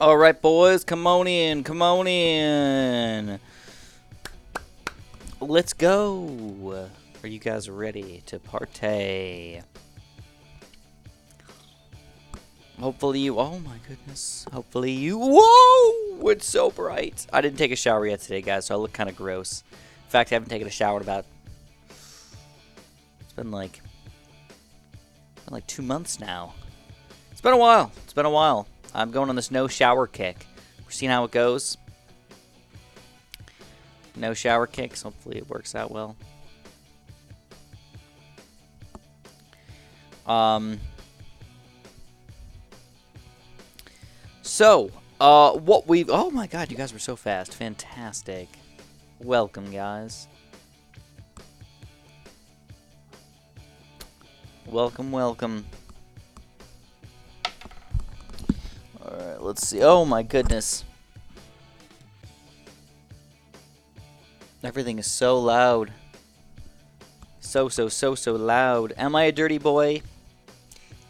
All right, boys, come on in, come on in. Let's go. Are you guys ready to partay? Hopefully you, oh my goodness. Hopefully you, whoa, it's so bright. I didn't take a shower yet today, guys, so I look kind of gross. In fact, I haven't taken a shower in about, it's been like 2 months now. It's been a while, it's been a while. I'm going on this no shower kick. We're seeing how it goes. No shower kicks. Hopefully it works out well. What we've... Oh my god, you guys were so fast. Fantastic. Welcome, guys. Welcome, welcome. Alright, let's see. Oh my goodness. Everything is so loud. So loud. Am I a dirty boy?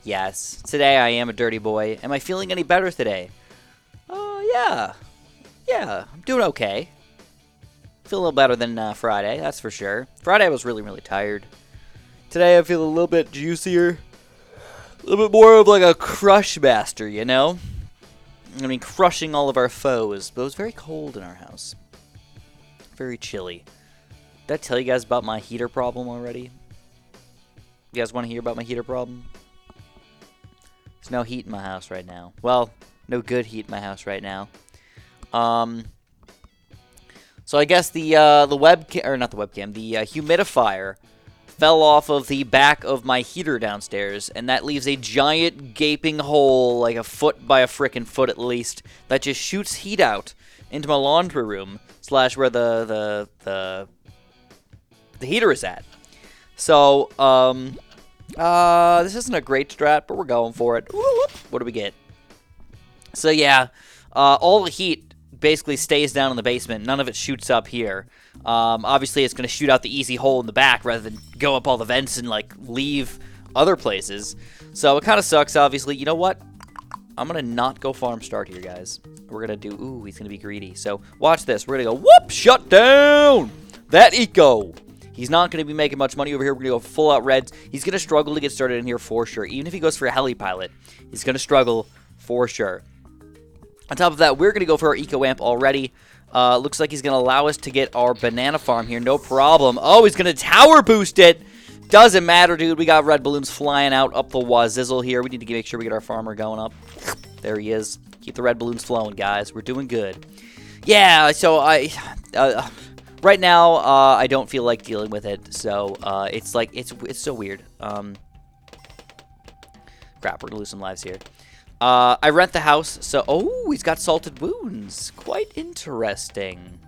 Yes. Today I am a dirty boy. Am I feeling any better today? Yeah. Yeah, I'm doing okay. Feel a little better than Friday, that's for sure. Friday I was really, really tired. Today I feel a little bit juicier. A little bit more of like a crush master, you know? I mean, crushing all of our foes. But it was very cold in our house. Very chilly. Did I tell you guys about my heater problem already? You guys want to hear about my heater problem? There's no heat in my house right now. Well, no good heat in my house right now. So I guess the webcam, or not the webcam, the humidifier fell off of the back of my heater downstairs, and that leaves a giant gaping hole, like a foot by a frickin' foot at least, that just shoots heat out into my laundry room / where the heater is at. So, this isn't a great strat, but we're going for it. What do we get? So yeah, all the heat basically stays down in the basement. None of it shoots up here. Obviously, it's going to shoot out the easy hole in the back rather than go up all the vents and, like, leave other places. So it kind of sucks, obviously. You know what? I'm going to not go farm start here, guys. We're going to do... Ooh, he's going to be greedy. So watch this. We're going to go, whoop, shut down that eco. He's not going to be making much money over here. We're going to go full out reds. He's going to struggle to get started in here for sure. Even if he goes for a heli pilot, he's going to struggle for sure. On top of that, we're going to go for our eco amp already. Looks like he's going to allow us to get our banana farm here. No problem. Oh, he's going to tower boost it. Doesn't matter, dude. We got red balloons flying out up the wazizzle here. We need to make sure we get our farmer going up. There he is. Keep the red balloons flowing, guys. We're doing good. Yeah, so right now, I don't feel like dealing with it, so, it's like, it's so weird. Crap, we're gonna lose some lives here. I rent the house, so, oh, he's got salted wounds. Quite interesting.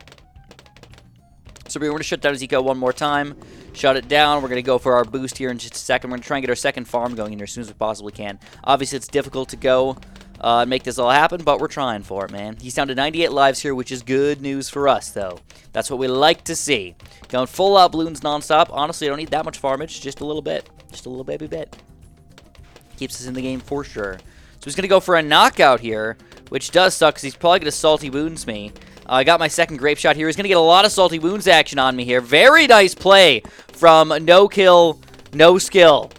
So we're gonna shut down his eco one more time. Shut it down. We're gonna go for our boost here in just a second. We're gonna try and get our second farm going in here as soon as we possibly can. Obviously, it's difficult to go and make this all happen, but we're trying for it, man. He's down to 98 lives here, which is good news for us, though. That's what we like to see. Going full out balloons nonstop. Honestly, I don't need that much farmage. Just a little bit. Just a little baby bit. Keeps us in the game for sure. So he's going to go for a knockout here, which does suck because he's probably going to salty wounds me. I got my second grape shot here. He's going to get a lot of salty wounds action on me here. Very nice play from no kill, no skill.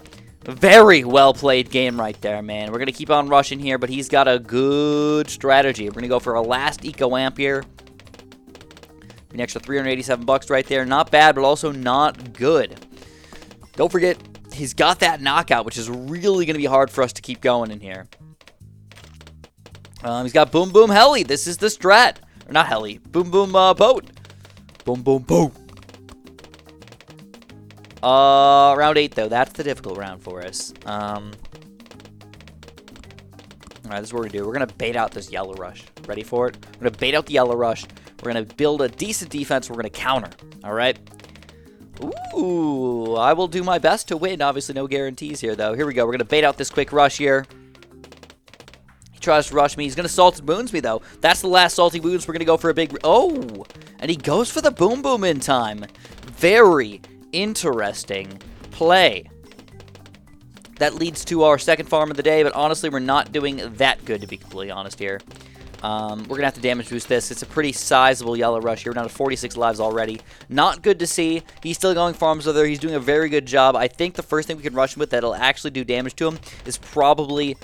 Very well played game right there, man. We're going to keep on rushing here, but he's got a good strategy. We're going to go for our last eco amp here. An extra 387 bucks right there. Not bad, but also not good. Don't forget, he's got that knockout, which is really going to be hard for us to keep going in here. He's got Boom Boom Heli. This is the strat. Or not Heli. Boom Boom Boat. Boom Boom Boat. Round 8, though. That's the difficult round for us. Alright, this is what we're going to do. We're going to bait out this yellow rush. Ready for it? We're going to bait out the yellow rush. We're going to build a decent defense. We're going to counter. Alright? Ooh, I will do my best to win. Obviously, no guarantees here, though. Here we go. We're going to bait out this quick rush here. He tries to rush me. He's going to salted wounds me, though. That's the last salty wounds. We're going to go for a big... Oh! And he goes for the boom boom in time. Very interesting play. That leads to our second farm of the day, but honestly, we're not doing that good, to be completely honest here. We're going to have to damage boost this. It's a pretty sizable yellow rush here. We're down to 46 lives already. Not good to see. He's still going farms over there. He's doing a very good job. I think the first thing we can rush him with that'll actually do damage to him is probably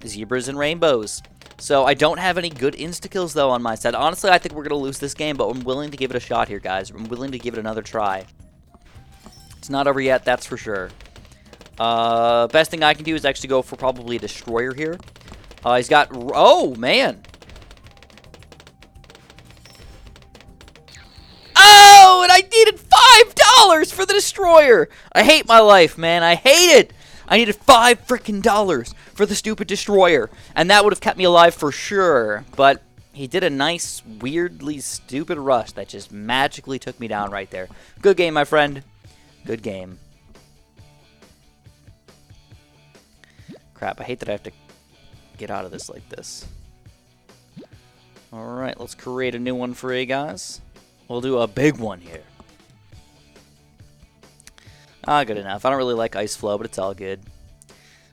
zebras and rainbows. So I don't have any good insta-kills, though, on my side. Honestly, I think we're going to lose this game, but I'm willing to give it a shot here, guys. I'm willing to give it another try. It's not over yet, that's for sure. Best thing I can do is actually go for probably a destroyer here. He's got... Oh, man. Oh, and I needed $5 for the destroyer. I hate my life, man. I hate it. I needed $5 frickin' for the stupid destroyer. And that would have kept me alive for sure. But he did a nice, weirdly stupid rush that just magically took me down right there. Good game, my friend. Good game. Crap, I hate that I have to get out of this like this. Alright, let's create a new one for you guys. We'll do a big one here. Good enough. I don't really like Ice Flow, but it's all good.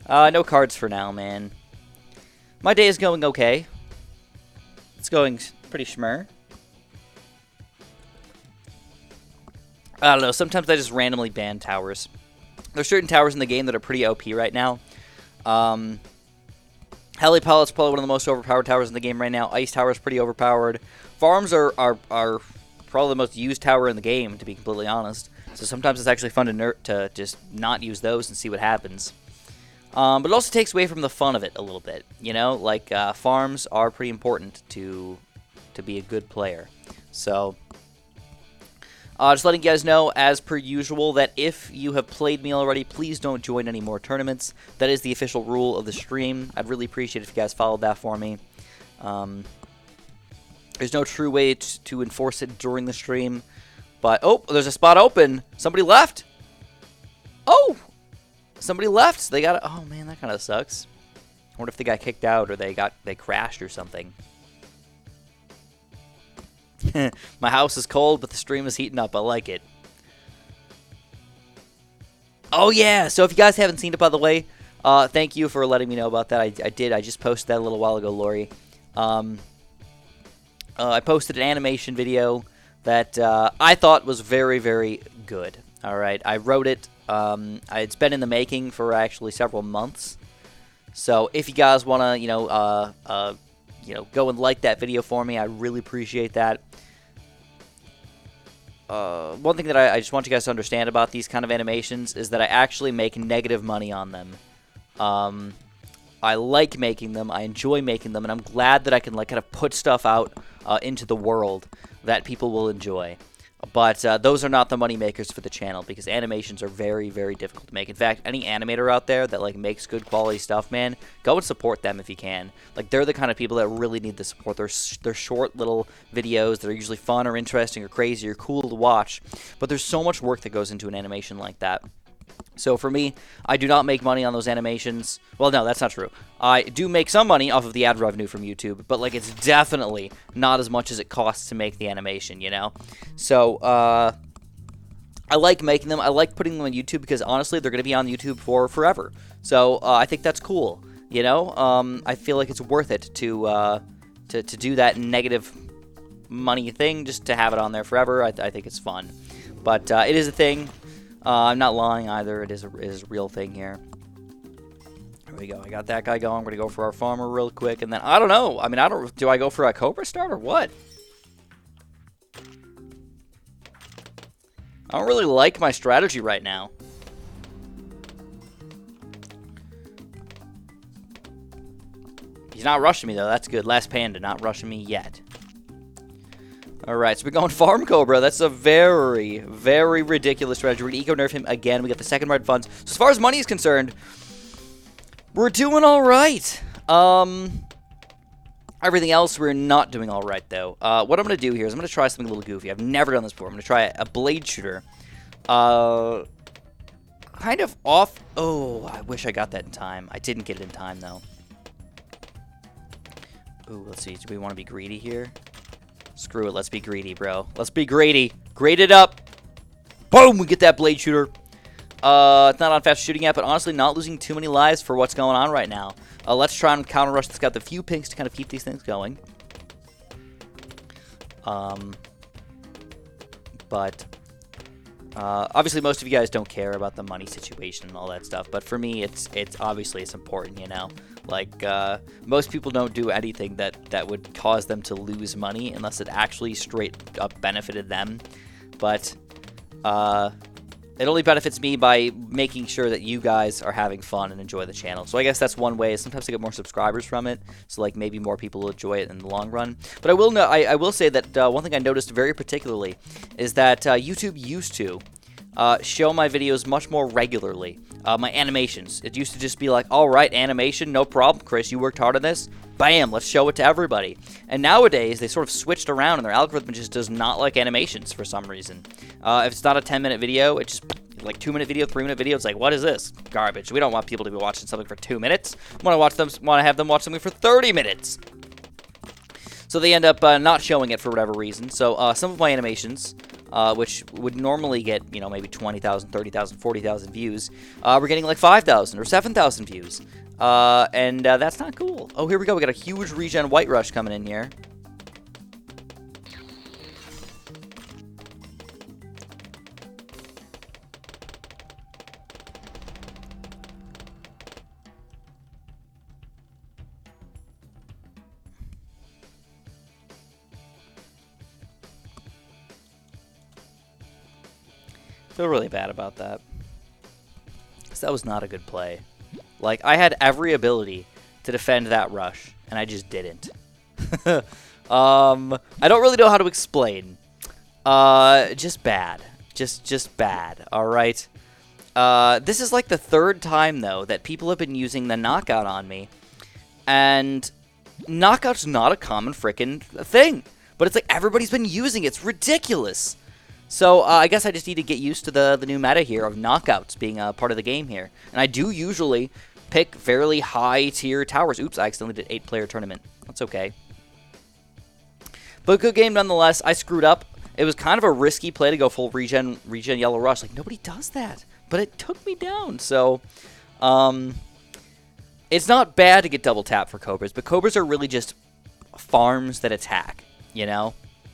No cards for now, man. My day is going okay. It's going pretty schmer. I don't know. Sometimes I just randomly ban towers. There's certain towers in the game that are pretty OP right now. Heli Pilot's probably one of the most overpowered towers in the game right now. Ice Tower is pretty overpowered. Farms are probably the most used tower in the game, to be completely honest. So sometimes it's actually fun to just not use those and see what happens. But it also takes away from the fun of it a little bit. You know, like farms are pretty important to be a good player. So just letting you guys know, as per usual, that if you have played me already, please don't join any more tournaments. That is the official rule of the stream. I'd really appreciate it if you guys followed that for me. There's no true way to enforce it during the stream. But, oh, there's a spot open. Somebody left. Oh, somebody left. So they got. Oh man, that kind of sucks. I wonder if they got kicked out or they crashed or something. My house is cold, but the stream is heating up. I like it. Oh yeah. So if you guys haven't seen it, by the way, thank you for letting me know about that. I did. I just posted that a little while ago, Lori. I posted an animation video that I thought was very, very good. All right, I wrote it. It's been in the making for actually several months. So if you guys want to, go and like that video for me, I really appreciate that. One thing that I just want you guys to understand about these kind of animations is that I actually make negative money on them. I like making them. I enjoy making them, and I'm glad that I can like kind of put stuff out into the world that people will enjoy. But those are not the money makers for the channel, because animations are very, very difficult to make. In fact, any animator out there that like makes good quality stuff, man, go and support them if you can. Like, they're the kind of people that really need the support. They're short little videos that are usually fun or interesting or crazy or cool to watch. But there's so much work that goes into an animation like that. So for me, I do not make money on those animations. Well, no, that's not true. I do make some money off of the ad revenue from YouTube, but like it's definitely not as much as it costs to make the animation, you know? So I like making them. I like putting them on YouTube because honestly, they're going to be on YouTube for forever. So I think that's cool, you know? I feel like it's worth it to do that negative money thing just to have it on there forever. I think it's fun. But it is a thing. I'm not lying either. It is a real thing here. There we go. I got that guy going. I'm going to go for our farmer real quick. And then, I don't know. I mean, do I go for a Cobra start or what? I don't really like my strategy right now. He's not rushing me, though. That's good. Last Panda not rushing me yet. Alright, so we're going Farm Cobra. That's a very, very ridiculous strategy. We're going to eco-nerf him again. We got the second red funds. So as far as money is concerned, we're doing alright. Everything else, we're not doing alright, though. What I'm going to do here is I'm going to try something a little goofy. I've never done this before. I'm going to try a blade shooter. Kind of off. Oh, I wish I got that in time. I didn't get it in time, though. Ooh, let's see. Do we want to be greedy here? Screw it, let's be greedy, bro. Let's be greedy. Grade it up. Boom, we get that blade shooter. It's not on fast shooting yet, but honestly not losing too many lives for what's going on right now. Let's try and counter rush. It's got the few pinks to kind of keep these things going. But obviously most of you guys don't care about the money situation and all that stuff, but for me it's obviously it's important, you know. Like, most people don't do anything that would cause them to lose money unless it actually straight up benefited them. But it only benefits me by making sure that you guys are having fun and enjoy the channel. So I guess that's one way. Sometimes I get more subscribers from it, so like maybe more people will enjoy it in the long run. But I will say that one thing I noticed very particularly is that YouTube used to show my videos much more regularly. My animations. It used to just be like, all right, animation, no problem, Chris, you worked hard on this. Bam, let's show it to everybody. And nowadays, they sort of switched around, and their algorithm just does not like animations for some reason. If it's not a 10-minute video, it's just like 2-minute video, 3-minute video. It's like, what is this? Garbage. We don't want people to be watching something for 2 minutes. We want to have them watch something for 30 minutes. So they end up not showing it for whatever reason. So some of my animations, which would normally get, you know, maybe 20,000, 30,000, 40,000 views, we're getting like 5,000 or 7,000 views. And that's not cool. Oh, here we go. We got a huge regen white rush coming in here. Feel really bad about that. Because that was not a good play. Like, I had every ability to defend that rush, and I just didn't. I don't really know how to explain. Just bad. Just bad, alright? This is like the third time, though, that people have been using the knockout on me. And knockout's not a common frickin' thing. But it's like everybody's been using it. It's ridiculous. So I guess I just need to get used to the new meta here of knockouts being a part of the game here. And I do usually pick fairly high tier towers. Oops, I accidentally did 8-player tournament. That's okay. But good game nonetheless. I screwed up. It was kind of a risky play to go full regen yellow rush. Like, nobody does that. But it took me down. So it's not bad to get double tap for Cobras. But Cobras are really just farms that attack, you know?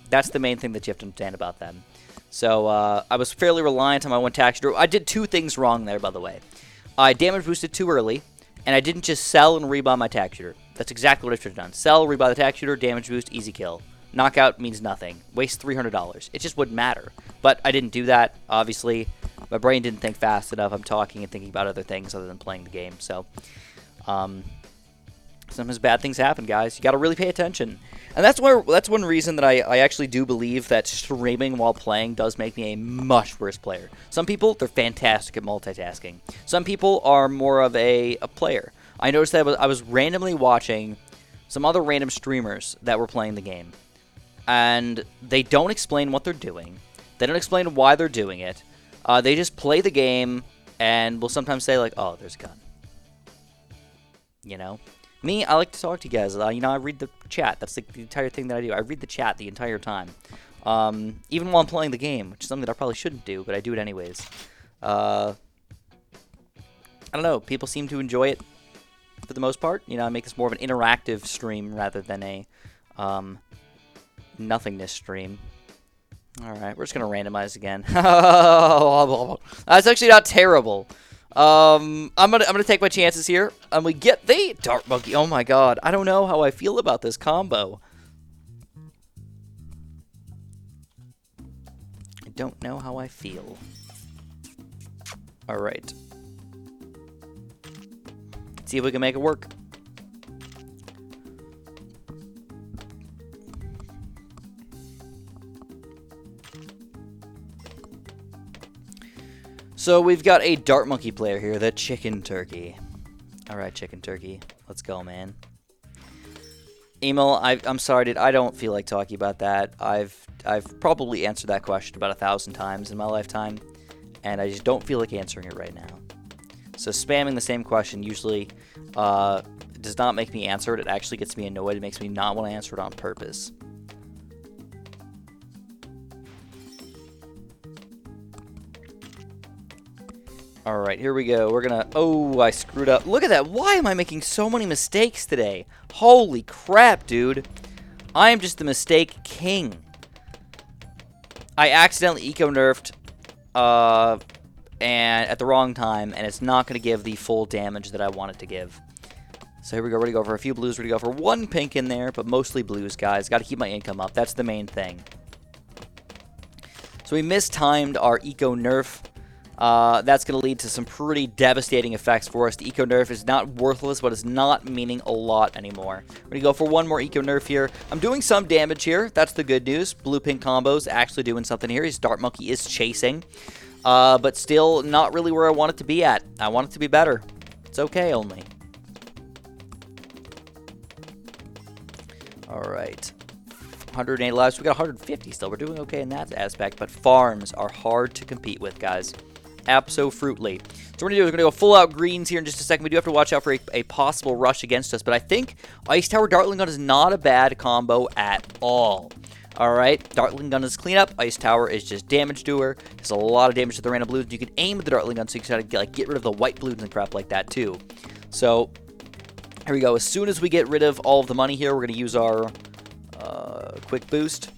That's the main thing that you have to understand about them. So I was fairly reliant on my one tax shooter. I did two things wrong there, by the way. I damage boosted too early, and I didn't just sell and rebuy my tax shooter. That's exactly what I should have done. Sell, rebuy the tax shooter, damage boost, easy kill. Knockout means nothing. Waste $300. It just wouldn't matter. But I didn't do that, obviously. My brain didn't think fast enough. I'm talking and thinking about other things other than playing the game. So Sometimes bad things happen, guys. You got to really pay attention. And that's one reason that I actually do believe that streaming while playing does make me a much worse player. Some people, they're fantastic at multitasking. Some people are more of a player. I noticed that I was randomly watching some other random streamers that were playing the game. And they don't explain what they're doing. They don't explain why they're doing it. They just play the game and will sometimes say, like, oh, there's a gun. You know? Me, I like to talk to you guys. You know, I read the chat. That's the entire thing that I do. I read the chat the entire time. Even while I'm playing the game, which is something that I probably shouldn't do, but I do it anyways. I don't know. People seem to enjoy it for the most part. You know, I make this more of an interactive stream rather than a nothingness stream. Alright, we're just going to randomize again. That's actually not terrible. I'm gonna take my chances here, and we get the Dart Monkey. Oh my god, I don't know how I feel about this combo. I don't know how I feel. Alright. Let's see if we can make it work. So we've got a Dart Monkey player here, the Chicken Turkey. Alright, Chicken Turkey. Let's go, man. Emil, I'm sorry, dude. I don't feel like talking about that. I've probably answered that question about 1,000 times in my lifetime, and I just don't feel like answering it right now. So spamming the same question usually does not make me answer it. It actually gets me annoyed. It makes me not want to answer it on purpose. Alright, here we go. We're gonna... Oh, I screwed up. Look at that. Why am I making so many mistakes today? Holy crap, dude. I am just the mistake king. I accidentally eco-nerfed and at the wrong time, and it's not going to give the full damage that I want it to give. So here we go. We're going to go for a few blues. We're going to go for one pink in there, but mostly blues, guys. Got to keep my income up. That's the main thing. So we mistimed our eco-nerf. That's going to lead to some pretty devastating effects for us. The Eco Nerf is not worthless, but it's not meaning a lot anymore. We're going to go for one more Eco Nerf here. I'm doing some damage here. That's the good news. Blue-pink combos actually doing something here. His Dart Monkey is chasing, but still not really where I want it to be at. I want it to be better. It's okay only. All right. 108 lives. We got 150 still. We're doing okay in that aspect, but farms are hard to compete with, guys. Abso-fruitly. So what we're going to go full out greens here in just a second. We do have to watch out for a possible rush against us, but I think Ice Tower Dartling Gun is not a bad combo at all. Alright, Dartling Gun is cleanup. Ice Tower is just damage doer. Does a lot of damage to the random balloons. You can aim with the Dartling Gun so you can kind of get rid of the white balloons and crap like that too. So here we go. As soon as we get rid of all of the money here, we're going to use our quick boost.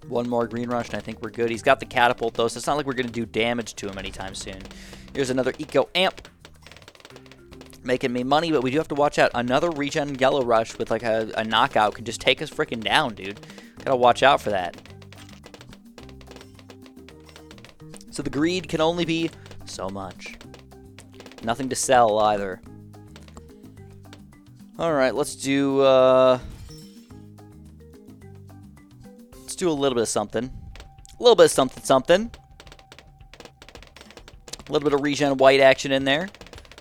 One more green rush, and I think we're good. He's got the catapult, though, so it's not like we're going to do damage to him anytime soon. Here's another Eco Amp. Making me money, but we do have to watch out. Another regen yellow rush with, like, a knockout can just take us freaking down, dude. Gotta watch out for that. So the greed can only be so much. Nothing to sell, either. Alright, let's do, do a little bit of something. A little bit of something. A little bit of regen white action in there.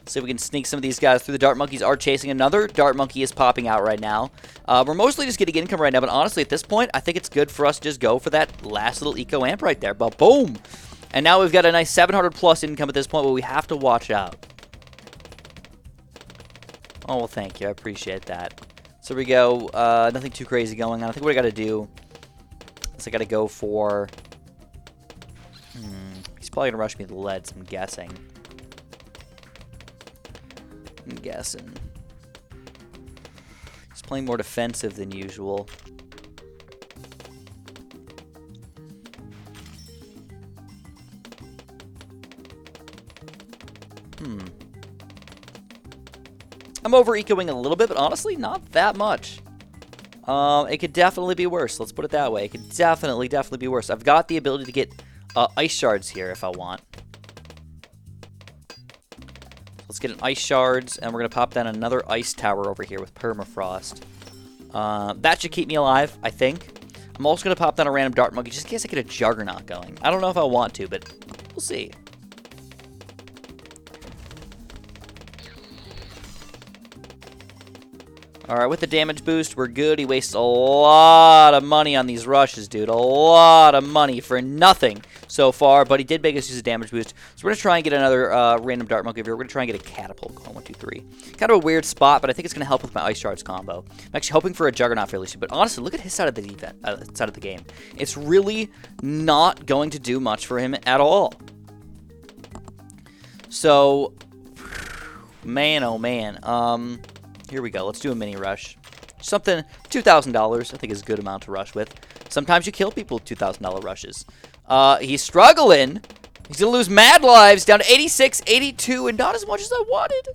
See if we can sneak some of these guys through. The Dart Monkeys are chasing. Another Dart Monkey is popping out right now. We're mostly just getting income right now, but honestly, at this point, I think it's good for us to just go for that last little Eco Amp right there. But boom! And now we've got a nice 700 plus income at this point, but we have to watch out. Oh, well, thank you. I appreciate that. So we go. Nothing too crazy going on. I think what I got to do... I gotta go for... He's probably gonna rush me the leads, I'm guessing. He's playing more defensive than usual. I'm over-ecoing a little bit, but honestly, not that much. It could definitely be worse. Let's put it that way. It could definitely be worse. I've got the ability to get ice shards here if I want. Let's get an ice shards, and we're going to pop down another ice tower over here with permafrost. That should keep me alive, I think. I'm also going to pop down a random dart monkey just in case I get a juggernaut going. I don't know if I want to, but we'll see. Alright, with the damage boost, we're good. He wastes a lot of money on these rushes, dude. A lot of money for nothing so far, but he did make us use a damage boost. So we're going to try and get another random dart monkey over here. We're going to try and get a catapult going. 1, 2, 3. Kind of a weird spot, but I think it's going to help with my ice shards combo. I'm actually hoping for a juggernaut fairly soon, but honestly, look at his side of the side of the game. It's really not going to do much for him at all. So, man, oh man. Here we go. Let's do a mini rush. Something, $2,000, I think is a good amount to rush with. Sometimes you kill people with $2,000 rushes. He's struggling. He's going to lose mad lives down to 86, 82, and not as much as I wanted.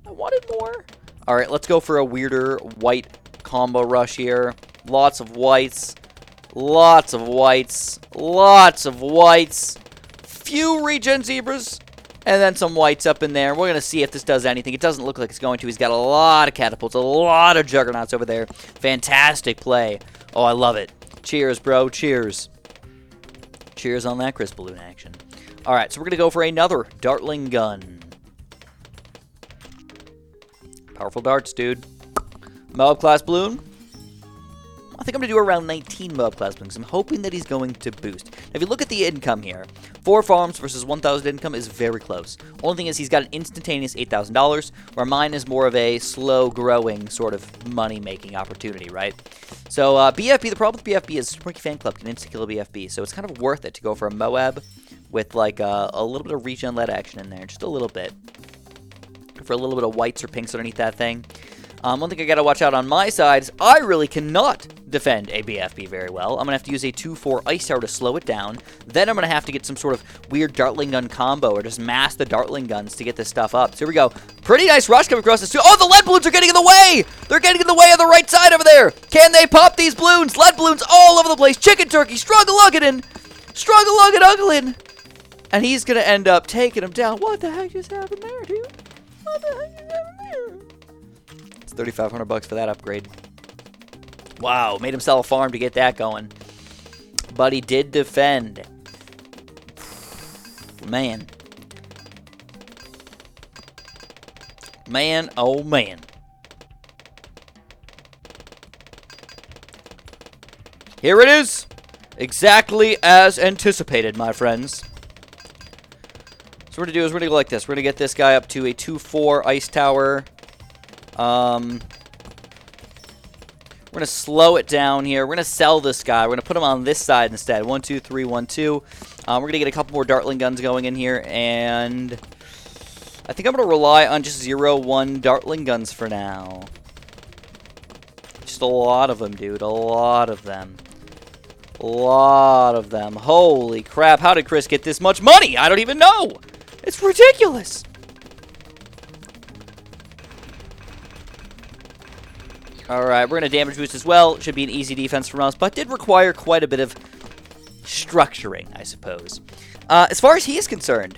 I wanted more. All right, let's go for a weirder white combo rush here. Lots of whites. Lots of whites. Lots of whites. Few regen zebras. And then some whites up in there. We're going to see if this does anything. It doesn't look like it's going to. He's got a lot of catapults, a lot of juggernauts over there. Fantastic play. Oh, I love it. Cheers, bro. Cheers. Cheers on that crisp balloon action. All right, so we're going to go for another dartling gun. Powerful darts, dude. Mob class balloon. I think I'm going to do around 19 mob class balloons. I'm hoping that he's going to boost. Now, if you look at the income here, 4 farms versus 1,000 income is very close. Only thing is he's got an instantaneous $8,000, where mine is more of a slow-growing sort of money-making opportunity, right? So BFB, the problem with BFB is Super Monkey Fan Club can insta-kill a BFB, so it's kind of worth it to go for a Moab with like a little bit of regen-led action in there, just a little bit. For a little bit of whites or pinks underneath that thing. One thing I gotta watch out on my side is I really cannot defend a BFB very well. I'm gonna have to use a 2-4 ice tower to slow it down. Then I'm gonna have to get some sort of weird dartling gun combo or just mass the dartling guns to get this stuff up. So here we go. Pretty nice rush coming across this too. Oh, the lead balloons are getting in the way! They're getting in the way on the right side over there! Can they pop these balloons? Lead balloons all over the place. Chicken turkey, struggle-ugging, struggle-ugging. And he's gonna end up taking him down. What the heck just happened there, dude? What the heck just happened there? It's $3,500 for that upgrade. Wow, made him sell a farm to get that going. But he did defend. Man. Man, oh man. Here it is. Exactly as anticipated, my friends. So what we're going to do is we're going to go like this. We're going to get this guy up to a 2-4 ice tower. We're going to slow it down here. We're going to sell this guy. We're going to put him on this side instead. 1, 2, 3, 1, 2. We're going to get a couple more dartling guns going in here. And I think I'm going to rely on just 0, 1 dartling guns for now. Just a lot of them, dude. A lot of them. A lot of them. Holy crap. How did Chris get this much money? I don't even know. It's ridiculous. Alright, we're going to damage boost as well. Should be an easy defense from us, but did require quite a bit of structuring, I suppose. As far as he is concerned,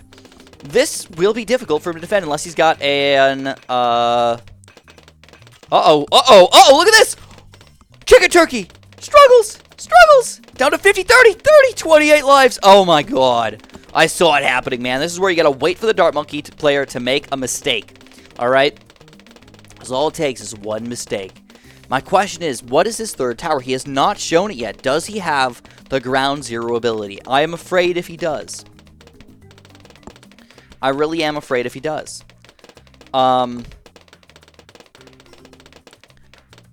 this will be difficult for him to defend unless he's got an, look at this! Chicken turkey! Struggles! Down to 50, 30, 28 lives! Oh my god. I saw it happening, man. This is where you gotta wait for the Dart Monkey player to make a mistake. Alright? Because all it takes is one mistake. My question is, what is his third tower? He has not shown it yet. Does he have the ground zero ability? I am afraid if he does. I really am afraid if he does.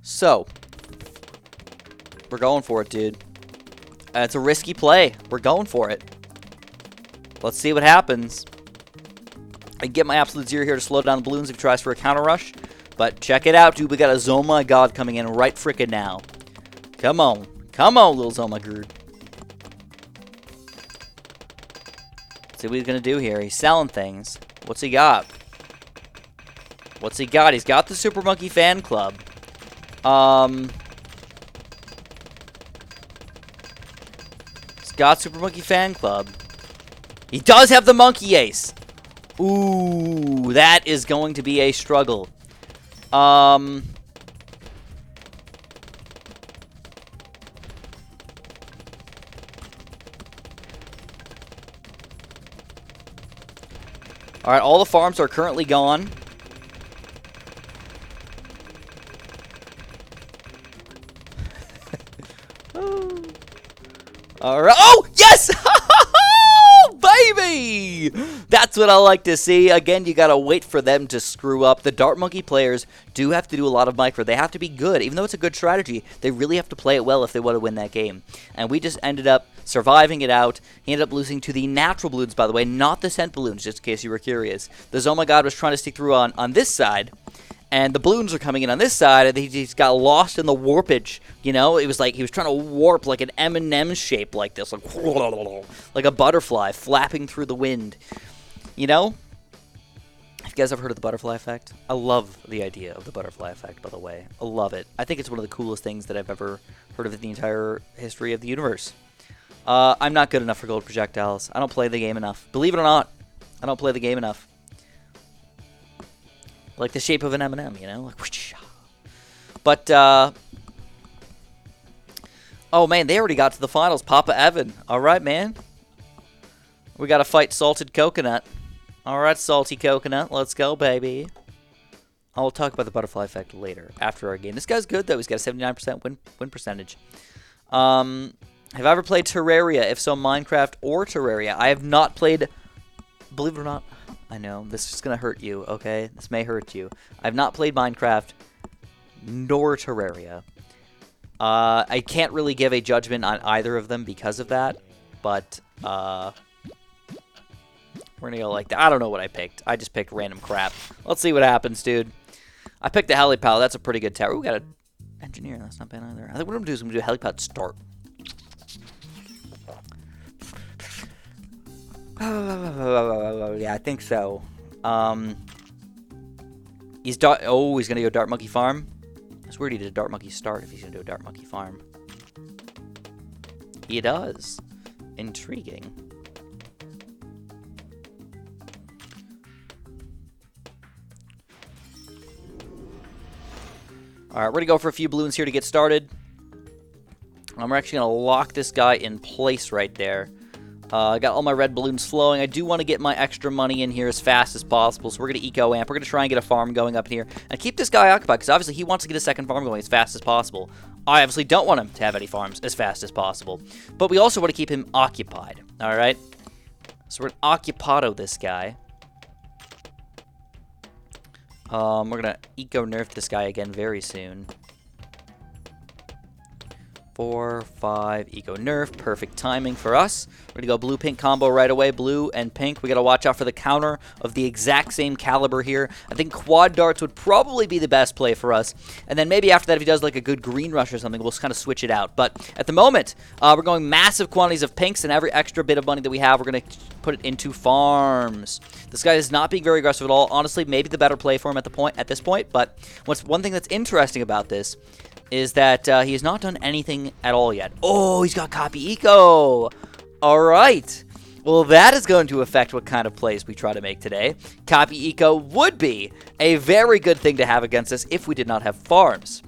So, we're going for it, dude. It's a risky play. We're going for it. Let's see what happens. I can get my absolute zero here to slow down the balloons if he tries for a counter rush. But check it out, dude. We got a Zoma God coming in right frickin' now. Come on. Come on, little Zoma Gerd. See what he's going to do here. He's selling things. What's he got? What's he got? He's got the Super Monkey Fan Club. He's got Super Monkey Fan Club. He does have the Monkey Ace. Ooh, that is going to be a struggle. All right, all the farms are currently gone. All right. Oh, yes! Baby! That's what I like to see. Again, you got to wait for them to screw up. The Dart Monkey players do have to do a lot of micro. They have to be good. Even though it's a good strategy, they really have to play it well if they want to win that game. And we just ended up surviving it out. He ended up losing to the natural balloons, by the way, not the scent balloons, just in case you were curious. The Oh My God was trying to stick through on this side. And the balloons are coming in on this side, and he just got lost in the warpage. You know, it was like he was trying to warp like an M&M shape like this, like a butterfly flapping through the wind. You know? Have you guys ever heard of the butterfly effect? I love the idea of the butterfly effect, by the way. I love it. I think it's one of the coolest things that I've ever heard of in the entire history of the universe. I'm not good enough for gold projectiles. I don't play the game enough. Believe it or not, I don't play the game enough. Like the shape of an M&M, you know? Like, whoosh. But, oh, man, they already got to the finals. Papa Evan. All right, man. We got to fight Salted Coconut. All right, Salty Coconut. Let's go, baby. I'll talk about the butterfly effect later, after our game. This guy's good, though. He's got a 79% win percentage. Have I ever played Terraria? If so, Minecraft or Terraria. I have not played, believe it or not, I know, this is going to hurt you, okay? This may hurt you. I've not played Minecraft nor Terraria. I can't really give a judgment on either of them because of that, but we're going to go like that. I don't know what I picked. I just picked random crap. Let's see what happens, dude. I picked the helipad. That's a pretty good tower. Ooh, we got an engineer. That's not bad either. I think what I'm going to do is I'm going to do a helipad start. Yeah, I think so. He's gonna go Dart Monkey Farm. It's weird he did a Dart Monkey start if he's gonna do a Dart Monkey Farm. He does. Intriguing. All right, we're gonna go for a few balloons here to get started. We're actually gonna lock this guy in place right there. I got all my red balloons flowing. I do want to get my extra money in here as fast as possible, so we're going to eco-amp. We're going to try and get a farm going up in here and keep this guy occupied, because obviously he wants to get a second farm going as fast as possible. I obviously don't want him to have any farms as fast as possible, but we also want to keep him occupied, all right? So we're going to occupado this guy. We're going to eco-nerf this guy again very soon. 4, 5, eco nerf. Perfect timing for us. We're going to go blue-pink combo right away. Blue and pink. We got to watch out for the counter of the exact same caliber here. I think quad darts would probably be the best play for us. And then maybe after that, if he does like a good green rush or something, we'll kind of switch it out. But at the moment, we're going massive quantities of pinks, and every extra bit of money that we have, we're going to put it into farms. This guy is not being very aggressive at all. Honestly, maybe the better play for him at this point. But one thing that's interesting about this is that he has not done anything at all yet. Oh, he's got copy eco. All right. Well, that is going to affect what kind of plays we try to make today. Copy eco would be a very good thing to have against us if we did not have farms.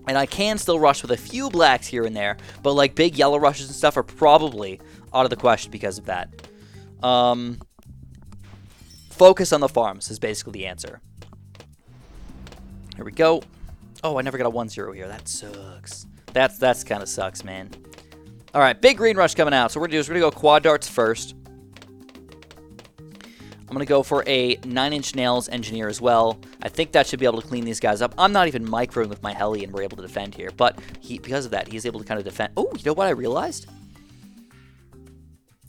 And I can still rush with a few blacks here and there, but like big yellow rushes and stuff are probably out of the question because of that. Focus on the farms is basically the answer. Here we go. Oh, I never got a 1-0 here. That sucks. That's kind of sucks, man. All right, big green rush coming out. So what we're going to go quad darts first. I'm going to go for a 9-inch nails engineer as well. I think that should be able to clean these guys up. I'm not even microing with my heli, and we're able to defend here. But because of that, he's able to kind of defend. Oh, you know what I realized?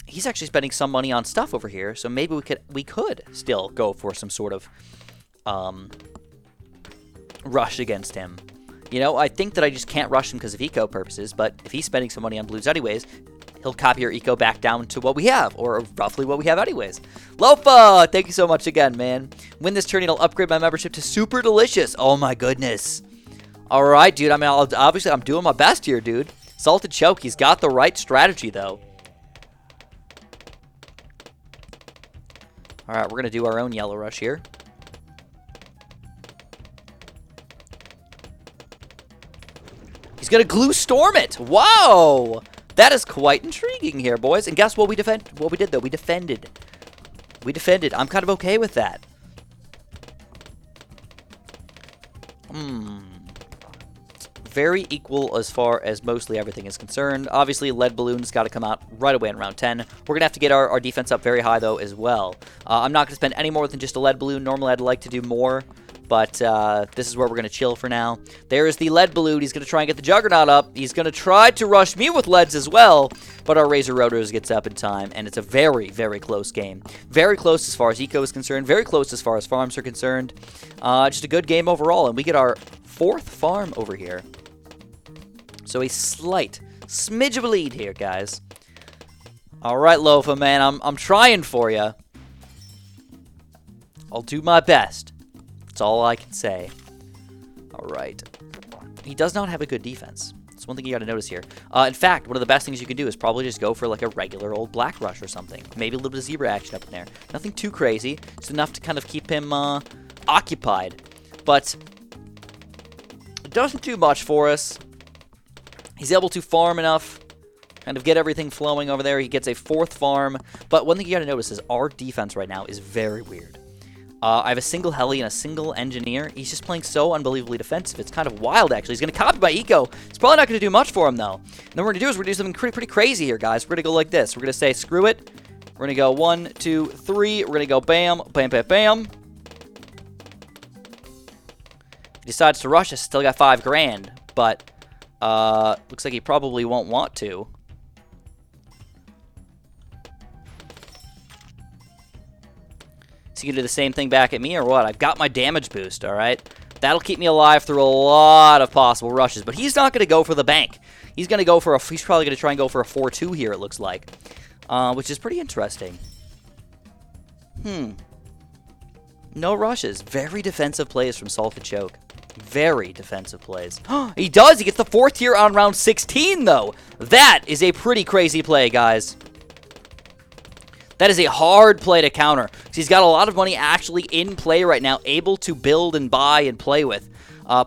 He's actually spending some money on stuff over here. So maybe we could still go for some sort of rush against him. You know, I think that I just can't rush him because of eco purposes, but if he's spending some money on blues anyways, he'll copy our eco back down to what we have, or roughly what we have anyways. Lofa, thank you so much again, man. Win this tourney, I'll upgrade my membership to Super Delicious. Oh my goodness. All right, dude. I mean, obviously, I'm doing my best here, dude. Salted Choke, he's got the right strategy, though. All All right, we're going to do our own yellow rush here. He's going to glue storm it. Wow. That is quite intriguing here, boys. And guess what we did, though? We defended. We defended. I'm kind of okay with that. Very equal as far as mostly everything is concerned. Obviously, lead balloon's got to come out right away in round 10. We're going to have to get our defense up very high, though, as well. I'm not going to spend any more than just a lead balloon. Normally, I'd like to do more, but this is where we're going to chill for now. There is the lead balloon. He's going to try and get the Juggernaut up. He's going to try to rush me with leads as well, but our Razor Rotors gets up in time, and it's a very, very close game. Very close as far as eco is concerned. Very close as far as farms are concerned. Just a good game overall, and we get our 4th farm over here. So a slight smidge of a lead here, guys. All right, Lofa, man, I'm trying for you. I'll do my best. That's all I can say. All right. He does not have a good defense. That's one thing you got to notice here. In fact, one of the best things you can do is probably just go for like a regular old black rush or something. Maybe a little bit of zebra action up in there. Nothing too crazy. Just enough to kind of keep him occupied. But it doesn't do much for us. He's able to farm enough, kind of get everything flowing over there. He gets a 4th farm. But one thing you got to notice is our defense right now is very weird. I have a single heli and a single engineer. He's just playing so unbelievably defensive. It's kind of wild, actually. He's going to copy my eco. It's probably not going to do much for him, though. And then what we're going to do is we're going to do something pretty crazy here, guys. We're going to go like this. We're going to say, screw it. We're going to go 1, 2, 3. We're going to go bam, bam, bam, bam. He decides to rush us. Still got 5 grand, but looks like he probably won't want to. Is he going to do the same thing back at me or what? I've got my damage boost, all right? That'll keep me alive through a lot of possible rushes, but he's not going to go for the bank. He's going to go for he's probably going to try and go for a 4-2 here, it looks like, which is pretty interesting. No rushes. Very defensive plays from Salt and Choke. Very defensive plays. He does! He gets the 4th here on round 16, though! That is a pretty crazy play, guys. That is a hard play to counter. He's got a lot of money actually in play right now, able to build and buy and play with,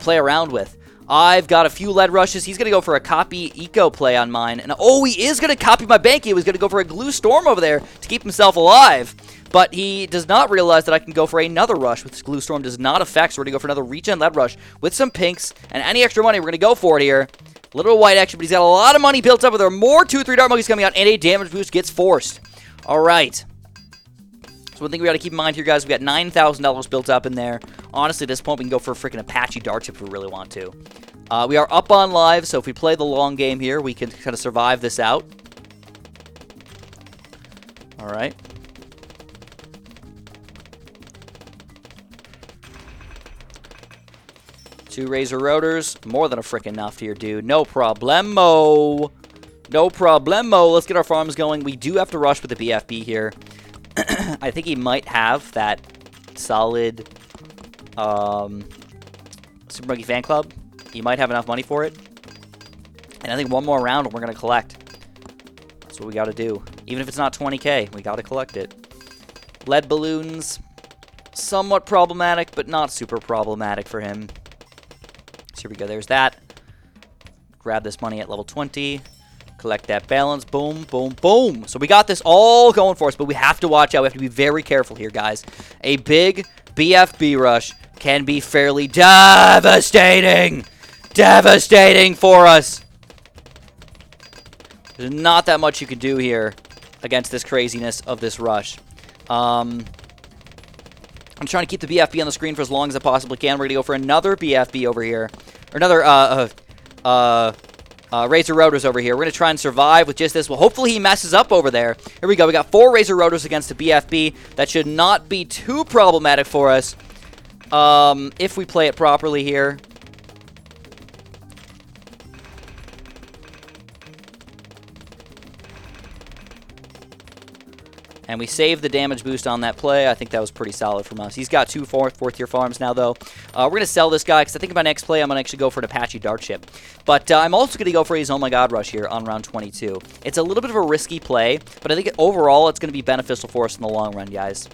play around with. I've got a few lead rushes. He's going to go for a copy eco play on mine. And oh, he is going to copy my bank. He was going to go for a glue storm over there to keep himself alive. But he does not realize that I can go for another rush, which glue storm does not affect. So we're going to go for another regen lead rush with some pinks and any extra money. We're going to go for it here. A little white action, but he's got a lot of money built up. There are more 2-3 dart monkeys coming out, and a damage boost gets forced. All right. So one thing we got to keep in mind here, guys, we got $9,000 built up in there. Honestly, at this point, we can go for a freaking Apache dart chip if we really want to. We are up on live, so if we play the long game here, we can kind of survive this out. All right. Two Razor Rotors. More than a freaking enough here, dude. No problemo. No problemo. Let's get our farms going. We do have to rush with the BFB here. I think he might have that solid Super Monkey Fan Club. He might have enough money for it. And I think one more round and we're going to collect. That's what we got to do. Even if it's not 20K, we got to collect it. Lead balloons. Somewhat problematic, but not super problematic for him. So here we go. There's that. Grab this money at level 20. Collect that balance. Boom, boom, boom. So we got this all going for us, but we have to watch out. We have to be very careful here, guys. A big BFB rush can be fairly devastating. Devastating for us. There's not that much you can do here against this craziness of this rush. I'm trying to keep the BFB on the screen for as long as I possibly can. We're going to go for another BFB over here. Or another Razor Rotors over here. We're going to try and survive with just this. Well, hopefully he messes up over there. Here we go. We got 4 Razor Rotors against the BFB. That should not be too problematic for us if we play it properly here. And we saved the damage boost on that play. I think that was pretty solid from us. He's got 2 fourth-tier farms now, though. We're going to sell this guy, because I think in my next play, I'm going to actually go for an Apache dart chip. But I'm also going to go for his Oh My God rush here on round 22. It's a little bit of a risky play, but I think overall it's going to be beneficial for us in the long run, guys.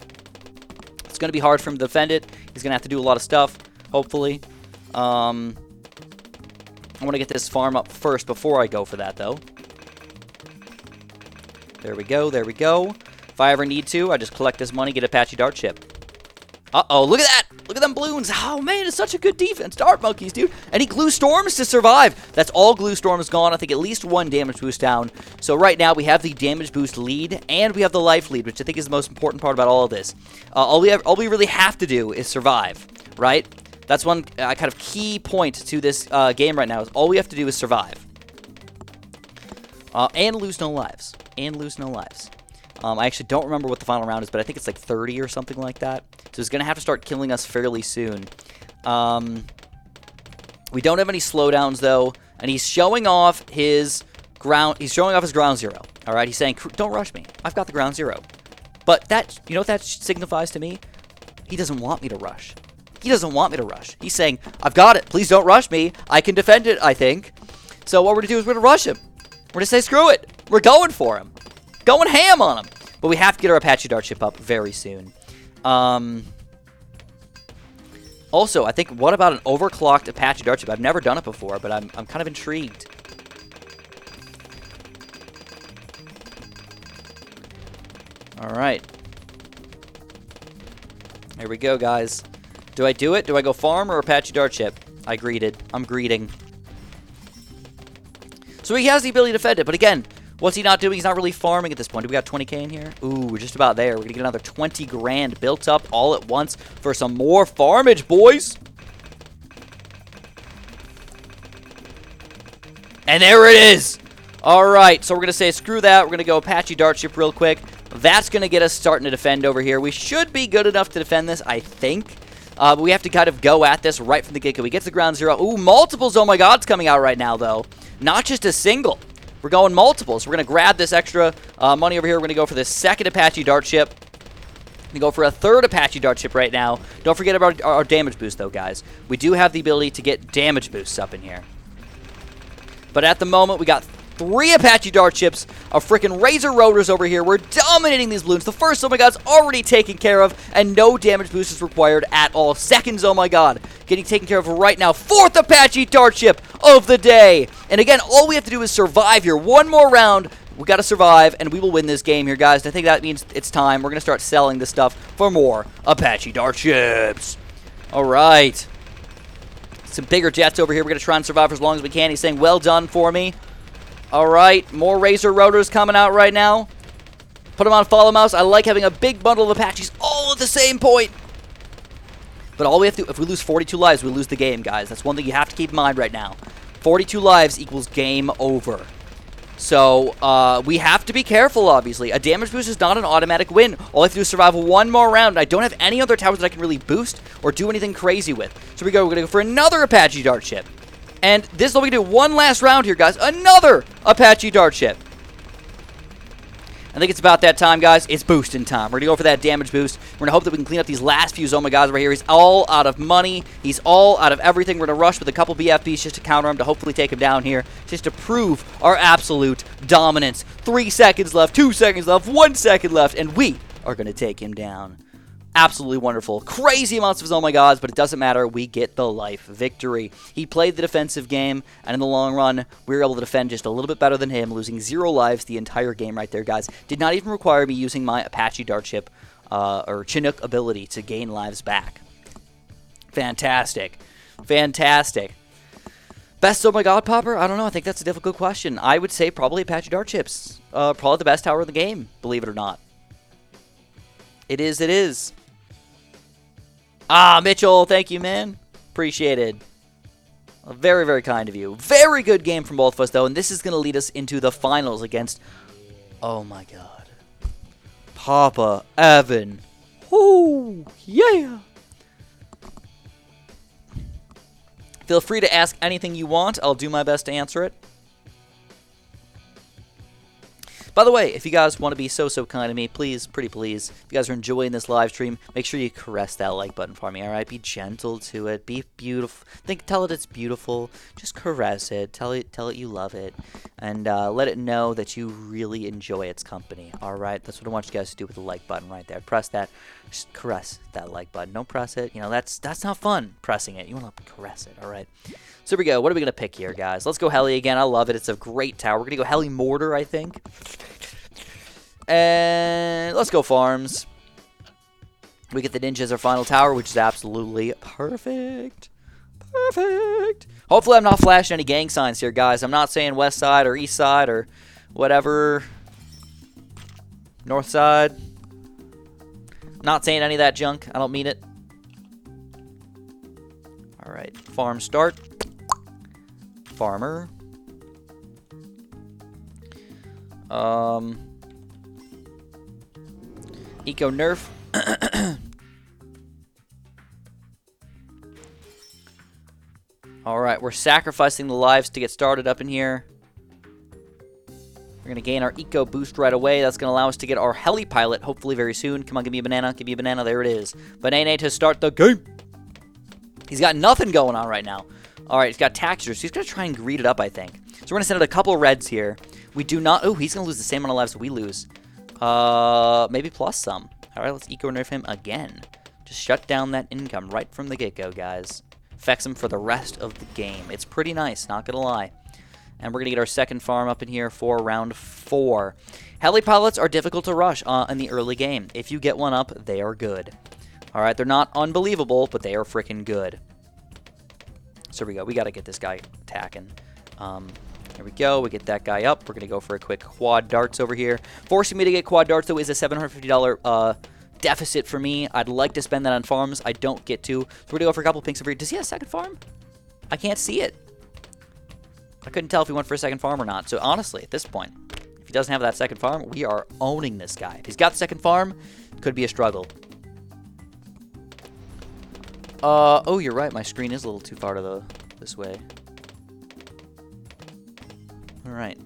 going to be hard for him to defend it. He's going to have to do a lot of stuff, hopefully. I want to get this farm up first before I go for that, though. There we go, there we go. If I ever need to, I just collect this money, get Apache Dart Chip. Uh-oh, look at that! Look at them Bloons! Oh, man, it's such a good defense. Dart Monkeys, dude. And he Glue Storms to survive. That's all Glue Storms gone. I think at least one damage boost down. So right now, we have the damage boost lead, and we have the life lead, which I think is the most important part about all of this. All we really have to do is survive, right? That's one kind of key point to this game right now, is all we have to do is survive. And lose no lives. And lose no lives. I actually don't remember what the final round is, but I think it's like 30 or something like that. So he's going to have to start killing us fairly soon. We don't have any slowdowns, though, and he's showing off his ground. He's showing off his ground zero. All right, he's saying, "Don't rush me. I've got the ground zero." But that, you know what that signifies to me? He doesn't want me to rush. He doesn't want me to rush. He's saying, "I've got it. Please don't rush me. I can defend it, I think." So what we're going to do is we're going to rush him. We're going to say, screw it. We're going for him. Going ham on him. But we have to get our Apache Dart Chip up very soon. Also, I think, what about an overclocked Apache Dart Chip? I've never done it before, but I'm kind of intrigued. All right. Here we go, guys. Do I do it? Do I go farm or Apache Dart Chip? I greeted. I'm greeting. So he has the ability to defend it, but again, what's he not doing? He's not really farming at this point. Do we got 20k in here? Ooh, we're just about there. We're going to get another 20 grand built up all at once for some more farmage, boys. And there it is. All right, so we're going to say screw that. We're going to go Apache Dart Chip real quick. That's going to get us starting to defend over here. We should be good enough to defend this, I think. But we have to kind of go at this right from the get-go. We get to the ground zero. Ooh, multiples. Oh, my God. It's coming out right now, though. Not just a single. We're going multiples. We're going to grab this extra money over here. We're going to go for this second Apache Dart Chip. We're going to go for a third Apache Dart Chip right now. Don't forget about our damage boost, though, guys. We do have the ability to get damage boosts up in here. But at the moment, we got 3 Apache Dart Chips, a freaking Razor Rotors over here. We're dominating these Bloons. The first, oh my God, is already taken care of, and no damage boost is required at all. Seconds, oh my God, getting taken care of right now. 4th Apache Dart Chip of the day. And again, all we have to do is survive here. One more round. We got to survive, and we will win this game here, guys. I think that means it's time. We're going to start selling this stuff for more Apache Dart Chips. All right. Some bigger jets over here. We're going to try and survive for as long as we can. He's saying, well done for me. All right, more Razor Rotors coming out right now. Put them on follow mouse. I like having a big bundle of Apaches all at the same point. But all we have to, if we lose 42 lives, we lose the game, guys. That's one thing you have to keep in mind right now. 42 lives equals game over. So we have to be careful, obviously. A damage boost is not an automatic win. All I have to do is survive one more round. I don't have any other towers that I can really boost or do anything crazy with. So we're going to go for another Apache Dart Chip. And this is what we do. One last round here, guys. Another Apache Dart Chip. I think it's about that time, guys. It's boosting time. We're going to go for that damage boost. We're going to hope that we can clean up these last few Zoma guys right here. He's all out of money. He's all out of everything. We're going to rush with a couple BFBs just to counter him, to hopefully take him down here, just to prove our absolute dominance. 3 seconds left, 2 seconds left, 1 second left, and we are going to take him down. Absolutely wonderful. Crazy amounts of oh my gods, but it doesn't matter. We get the life victory. He played the defensive game, and in the long run, we were able to defend just a little bit better than him, losing 0 lives the entire game right there, guys. Did not even require me using my Apache Dart Chip or Chinook ability to gain lives back. Fantastic. Fantastic. Best oh my god popper? I don't know. I think that's a difficult question. I would say probably Apache Dart Chips. Probably the best tower in the game, believe it or not. It is, it is. Ah, Mitchell, thank you, man. Appreciated. Very, very kind of you. Very good game from both of us, though, and this is going to lead us into the finals against, oh my god, Papa Evan. Whoo, yeah. Feel free to ask anything you want. I'll do my best to answer it. By the way, if you guys want to be so kind to me, please, pretty please, if you guys are enjoying this live stream, make sure you caress that like button for me, alright? Be gentle to it. Be beautiful. Tell it it's beautiful. Just caress it. Tell it you love it. And let it know that you really enjoy its company, alright? That's what I want you guys to do with the like button right there. Press that. Just caress that like button. Don't press it. You know, that's not fun, pressing it. You want to caress it, alright? So here we go. What are we going to pick here, guys? Let's go Heli again. I love it. It's a great tower. We're going to go Heli Mortar, I think. And let's go Farms. We get the Ninja as our final tower, which is absolutely perfect. Perfect. Hopefully I'm not flashing any gang signs here, guys. I'm not saying west side or east side or whatever. North side. Not saying any of that junk. I don't mean it. Alright. Farm start. Farmer. Eco nerf. Alright, we're sacrificing the lives to get started up in here. We're going to gain our eco boost right away. That's going to allow us to get our heli pilot hopefully very soon. Come on, give me a banana. Give me a banana. There it is. Banana to start the game. He's got nothing going on right now. Alright, he's got textures. He's going to try and greed it up, I think. So we're going to send out a couple reds here. We do not... Oh, he's going to lose the same amount of lives that we lose. Maybe plus some. Alright, let's eco nerf him again. Just shut down that income right from the get-go, guys. Affects him for the rest of the game. It's pretty nice, not going to lie. And we're going to get our second farm up in here for round 4. Heli pilots are difficult to rush in the early game. If you get one up, they are good. Alright, they're not unbelievable, but they are freaking good. So here we go. We got to get this guy attacking. There we go. We get that guy up. We're going to go for a quick quad darts over here. Forcing me to get quad darts, though, is a $750 deficit for me. I'd like to spend that on farms. I don't get to. So we're going to go for a couple pinks over here. Does he have a second farm? I can't see it. I couldn't tell if he went for a second farm or not. So honestly, at this point, if he doesn't have that second farm, we are owning this guy. If he's got the second farm, could be a struggle. Oh, you're right. My screen is a little too far to this way. All right.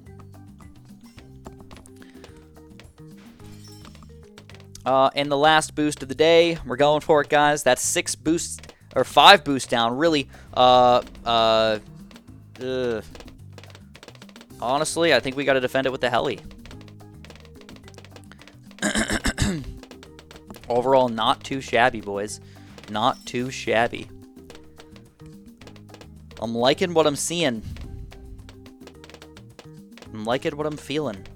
And the last boost of the day, we're going for it, guys. That's 6 boosts, or 5 boosts down. Really, honestly, I think we got to defend it with the heli. Overall, not too shabby, boys. Not too shabby. I'm liking what I'm seeing. I'm liking what I'm feeling.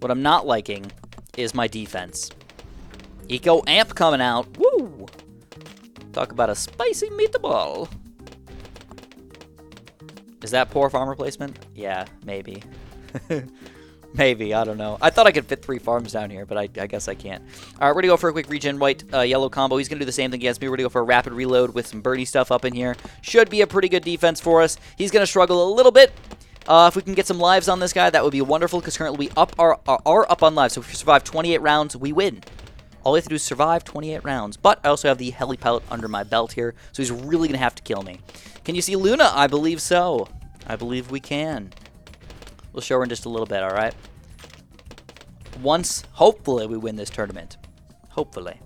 What I'm not liking is my defense. Eco Amp coming out. Woo! Talk about a spicy meatball. Is that poor farmer placement? Yeah, maybe. Maybe, I don't know. I thought I could fit 3 farms down here, but I guess I can't. All right, we're going to go for a quick regen white yellow combo. He's going to do the same thing against me. We're going to go for a rapid reload with some birdie stuff up in here. Should be a pretty good defense for us. He's going to struggle a little bit. If we can get some lives on this guy, that would be wonderful, because currently we are up on lives. So if we survive 28 rounds, we win. All we have to do is survive 28 rounds. But I also have the heli pilot under my belt here, so he's really going to have to kill me. Can you see Luna? I believe so. I believe we can. We'll show her in just a little bit, all right? Once, hopefully, we win this tournament. Hopefully.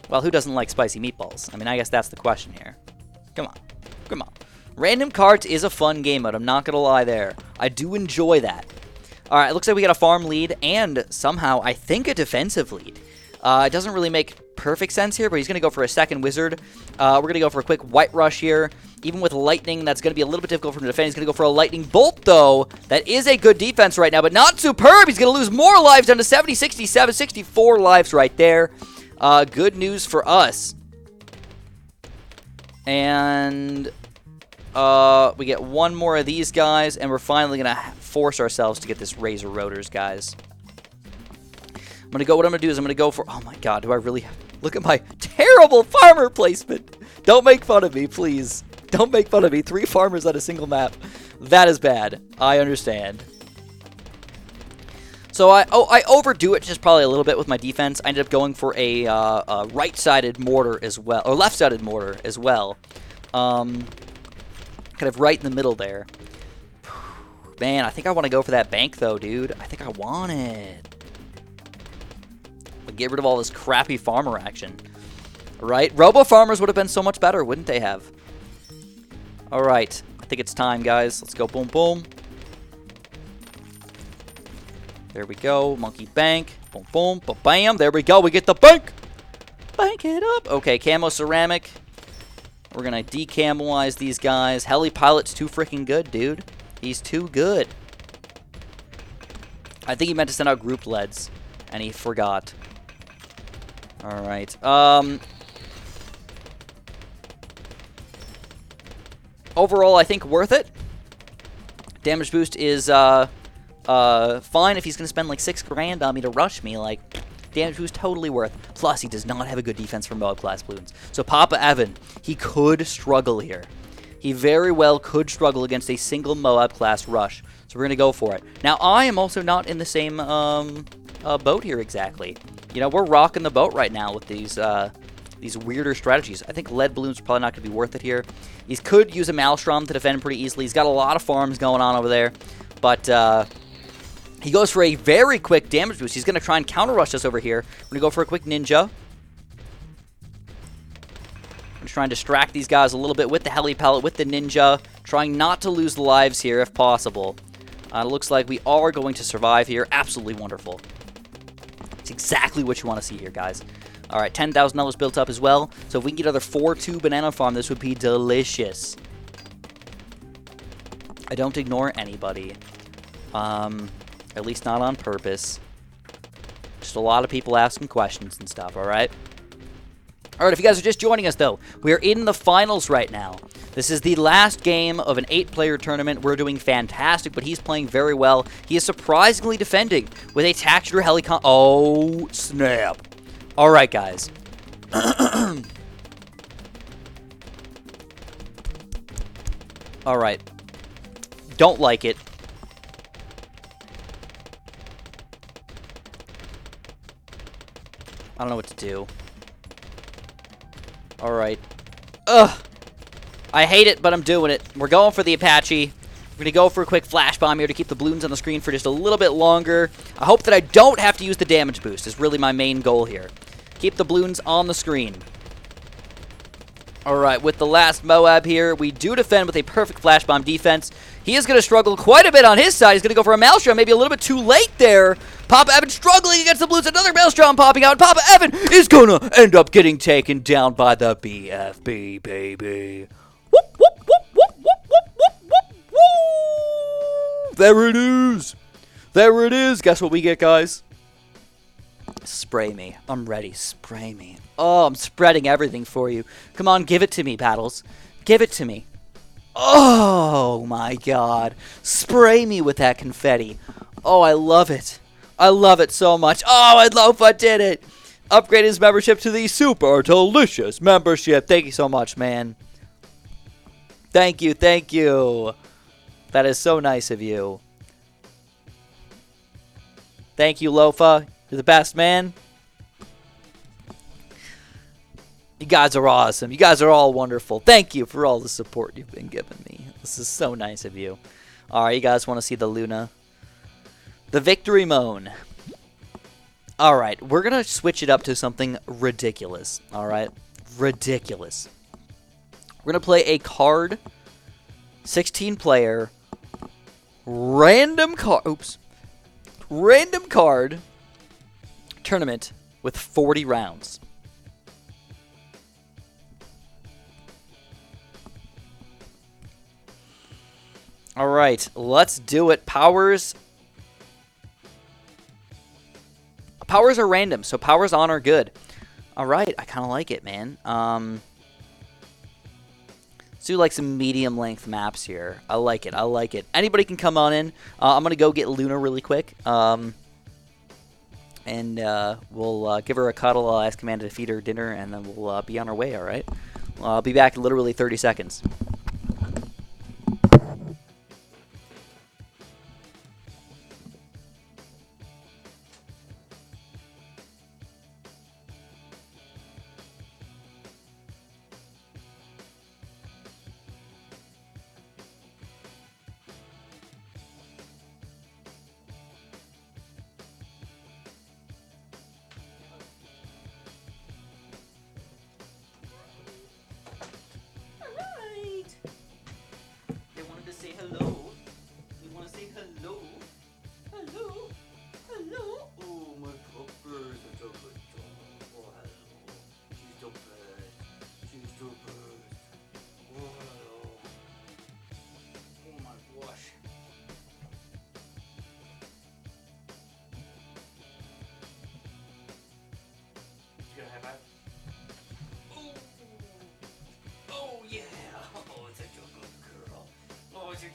Well, who doesn't like spicy meatballs? I mean, I guess that's the question here. Come on. Come on. Random cards is a fun game mode. I'm not going to lie there. I do enjoy that. All right, it looks like we got a farm lead and somehow, I think, a defensive lead. It doesn't really make perfect sense here, but he's going to go for a second wizard. We're going to go for a quick white rush here. Even with lightning, that's going to be a little bit difficult for him to defend. He's going to go for a lightning bolt, though. That is a good defense right now, but not superb. He's going to lose more lives down to 70, 67, 64 lives right there. Good news for us. And we get one more of these guys, and we're finally going to force ourselves to get this Razor Rotors, guys. What I'm going to do is I'm going to go for... Oh, my God. Do I really... Look at my terrible farmer placement. Don't make fun of me, please. Don't make fun of me. 3 farmers on a single map. That is bad. I understand. So I overdo it just probably a little bit with my defense. I ended up going for a right-sided mortar as well, or left-sided mortar as well. kind of right in the middle there. Man, I think I want to go for that bank, though, dude. I think I want it. But get rid of all this crappy farmer action. Right? Robo-farmers would have been so much better, wouldn't they have? Alright. I think it's time, guys. Let's go. Boom, boom. There we go. Monkey bank. Boom, boom. Ba-bam. There we go. We get the bank. Bank it up. Okay, camo ceramic. We're going to decamelize these guys. Heli pilot's too freaking good, dude. He's too good. I think he meant to send out grouped leads, and he forgot. Alright. Overall, I think worth it. Damage boost is fine if he's going to spend like 6 grand on me to rush me. Like, damage boost totally worth. Plus, he does not have a good defense for Moab class Bloons. So Papa Evan, he could struggle here. He very well could struggle against a single Moab class rush. So we're going to go for it. Now, I am also not in the same boat here exactly. You know, we're rocking the boat right now with these weirder strategies. I think lead balloons are probably not going to be worth it here. He could use a Maelstrom to defend pretty easily. He's got a lot of farms going on over there. But he goes for a very quick damage boost. He's going to try and counter rush us over here. We're going to go for a quick ninja. I'm trying to distract these guys a little bit with the heli pellet, with the ninja. Trying not to lose lives here if possible. It looks like we are going to survive here. Absolutely wonderful. It's exactly what you want to see here, guys. All right, $10,000 built up as well. So if we can get another 4-2 banana farm, this would be delicious. I don't ignore anybody. At least not on purpose. Just a lot of people asking questions and stuff, all right? All right, if you guys are just joining us, though, we are in the finals right now. This is the last game of an 8-player tournament. We're doing fantastic, but he's playing very well. He is surprisingly defending with a Taxator Helicon. Oh, snap. All right, guys. All right. Don't like it. I don't know what to do. All right. Ugh. I hate it, but I'm doing it. We're going for the Apache. We're going to go for a quick flash bomb here to keep the balloons on the screen for just a little bit longer. I hope that I don't have to use the damage boost is really my main goal here. Keep the balloons on the screen. All right, with the last Moab here, we do defend with a perfect flash bomb defense. He is going to struggle quite a bit on his side. He's going to go for a Maelstrom, maybe a little bit too late there. Papa Evan struggling against the Blues. Another Maelstrom popping out. And Papa Evan is going to end up getting taken down by the BFB, baby. Whoop, whoop, whoop, whoop, whoop, whoop, whoop, whoop, whoop. There it is. There it is. Guess what we get, guys? Spray me. I'm ready. Spray me. Oh, I'm spreading everything for you. Come on, give it to me, Battles. Give it to me. Oh, my God. Spray me with that confetti. Oh, I love it. I love it so much. Oh, I love I did it. Upgrade his membership to the Super Delicious membership. Thank you so much, man. Thank you. Thank you. That is so nice of you. Thank you, Lofa. You're the best, man. You guys are awesome. You guys are all wonderful. Thank you for all the support you've been giving me. This is so nice of you. All right, you guys want to see the Luna? The victory moan. All right, we're going to switch it up to something ridiculous. All right? Ridiculous. We're going to play a card, 16-player, random card tournament with 40 rounds. All right, let's do it. Powers are random, so powers on are good. All right, I kind of like it, man. Let's do like some medium length maps here. I like it. I like it. Anybody can come on in. I'm gonna go get Luna really quick. And we'll give her a cuddle. I'll ask Amanda to feed her dinner, and then we'll be on our way. All right. I'll be back in literally 30 seconds.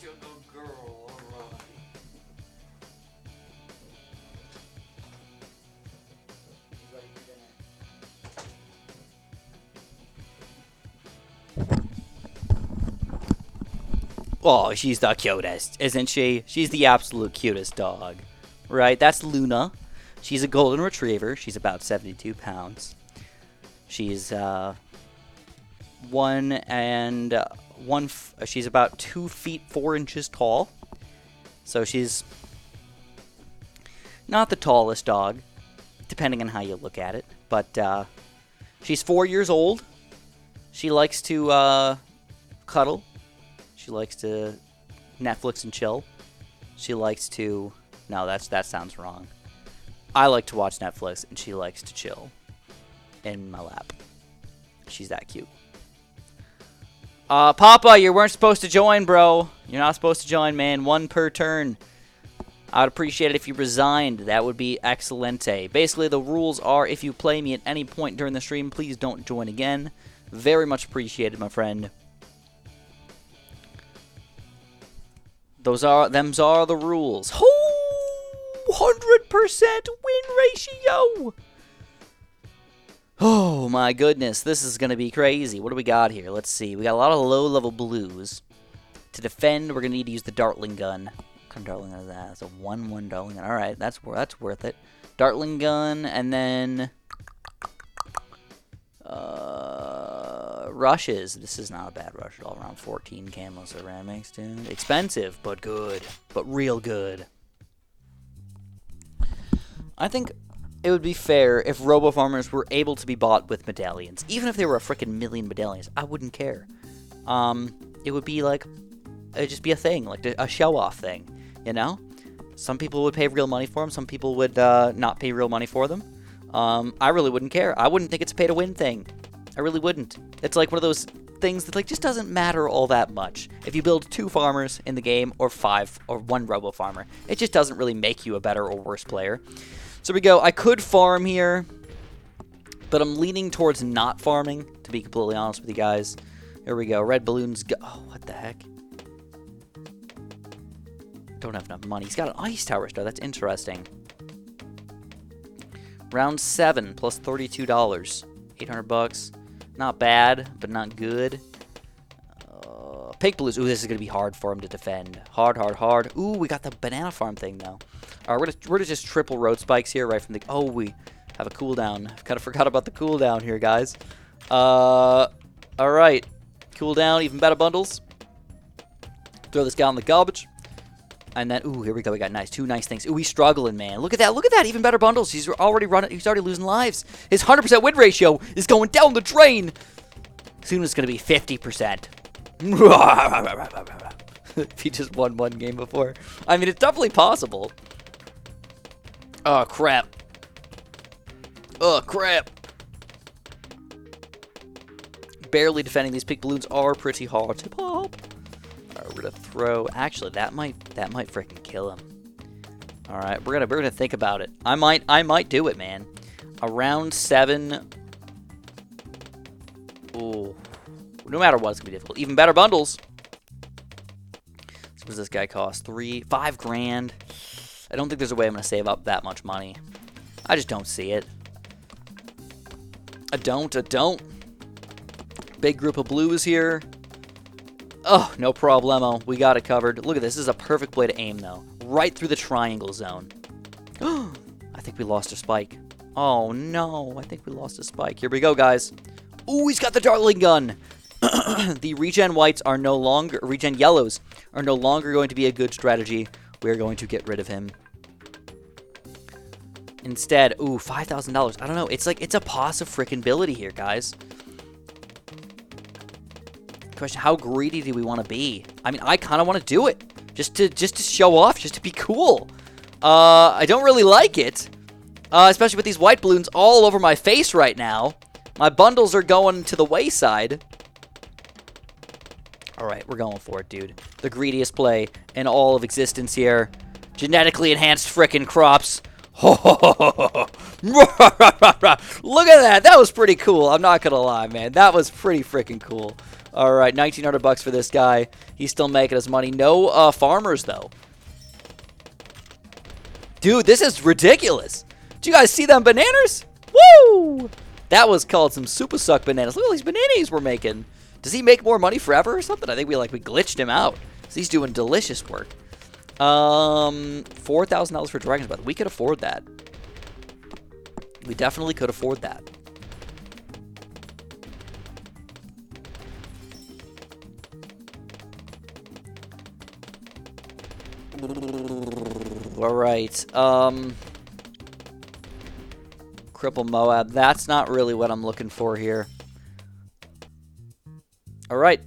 you're a good girl. All right. Ready for dinner. Oh, she's the cutest, isn't she? She's the absolute cutest dog. Right? That's Luna. She's a golden retriever. She's about 72 pounds. She's she's about 2 feet 4 inches tall. So she's not the tallest dog, depending on how you look at it. But she's 4 years old. She likes to cuddle. She likes to Netflix and chill. She likes to... No, that sounds wrong. I like to watch Netflix, and she likes to chill in my lap. She's that cute. Papa, you weren't supposed to join, bro. You're not supposed to join, man. 1 per turn. I would appreciate it if you resigned. That would be excelente. Basically, the rules are if you play me at any point during the stream, please don't join again. Very much appreciated, my friend. Them's are the rules. 100% win ratio. Oh my goodness, this is going to be crazy. What do we got here? Let's see. We got a lot of low-level blues. To defend, we're going to need to use the Dartling gun. What kind of Dartling gun is that? It's a 1-1 Dartling gun. Alright, that's worth it. Dartling gun, and then... rushes. This is not a bad rush at all. Around 14 camo ceramics, dude. Expensive, but good. But real good. I think it would be fair if Robo Farmers were able to be bought with medallions. Even if they were a freaking million medallions, I wouldn't care. It would be like, it'd just be a thing, like a show-off thing, you know? Some people would pay real money for them. Some people would not pay real money for them. I really wouldn't care. I wouldn't think it's a pay-to-win thing. I really wouldn't. It's like one of those things that like just doesn't matter all that much. If you build 2 farmers in the game, or 5, or 1 Robo Farmer, it just doesn't really make you a better or worse player. So we go. I could farm here, but I'm leaning towards not farming, to be completely honest with you guys. Here we go. Red balloons go. Oh, what the heck? Don't have enough money. He's got an ice tower star. That's interesting. Round 7 plus $32. 800 bucks. Not bad, but not good. Pink blues. Ooh, this is going to be hard for him to defend. Hard, hard, hard. Ooh, we got the banana farm thing, though. All right, we're gonna just triple road spikes here right from the... Oh, we have a cooldown. I've kind of forgot about the cooldown here, guys. All right. Cooldown, even better bundles. Throw this guy in the garbage. And then, ooh, here we go. We got 2 nice things. Ooh, he's struggling, man. Look at that. Look at that. Even better bundles. He's already running. He's already losing lives. His 100% win ratio is going down the drain. Soon it's going to be 50%. If he just won 1 game before. I mean, it's definitely possible. Oh, crap. Oh, crap. Barely defending. These pink balloons are pretty hard to pop. Alright, we're gonna throw... Actually, that might freaking kill him. Alright, we're gonna think about it. I might do it, man. Around 7. Ooh. No matter what, it's gonna be difficult. Even better bundles. So what does this guy cost? 5 grand. I don't think there's a way I'm gonna save up that much money. I just don't see it. I don't. Big group of blues here. Oh, no problemo. We got it covered. Look at this. This is a perfect play to aim, though. Right through the triangle zone. I think we lost a spike. Oh, no. I think we lost a spike. Here we go, guys. Ooh, he's got the Dartling gun. The regen whites are no longer... Regen yellows are no longer going to be a good strategy. We're going to get rid of him. Instead, ooh, $5,000. I don't know. It's like, it's a possibility here, guys. Question, how greedy do we want to be? I mean, I kind of want to do it. Just to show off, just to be cool. I don't really like it. Especially with these white balloons all over my face right now. My bundles are going to the wayside. Alright, we're going for it, dude. The greediest play in all of existence here. Genetically enhanced frickin' crops. Look at that. That was pretty cool. I'm not gonna lie, man. That was pretty frickin' cool. All right, 1,900 bucks for this guy. He's still making his money. No farmers, though. Dude, this is ridiculous. Did you guys see them bananas? Woo! That was called some super suck bananas. Look at all these bananas we're making. Does he make more money forever or something? I think we glitched him out. So he's doing delicious work. $4,000 for Dragon's Breath. We could afford that. We definitely could afford that. All right. Cripple Moab. That's not really what I'm looking for here. All right.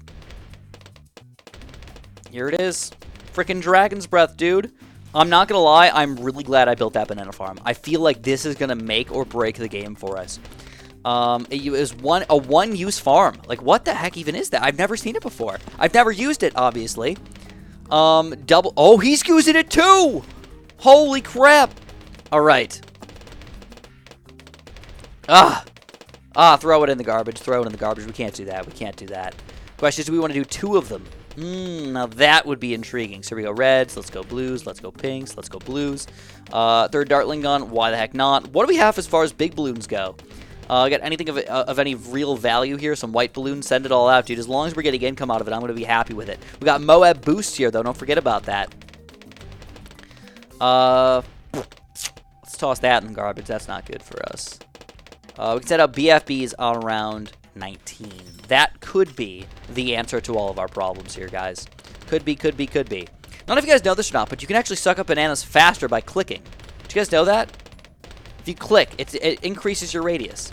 Here it is. Freaking Dragon's Breath, dude. I'm not going to lie. I'm really glad I built that banana farm. I feel like this is going to make or break the game for us. It was a one-use farm. Like, what the heck even is that? I've never seen it before. I've never used it, obviously. Double. Oh, he's using it too! Holy crap! All right. Throw it in the garbage. Throw it in the garbage. We can't do that. We can't do that. Question is, do we want to do 2 of them? Now that would be intriguing. So here we go. Reds. Let's go blues. Let's go pinks. Let's go blues. Third Dartling gun. Why the heck not? What do we have as far as big balloons go? Got anything of any real value here? Some white balloons. Send it all out, dude. As long as we're getting income out of it, I'm going to be happy with it. We got Moab boost here, though. Don't forget about that. Let's toss that in the garbage. That's not good for us. We can set up BFBs on around 19. That could be the answer to all of our problems here, guys. Could be, could be, could be. I don't know if you guys know this or not, but you can actually suck up bananas faster by clicking. Did you guys know that? If you click, it increases your radius.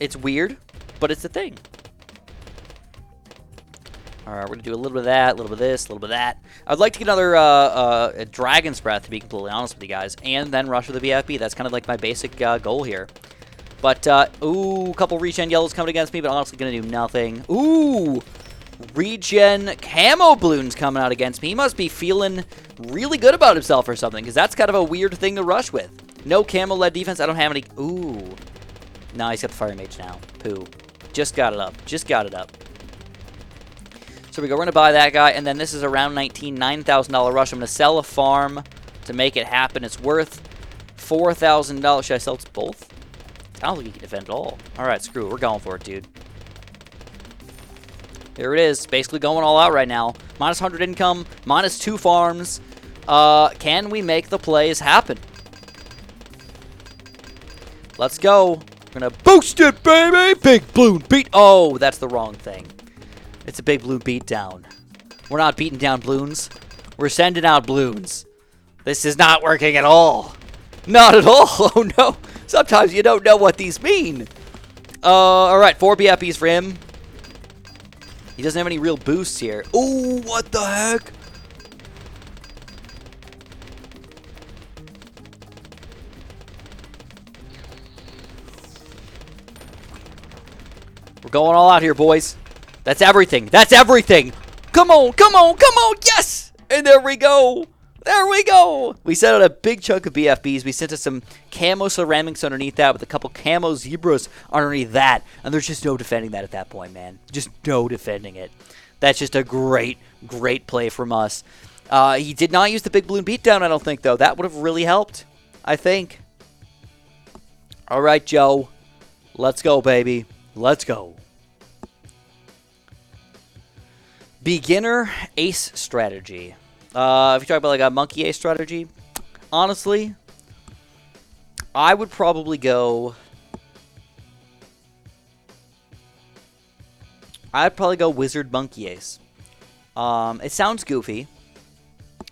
It's weird, but it's a thing. All right, we're going to do a little bit of that, a little bit of this, a little bit of that. I'd like to get another Dragon's Breath, to be completely honest with you guys, and then rush with the BFB. That's kind of like my basic goal here. But, ooh, a couple regen yellows coming against me, but honestly going to do nothing. Ooh, regen camo balloons coming out against me. He must be feeling really good about himself or something, because that's kind of a weird thing to rush with. No camo-led defense. I don't have any. Ooh. No, he's got the Fire Mage now. Poo. Just got it up. Just got it up. So we go. We're going to buy that guy, and then this is around $9,000 rush. I'm going to sell a farm to make it happen. It's worth $4,000. Should I sell both? I don't think he can defend at all. All right, screw it. We're going for it, dude. Here it is. Basically going all out right now. Minus 100 income. Minus 2 farms. Can we make the plays happen? Let's go. We're going to boost it, baby. Big balloon beat. Oh, that's the wrong thing. It's a big balloon beat down. We're not beating down balloons. We're sending out balloons. This is not working at all. Not at all. Oh, no. Sometimes you don't know what these mean. All right, 4 BFBs for him. He doesn't have any real boosts here. Ooh, what the heck? We're going all out here, boys. That's everything. That's everything. Come on, come on, come on. Yes! And there we go. There we go. We sent out a big chunk of BFBs. We sent us some camo ceramics underneath that with a couple camo zebras underneath that. And there's just no defending that at that point, man. Just no defending it. That's just a great, great play from us. He did not use the big balloon beatdown, I don't think, though. That would have really helped, I think. All right, Joe. Let's go, baby. Let's go. Beginner ace strategy. If you talk about like a monkey ace strategy, honestly, I would probably go. I'd probably go wizard monkey ace. It sounds goofy.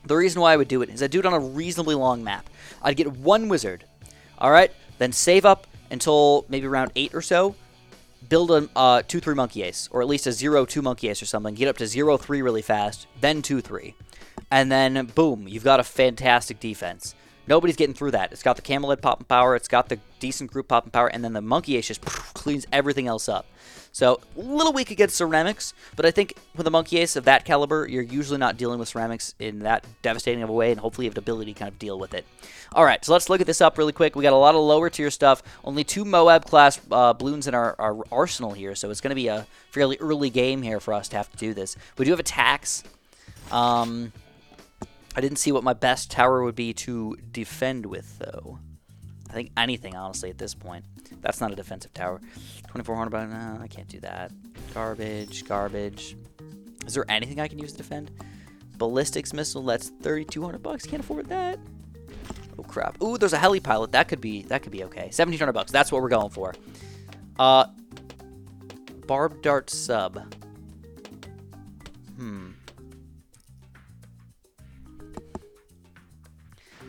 The reason why I would do it is I'd do it on a reasonably long map. I'd get 1 wizard, all right, then save up until maybe around 8 or so. Build a 2-3 monkey ace, or at least a 0-2 monkey ace or something. Get up to 0-3 really fast, then 2-3. And then, boom, you've got a fantastic defense. Nobody's getting through that. It's got the camel-led popping power, it's got the decent group popping power, and then the monkey ace just cleans everything else up. So, a little weak against ceramics, but I think with a Monkey Ace of that caliber, you're usually not dealing with ceramics in that devastating of a way, and hopefully you have the ability to kind of deal with it. Alright, so let's look at this up really quick. We got a lot of lower tier stuff. Only 2 Moab class Bloons in our arsenal here, so it's going to be a fairly early game here for us to have to do this. We do have attacks. I didn't see what my best tower would be to defend with, though. I think anything, honestly, at this point. That's not a defensive tower. 2400, but no, I can't do that. Garbage, garbage. Is there anything I can use to defend? Ballistics missile, that's 3,200 bucks. Can't afford that. Oh crap. Ooh, there's a heli pilot. That could be okay. 1,700 bucks. That's what we're going for. Barb dart sub.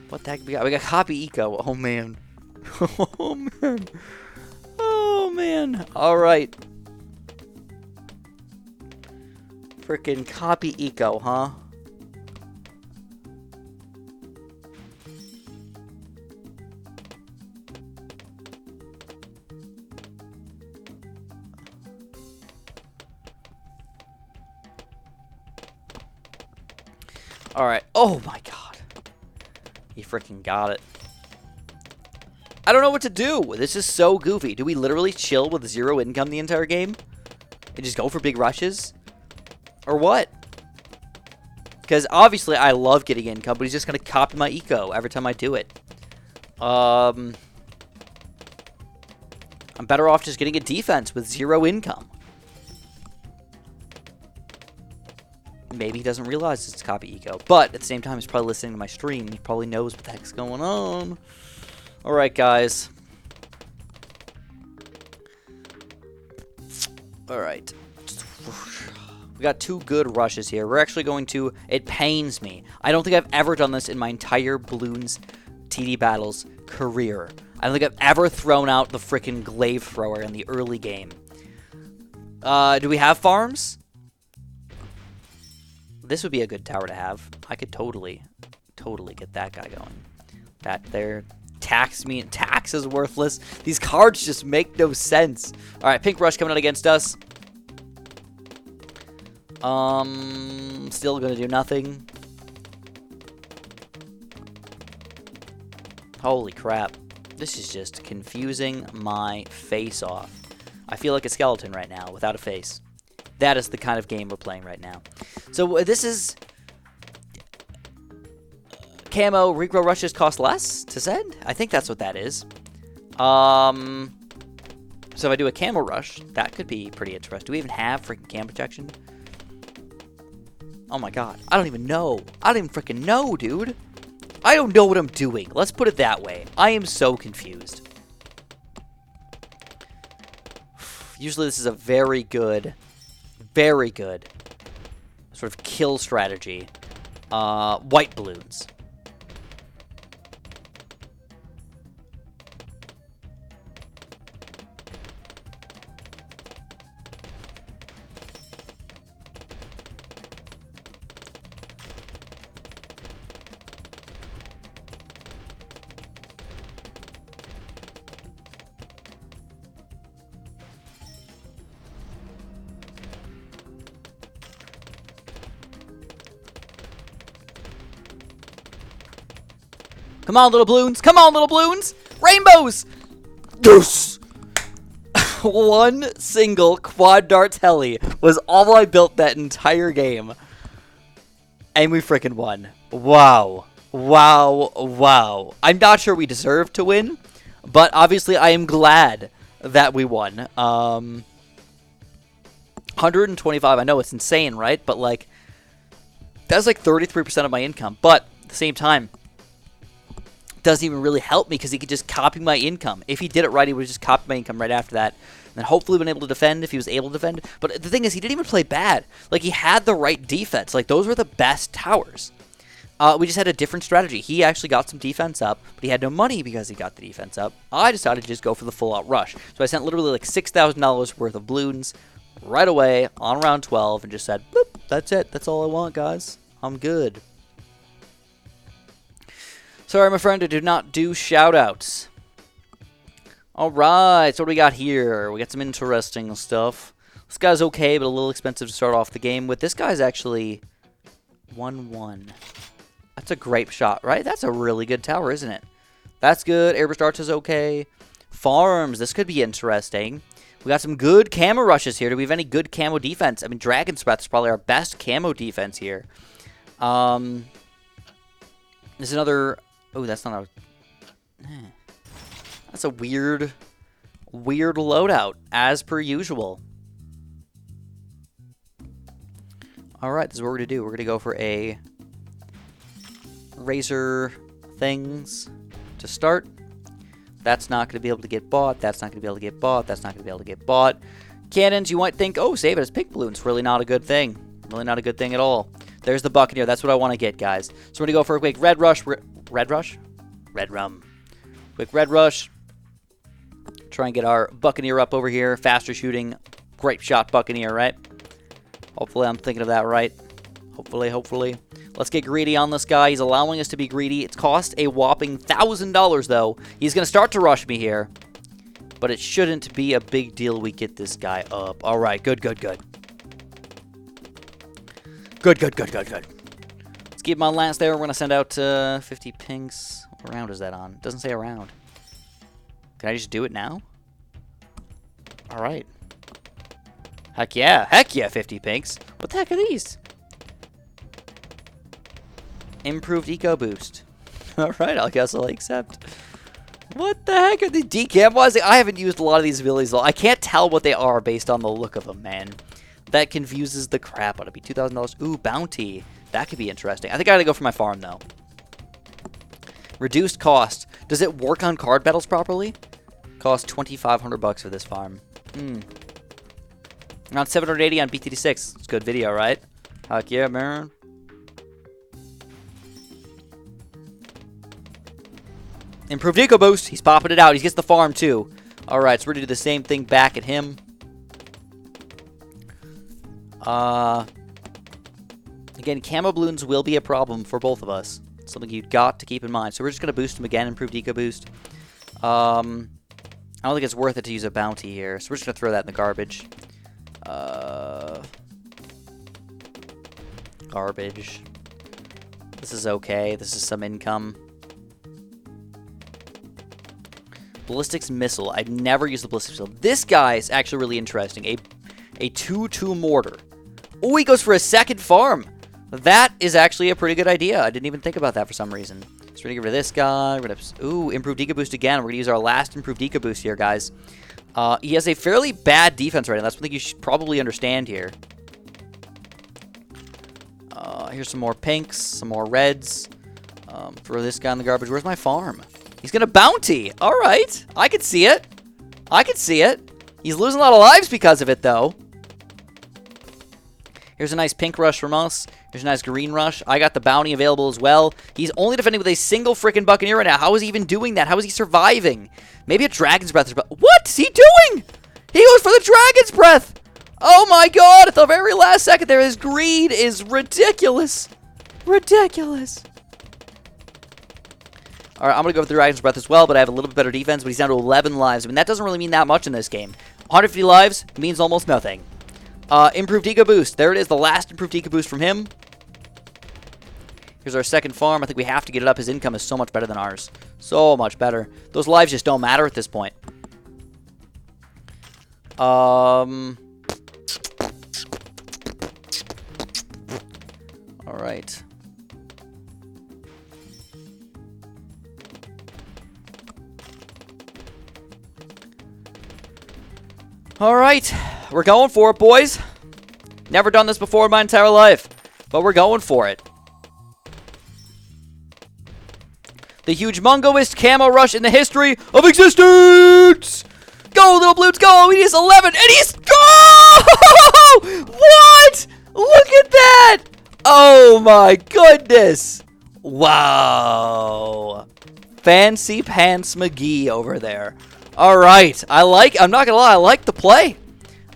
What the heck we got? We got copy eco. Oh man. Oh man. Oh man. All right. Freaking copy eco, huh? All right. Oh my god. He freaking got it. I don't know what to do. This is so goofy. Do we literally chill with 0 income the entire game? And just go for big rushes? Or what? Because obviously I love getting income, but he's just going to copy my eco every time I do it. I'm better off just getting a defense with 0 income. Maybe he doesn't realize it's copy eco. But at the same time, he's probably listening to my stream. He probably knows what the heck's going on. Alright, guys. Alright. We got 2 good rushes here. We're actually going to... It pains me. I don't think I've ever done this in my entire Bloons TD Battles career. I don't think I've ever thrown out the frickin' glaive thrower in the early game. Do we have farms? This would be a good tower to have. I could totally get that guy going. That there. Tax me. Tax is worthless. These cards just make no sense. Alright, Pink Rush coming out against us. Still gonna do nothing. Holy crap. This is just confusing my face off. I feel like a skeleton right now without a face. That is the kind of game we're playing right now. So this is... Camo regrow rushes cost less to send? I think that's what that is. So if I do a camo rush, that could be pretty interesting. Do we even have freaking cam protection? Oh my god. I don't even know. I don't even freaking know, dude. I don't know what I'm doing. Let's put it that way. I am so confused. Usually this is a very good sort of kill strategy. White balloons. Come on, little balloons. Come on, little balloons. Rainbows. Yes. One single quad darts heli was all I built that entire game. And we freaking won. Wow. Wow. Wow. I'm not sure we deserve to win, but obviously I am glad that we won. 125. I know it's insane, right? But like, that's like 33% of my income. But at the same time, doesn't even really help me because he could just copy my income. If he did it right, he would just copy my income right after that. And then hopefully been able to defend if he was able to defend. But the thing is, he didn't even play bad. Like, he had the right defense. Like, those were the best towers. We just had a different strategy. He actually got some defense up, but he had no money because he got the defense up. I decided to just go for the full-out rush. So I sent literally like $6,000 worth of balloons right away on round 12 and just said, boop, that's it. That's all I want, guys. I'm good. Sorry, my friend, I do not do shout-outs. Alright, so what do we got here? We got some interesting stuff. This guy's okay, but a little expensive to start off the game with. This guy's actually 1-1. That's a great shot, right? That's a really good tower, isn't it? That's good. Airburst Arch is okay. Farms, this could be interesting. We got some good camo rushes here. Do we have any good camo defense? I mean, Dragon's Breath is probably our best camo defense here. There's another... Oh, that's not a... That's a weird loadout, as per usual. Alright, this is what we're going to do. We're going to go for a Razor things to start. That's not going to be able to get bought. That's not going to be able to get bought. That's not going to be able to get bought. Cannons, you might think, oh, save it as pink balloons. Really not a good thing. Really not a good thing at all. There's the Buccaneer. That's what I want to get, guys. So we're going to go for a quick red rush. Red rush? Red rum. Quick red rush. Try and get our Buccaneer up over here. Faster shooting. Great shot, Buccaneer, right? Hopefully I'm thinking of that right. Hopefully. Let's get greedy on this guy. He's allowing us to be greedy. It's cost a whopping $1,000, though. He's going to start to rush me here. But it shouldn't be a big deal we get this guy up. All right, good. Good. Let's keep him on last there. We're going to send out 50 pinks. What round is that on? It doesn't say a round. Can I just do it now? All right. Heck yeah, 50 pinks. What the heck are these? Improved eco boost. All right, I guess I'll accept. What the heck are the decam? I haven't used a lot of these abilities though. I can't tell what they are based on the look of them, man. That confuses the crap out of me. $2,000. Ooh, bounty. That could be interesting. I think I gotta go for my farm though. Reduced cost. Does it work on card battles properly? Cost $2,500 for this farm. Around 780 on BTD6. It's a good video, right? Heck yeah, man. Improved eco boost. He's popping it out. He gets the farm too. All right, so we're gonna do the same thing back at him. Again, camo balloons will be a problem for both of us. Something you've got to keep in mind. So we're just gonna boost him again. Improved eco boost. I don't think it's worth it to use a bounty here, so we're just gonna throw that in the garbage. Garbage. This is okay. This is some income. Ballistics missile. I've never used the ballistics missile. This guy is actually really interesting. A 2-2 mortar. Oh, he goes for a second farm. That is actually a pretty good idea. I didn't even think about that for some reason. So we're gonna get rid of this guy. We're gonna improved eco boost again. We're gonna use our last improved eco boost here, guys. He has a fairly bad defense right now. That's one thing you should probably understand here. Here's some more pinks, some more reds. Throw this guy in the garbage. Where's my farm? He's going to bounty. All right. I can see it. He's losing a lot of lives because of it, though. Here's a nice pink rush from us. Here's a nice green rush. I got the bounty available as well. He's only defending with a single freaking Buccaneer right now. How is he even doing that? How is he surviving? Maybe a Dragon's Breath. What is he doing? He goes for the Dragon's Breath. Oh my god. At the very last second there, his greed is ridiculous. Ridiculous. All right, I'm going to go with the Dragon's Breath as well, but I have a little bit better defense, but he's down to 11 lives. I mean, that doesn't really mean that much in this game. 150 lives means almost nothing. Improved eco boost. There it is, the last improved eco boost from him. Here's our second farm. I think we have to get it up. His income is so much better than ours. So much better. Those lives just don't matter at this point. All right. All right, we're going for it, boys. Never done this before in my entire life, but we're going for it. The huge mungoest camo rush in the history of existence. Go, little Bloons, go. He is 11, and he's go! What? Look at that! Oh my goodness! Wow! Fancy Pants McGee over there. All right, I'm not gonna lie, I like the play.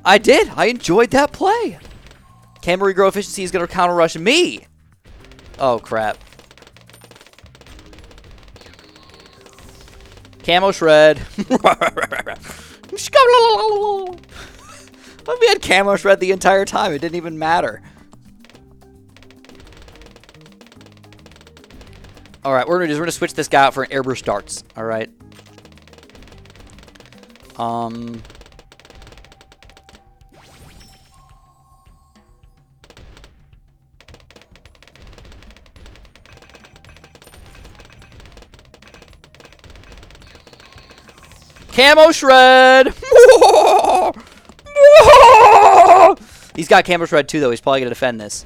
I did. I enjoyed that play. Camo regrow efficiency is gonna counter rush me. Oh crap. Camo shred. We had camo shred the entire time. It didn't even matter. All right, we're gonna switch this guy out for an airburst darts. All right. Camo shred. He's got camo shred too, though. He's probably gonna defend this.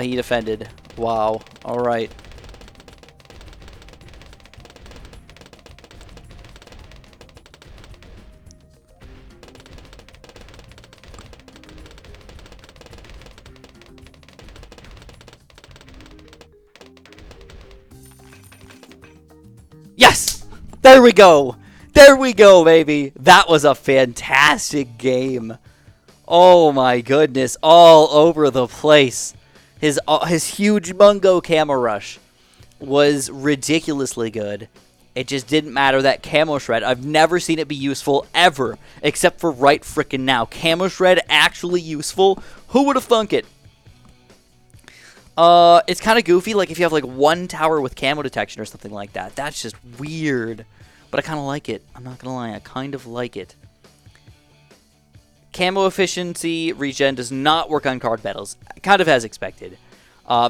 He defended. Wow. All right. Yes! There we go. There we go, baby. That was a fantastic game. Oh my goodness, all over the place. His huge Mungo camo rush was ridiculously good. It just didn't matter that camo shred. I've never seen it be useful ever, except for right frickin' now. Camo shred actually useful? Who would have thunk it? It's kind of goofy, like if you have like one tower with camo detection or something like that. That's just weird. But I kind of like it. I'm not gonna lie, I kind of like it. Camo efficiency regen does not work on card battles, kind of as expected.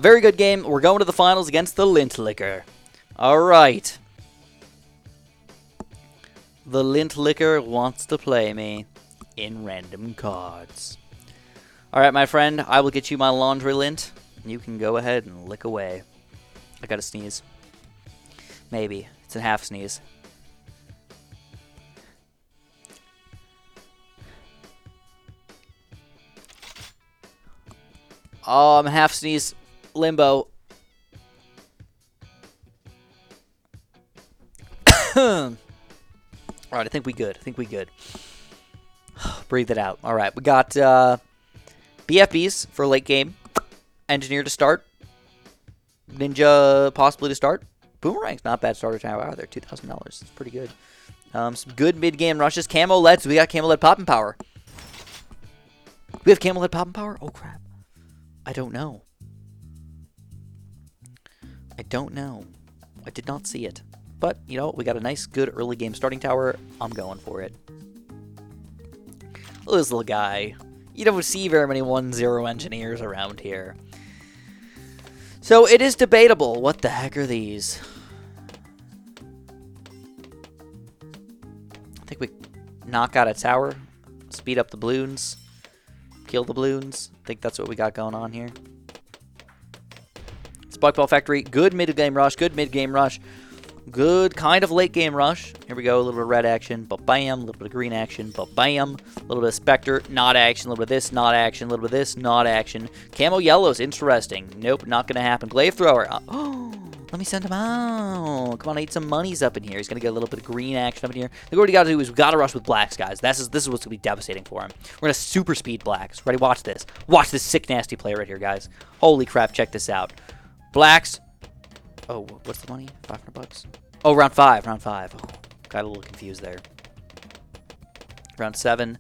Very good game. We're going to the finals against the Lint Licker. All right. The Lint Licker wants to play me in random cards. All right, my friend, I will get you my laundry lint. You can go ahead and lick away. I gotta sneeze. Maybe. It's a half sneeze. Half sneeze, limbo. Alright, I think we good. Breathe it out. Alright, we got BFBs for late game. Engineer to start. Ninja possibly to start. Boomerang's not bad starter tower either. $2,000. It's pretty good. Some good mid-game rushes. Camo lead. So we got camo lead popping power. We have camo lead popping power? Oh, crap. I don't know. I did not see it. But, you know, we got a nice, good early game starting tower. I'm going for it. Look at this little guy. You don't see very many 1-0 engineers around here. So it is debatable. What the heck are these? I think we knock out a tower. Speed up the balloons. Kill the balloons. I think that's what we got going on here. Spikeball Factory. Good mid-game rush. Good kind of late-game rush. Here we go. A little bit of red action. Ba-bam. A little bit of green action. Ba-bam. A little bit of Spectre. Not action. A little bit of this. Not action. A little bit of this. Not action. Camo yellows. Interesting. Nope. Not going to happen. Glaive Thrower. Oh, let me send him out. Come on. I need some monies up in here. He's going to get a little bit of green action up in here. I think what we got to do is we got to rush with blacks, guys. This is what's going to be devastating for him. We're going to super speed blacks. Ready? Watch this. Watch this sick, nasty play right here, guys. Holy crap. Check this out. Blacks. Oh, what's the money? $500? Oh, round 5. Oh, got a little confused there. Round 7.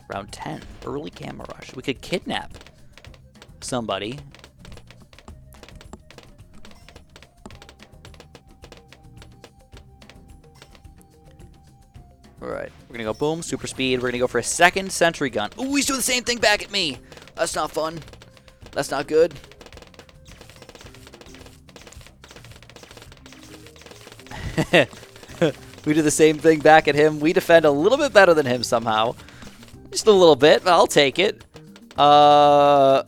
Round 10. Early camo rush. We could kidnap somebody. Alright. We're going to go boom. Super speed. We're going to go for a second sentry gun. Ooh, he's doing the same thing back at me. That's not fun. That's not good. We do the same thing back at him. We defend a little bit better than him somehow. Just a little bit, but I'll take it. All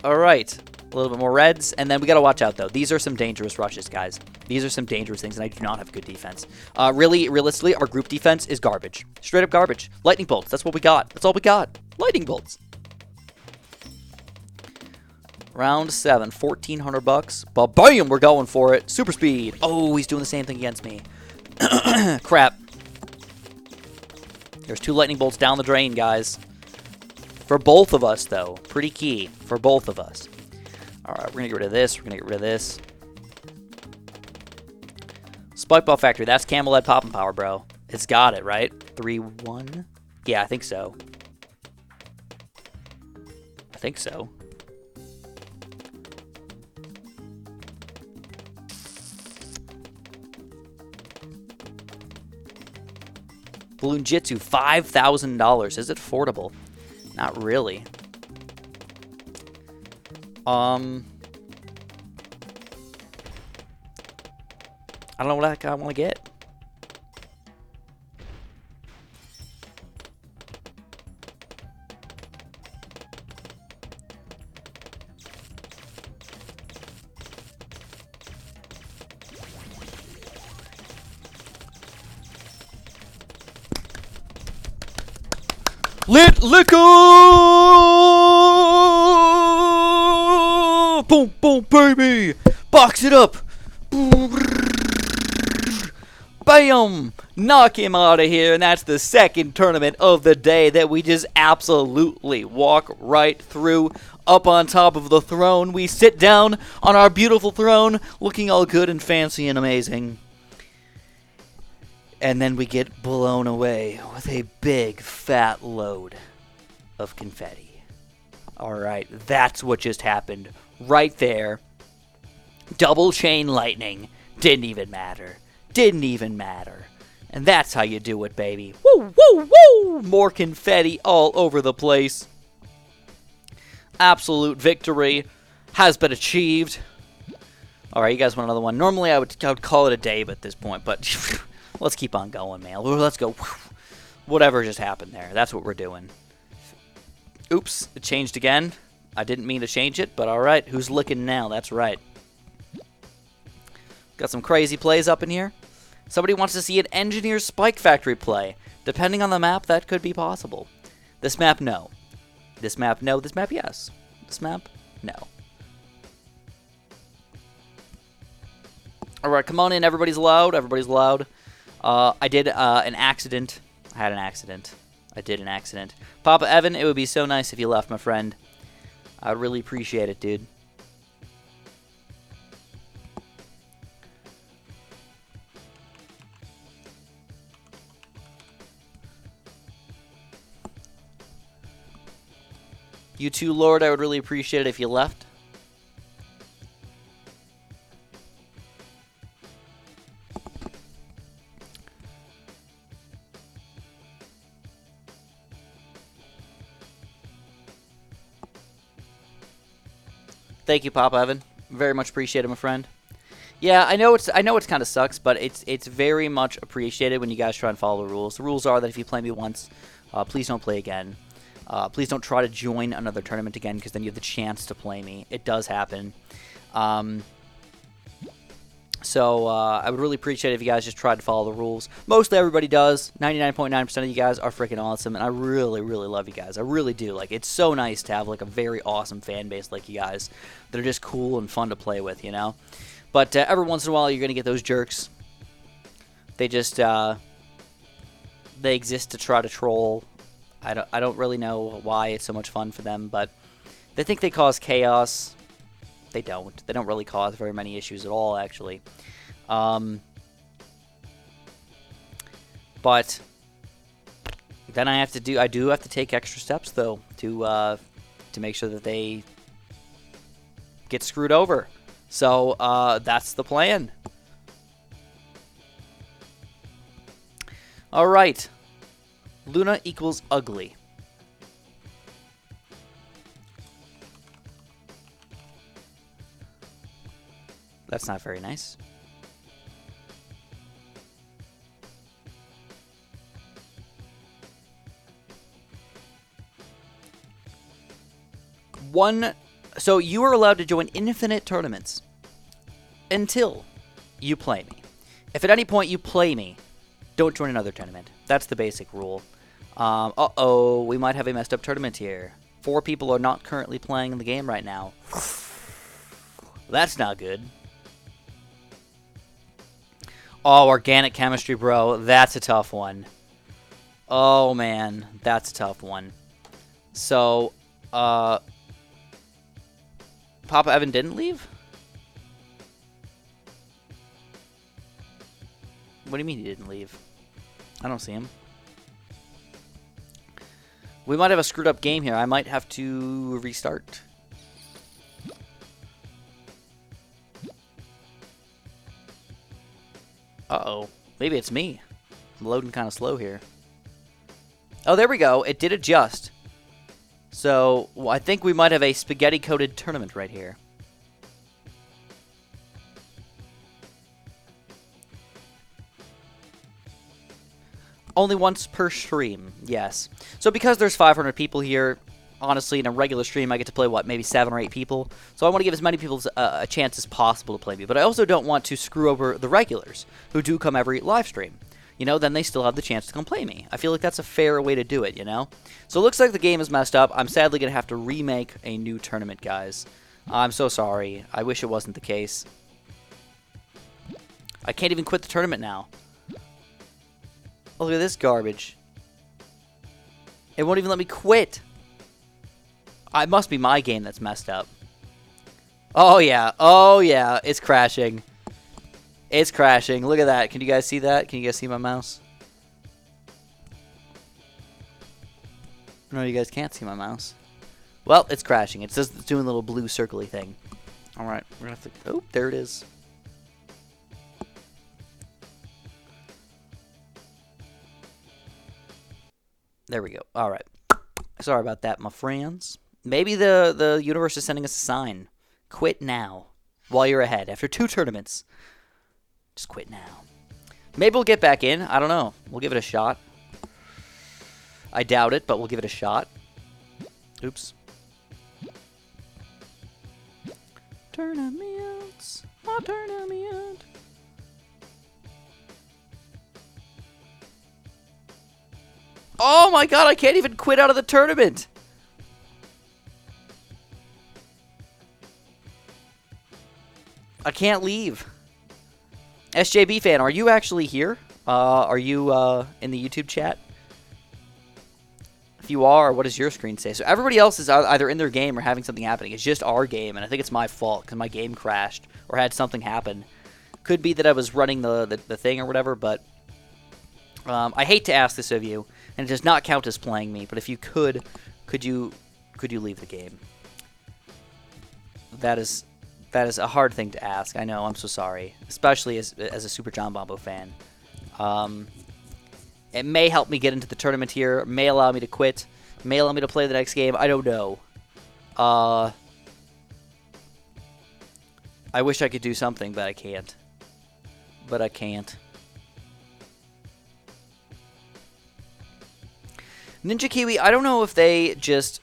right. A little bit more reds. And then we got to watch out, though. These are some dangerous rushes, guys. These are some dangerous things, and I do not have good defense. Realistically, our group defense is garbage. Straight up garbage. Lightning bolts. That's what we got. That's all we got. Lightning bolts. Round 7, $1,400. Ba-bam! We're going for it. Super speed. Oh, he's doing the same thing against me. Crap. There's 2 lightning bolts down the drain, guys. For both of us, though. Pretty key. For both of us. Alright, we're going to get rid of this. We're going to get rid of this. Spike Ball Factory. That's Camel Head Poppin' Power, bro. It's got it, right? 3-1? Yeah, I think so. I think so. Bloon Jitsu, $5,000. Is it affordable? Not really. I don't know what heck I want to get. Lit liquor! Boom, boom, baby! Box it up! Bam! Knock him out of here, and that's the second tournament of the day that we just absolutely walk right through. Up on top of the throne, we sit down on our beautiful throne, looking all good and fancy and amazing. And then we get blown away with a big, fat load of confetti. Alright, that's what just happened. Right there. Double chain lightning. Didn't even matter. Didn't even matter. And that's how you do it, baby. Woo, woo, woo! More confetti all over the place. Absolute victory has been achieved. Alright, you guys want another one? Normally I would call it a day at this point, but let's keep on going, man. Let's go. Whatever just happened there. That's what we're doing. Oops, it changed again. I didn't mean to change it, but alright. Who's licking now? That's right. Got some crazy plays up in here. Somebody wants to see an Engineer Spike Factory play. Depending on the map, that could be possible. This map, no. This map, no. This map, yes. This map, no. Alright, come on in. Everybody's loud. Everybody's loud. I did an accident. I had an accident. I did an accident. Papa Evan, it would be so nice if you left, my friend. I'd really appreciate it, dude. You too, Lord. I would really appreciate it if you left. Thank you, Papa Evan. Very much appreciated, my friend. Yeah, I know it's kind of sucks, but it's very much appreciated when you guys try and follow the rules. The rules are that if you play me once, please don't play again. Please don't try to join another tournament again, because then you have the chance to play me. It does happen. So I would really appreciate it if you guys just tried to follow the rules. Mostly everybody does. 99.9% of you guys are freaking awesome, and I really, really love you guys. I really do. Like, it's so nice to have like a very awesome fan base like you guys that are just cool and fun to play with, you know? But every once in a while, you're going to get those jerks. They just, they exist to try to troll. I don't really know why it's so much fun for them, but they think they cause chaos. They don't. They don't really cause very many issues at all, actually. But then I do have to take extra steps, though, to make sure that they get screwed over. So that's the plan. All right. Luna equals ugly. That's not very nice. So you are allowed to join infinite tournaments until you play me. If at any point you play me, don't join another tournament. That's the basic rule. Uh-oh, we might have a messed up tournament here. 4 people are not currently playing in the game right now. That's not good. Oh, organic chemistry, bro. That's a tough one. Oh, man. That's a tough one. So, Papa Evan didn't leave? What do you mean he didn't leave? I don't see him. We might have a screwed up game here. I might have to restart. Uh-oh. Maybe it's me. I'm loading kind of slow here. Oh, there we go. It did adjust. So, well, I think we might have a spaghetti-coated tournament right here. Only once per stream, yes. So because there's 500 people here, honestly, in a regular stream, I get to play, what, maybe 7 or 8 people? So I want to give as many people a chance as possible to play me. But I also don't want to screw over the regulars, who do come every live stream. You know, then they still have the chance to come play me. I feel like that's a fair way to do it, you know? So it looks like the game is messed up. I'm sadly going to have to remake a new tournament, guys. I'm so sorry. I wish it wasn't the case. I can't even quit the tournament now. Oh, look at this garbage. It won't even let me quit. It must be my game that's messed up. Oh, yeah. Oh, yeah. It's crashing. It's crashing. Look at that. Can you guys see that? Can you guys see my mouse? No, you guys can't see my mouse. Well, it's crashing. It's just doing a little blue circly thing. All right. We're going to have to... Oh, there it is. There we go. All right. Sorry about that, my friends. Maybe the universe is sending us a sign. Quit now while you're ahead. After 2 tournaments. Just quit now. Maybe we'll get back in. I don't know. We'll give it a shot. I doubt it, but we'll give it a shot. Oops. Tournaments. My tournament. Oh my god, I can't even quit out of the tournament. I can't leave. SJB fan, are you actually here? Are you in the YouTube chat? If you are, what does your screen say? So everybody else is either in their game or having something happening. It's just our game, and I think it's my fault because my game crashed or had something happen. Could be that I was running the thing or whatever, but I hate to ask this of you, and it does not count as playing me. But if you could you leave the game? That is a hard thing to ask. I know. I'm so sorry, especially as a Super John Bombo fan. It may help me get into the tournament here. May allow me to quit. May allow me to play the next game. I don't know. I wish I could do something, but I can't. But I can't. Ninja Kiwi, I don't know if they just...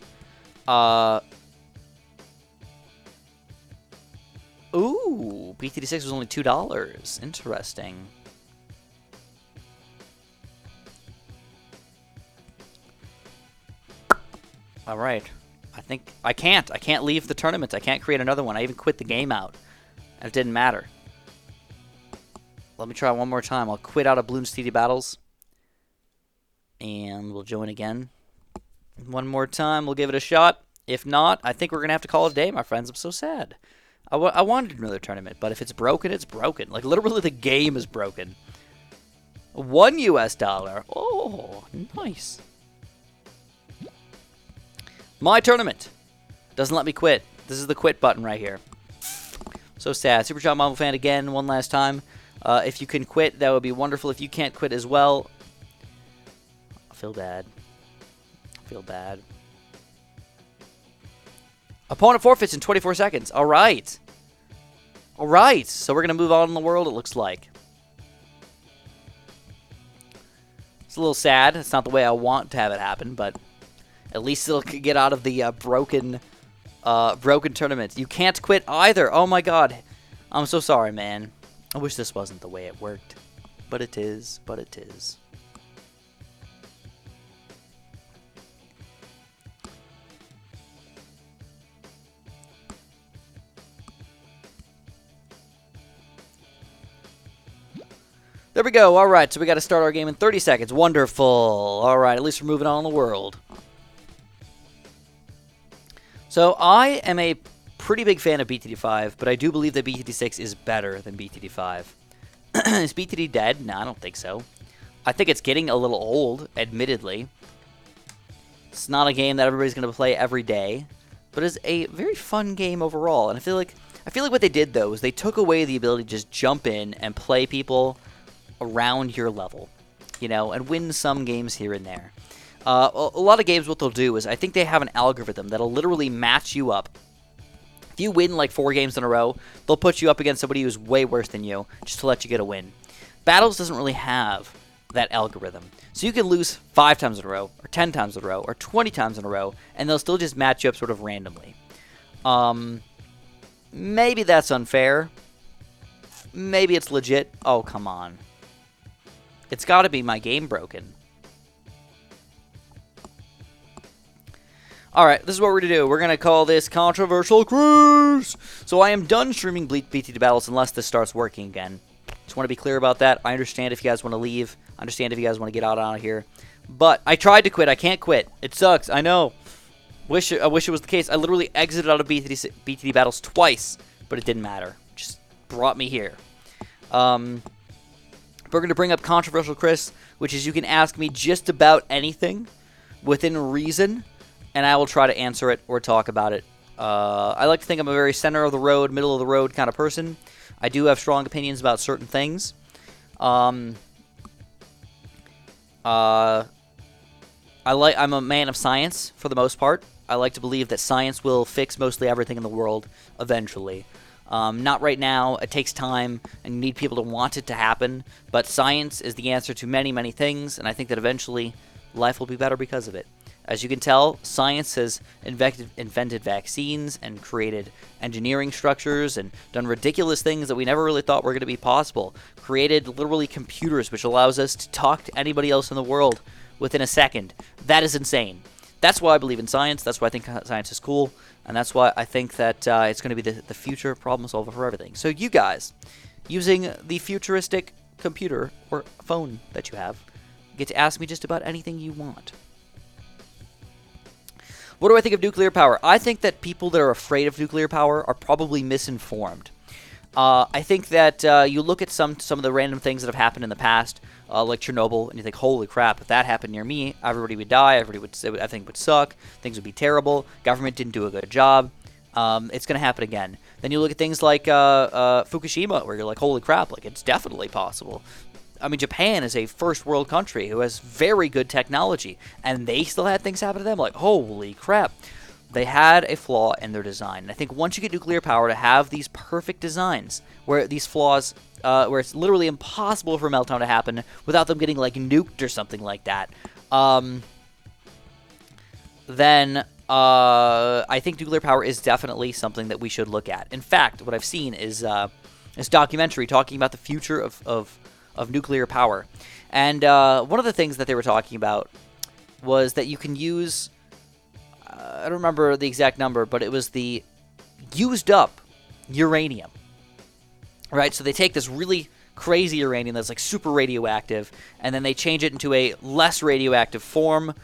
Ooh, BTD6 was only $2. Interesting. All right. I think I can't. I can't leave the tournament. I can't create another one. I even quit the game out. And it didn't matter. Let me try one more time. I'll quit out of Bloons TD Battles. And we'll join again. One more time. We'll give it a shot. If not, I think we're going to have to call it a day, my friends. I'm so sad. I wanted another tournament, but if it's broken, it's broken. Like, literally, the game is broken. $1 US. Oh, nice. My tournament. Doesn't let me quit. This is the quit button right here. So sad. Super John Bombo fan again, one last time. If you can quit, that would be wonderful. If you can't quit as well, I feel bad. I feel bad. Opponent forfeits in 24 seconds. All right. All right. So we're going to move on in the world, it looks like. It's a little sad. It's not the way I want to have it happen, but at least it'll get out of the broken tournament. You can't quit either. Oh, my God. I'm so sorry, man. I wish this wasn't the way it worked. But it is. But it is. There we go. All right, so we got to start our game in 30 seconds. Wonderful. All right, at least we're moving on in the world. So I am a pretty big fan of BTD5, but I do believe that BTD6 is better than BTD5. Is BTD dead? No, I don't think so. I think it's getting a little old, admittedly. It's not a game that everybody's going to play every day, but it's a very fun game overall. And I feel like what they did, though, is they took away the ability to just jump in and play people around your level, you know, and win some games here and there. A lot of games, what they'll do is I think they have an algorithm that'll literally match you up. If you win like 4 games in a row, they'll put you up against somebody who's way worse than you just to let you get a win. Battles doesn't really have that algorithm. So you can lose 5 times in a row, or 10 times in a row, or 20 times in a row, and they'll still just match you up sort of randomly. Maybe that's unfair. Maybe it's legit. Oh, come on. It's got to be my game broken. Alright, this is what we're going to do. We're going to call this Controversial Cruise. So I am done streaming BTD Battles unless this starts working again. Just want to be clear about that. I understand if you guys want to leave. I understand if you guys want to get out of here. But I tried to quit. I can't quit. It sucks. I know. I wish it was the case. I literally exited out of BTD Battles twice, but it didn't matter. It just brought me here. We're going to bring up Controversial Chris, which is you can ask me just about anything within reason, and I will try to answer it or talk about it. I like to think I'm a very center of the road, middle of the road kind of person. I do have strong opinions about certain things. I'm a man of science for the most part. I like to believe that science will fix mostly everything in the world eventually. Not right now. It takes time, and you need people to want it to happen. But science is the answer to many, many things, and I think that eventually life will be better because of it. As you can tell, science has invented vaccines and created engineering structures and done ridiculous things that we never really thought were going to be possible. Created literally computers, which allows us to talk to anybody else in the world within a second. That is insane. That's why I believe in science. That's why I think science is cool. And that's why I think that it's going to be the future problem solver for everything. So you guys, using the futuristic computer or phone that you have, get to ask me just about anything you want. What do I think of nuclear power? I think that people that are afraid of nuclear power are probably misinformed. I think that you look at some of the random things that have happened in the past, like Chernobyl, and you think, holy crap, if that happened near me, everybody would die, everything would suck, things would be terrible, government didn't do a good job, it's going to happen again. Then you look at things like Fukushima, where you're like, holy crap, like it's definitely possible. I mean, Japan is a first world country who has very good technology, and they still had things happen to them like, holy crap. They had a flaw in their design. And I think once you get nuclear power to have these perfect designs, where these flaws, where it's literally impossible for a meltdown to happen without them getting like nuked or something like that, then I think nuclear power is definitely something that we should look at. In fact, what I've seen is this documentary talking about the future of nuclear power. And one of the things that they were talking about was that you can use, I don't remember the exact number, but it was the used up uranium. Right? So they take this really crazy uranium that's like super radioactive, and then they change it into a less radioactive form,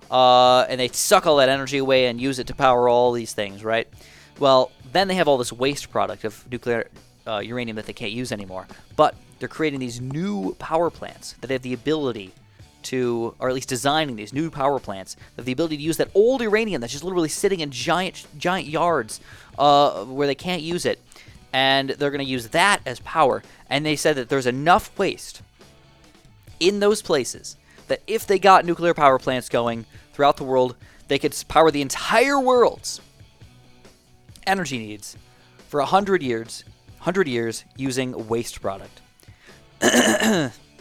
and they suck all that energy away and use it to power all these things, right? Well, then they have all this waste product of nuclear uranium that they can't use anymore. But they're creating these new power plants that have the ability to, or at least designing these new power plants, that have the ability to use that old uranium that's just literally sitting in giant yards where they can't use it. And they're going to use that as power. And they said that there's enough waste in those places that if they got nuclear power plants going throughout the world, they could power the entire world's energy needs for 100 years using waste product.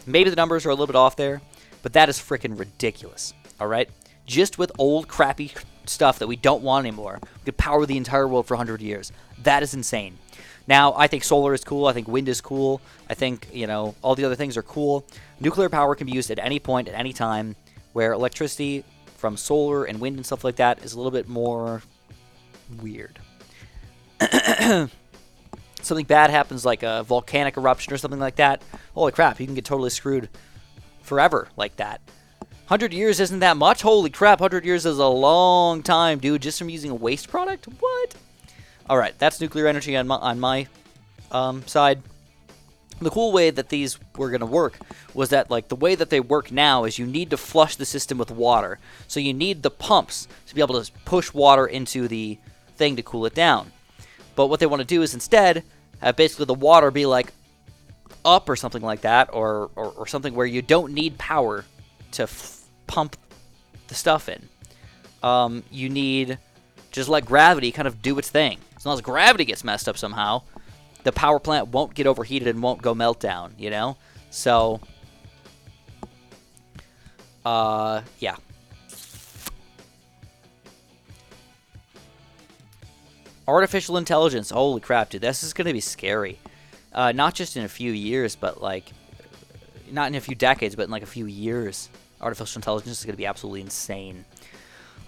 Maybe the numbers are a little bit off there, but that is freaking ridiculous, all right? Just with old, crappy stuff that we don't want anymore, we could power the entire world for 100 years. That is insane. Now, I think solar is cool. I think wind is cool. I think, all the other things are cool. Nuclear power can be used at any point, at any time, where electricity from solar and wind and stuff like that is a little bit more weird. Something bad happens, like a volcanic eruption or something like that. Holy crap, you can get totally screwed forever like that. 100 years isn't that much? Holy crap, 100 years is a long time, dude, just from using a waste product? What? All right, that's nuclear energy on my side. The cool way that these were going to work was that, like, the way that they work now is you need to flush the system with water. So you need the pumps to be able to push water into the thing to cool it down. But what they want to do is instead have basically the water be, like, up or something like that, or something where you don't need power to pump the stuff in. You need just let gravity kind of do its thing. As long as gravity gets messed up somehow, the power plant won't get overheated and won't go meltdown, you know? So, yeah. Artificial intelligence. Holy crap, dude. This is going to be scary. Not just in a few years, but, like, not in a few decades, but in, like, a few years. Artificial intelligence is going to be absolutely insane.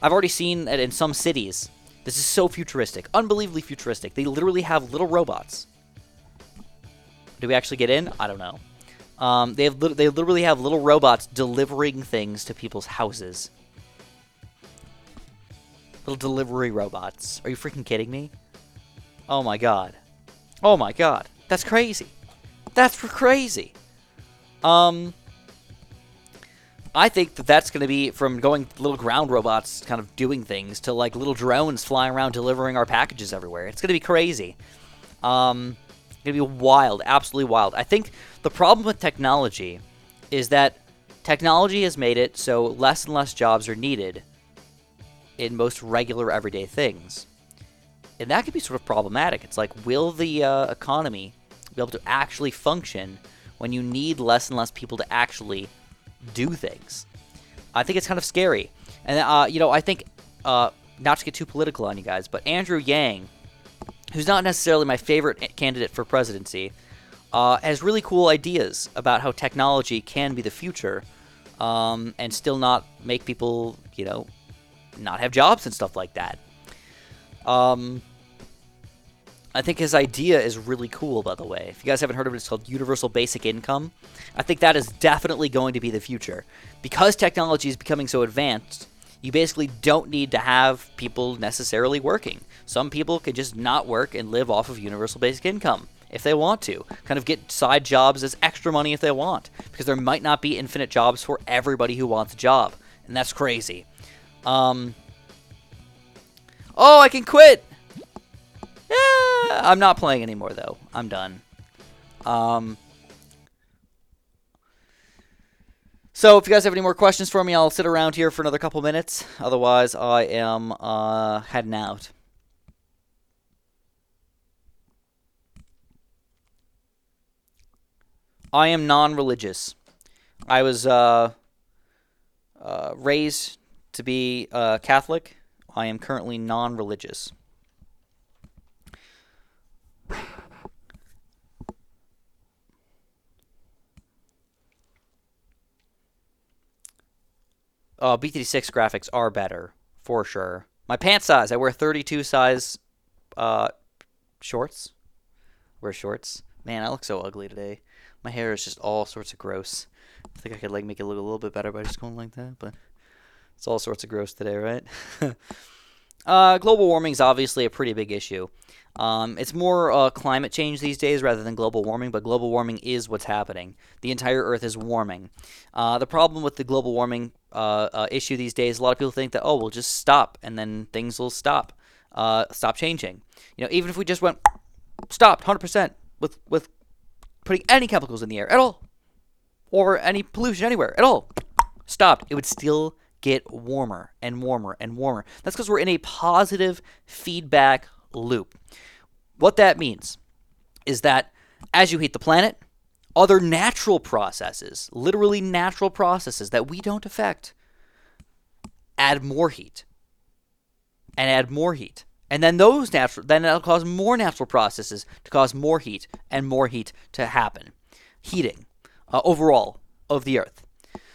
I've already seen it in some cities. This is so futuristic. Unbelievably futuristic. They literally have little robots. Do we actually get in? I don't know. They literally have little robots delivering things to people's houses. Little delivery robots. Are you freaking kidding me? Oh my god. Oh my god. That's crazy. That's crazy. I think that that's going to be from going little ground robots kind of doing things to, like, little drones flying around delivering our packages everywhere. It's going to be crazy. Going to be wild, absolutely wild. I think the problem with technology is that technology has made it so less and less jobs are needed in most regular everyday things. And that could be sort of problematic. It's like, will the economy be able to actually function when you need less and less people to actually do things? I think it's kind of scary. And, you know, I think, not to get too political on you guys, but Andrew Yang, who's not necessarily my favorite candidate for presidency, has really cool ideas about how technology can be the future, and still not make people, you know, not have jobs and stuff like that. I think his idea is really cool, by the way. If you guys haven't heard of it, it's called Universal Basic Income. I think that is definitely going to be the future. Because technology is becoming so advanced, you basically don't need to have people necessarily working. Some people could just not work and live off of Universal Basic Income if they want to. Kind of get side jobs as extra money if they want. Because there might not be infinite jobs for everybody who wants a job. And that's crazy. Oh, I can quit! Yeah, I'm not playing anymore, though. I'm done. So, if you guys have any more questions for me, I'll sit around here for another couple minutes. Otherwise, I am heading out. I am non-religious. I was raised to be Catholic. I am currently non-religious. BTD6 graphics are better, for sure. My pant size, I wear 32 size shorts. Wear shorts. Man, I look so ugly today. My hair is just all sorts of gross. I think I could, like, make it look a little bit better by just going like that, but it's all sorts of gross today, right? Global warming is obviously a pretty big issue. It's more climate change these days rather than global warming, but global warming is what's happening. The entire Earth is warming. The problem with the global warming issue these days, a lot of people think that, oh, we'll just stop, and then things will stop changing. You know, even if we just went, stopped 100% with putting any chemicals in the air at all, or any pollution anywhere at all, stopped, it would still get warmer and warmer and warmer. That's because we're in a positive feedback loop. What that means is that as you heat the planet, other natural processes, literally natural processes that we don't affect, add more heat and add more heat. And then that'll cause more natural processes to cause more heat and more heat to happen. Heating overall of the Earth.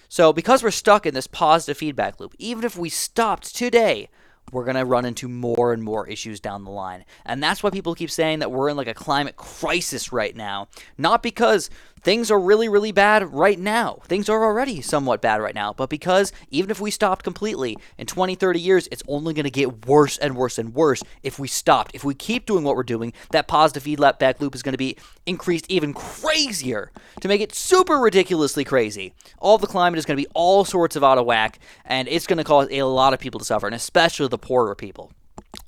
So because we're stuck in this positive feedback loop, even if we stopped today, we're going to run into more and more issues down the line. And that's why people keep saying that we're in, like, a climate crisis right now. Not because Things are really, really bad right now. Things are already somewhat bad right now. But because even if we stopped completely, in 20, 30 years, it's only going to get worse and worse and worse if we stopped. If we keep doing what we're doing, that positive feedback loop is going to be increased even crazier to make it super ridiculously crazy. All the climate is going to be all sorts of out of whack, and it's going to cause a lot of people to suffer, and especially the poorer people.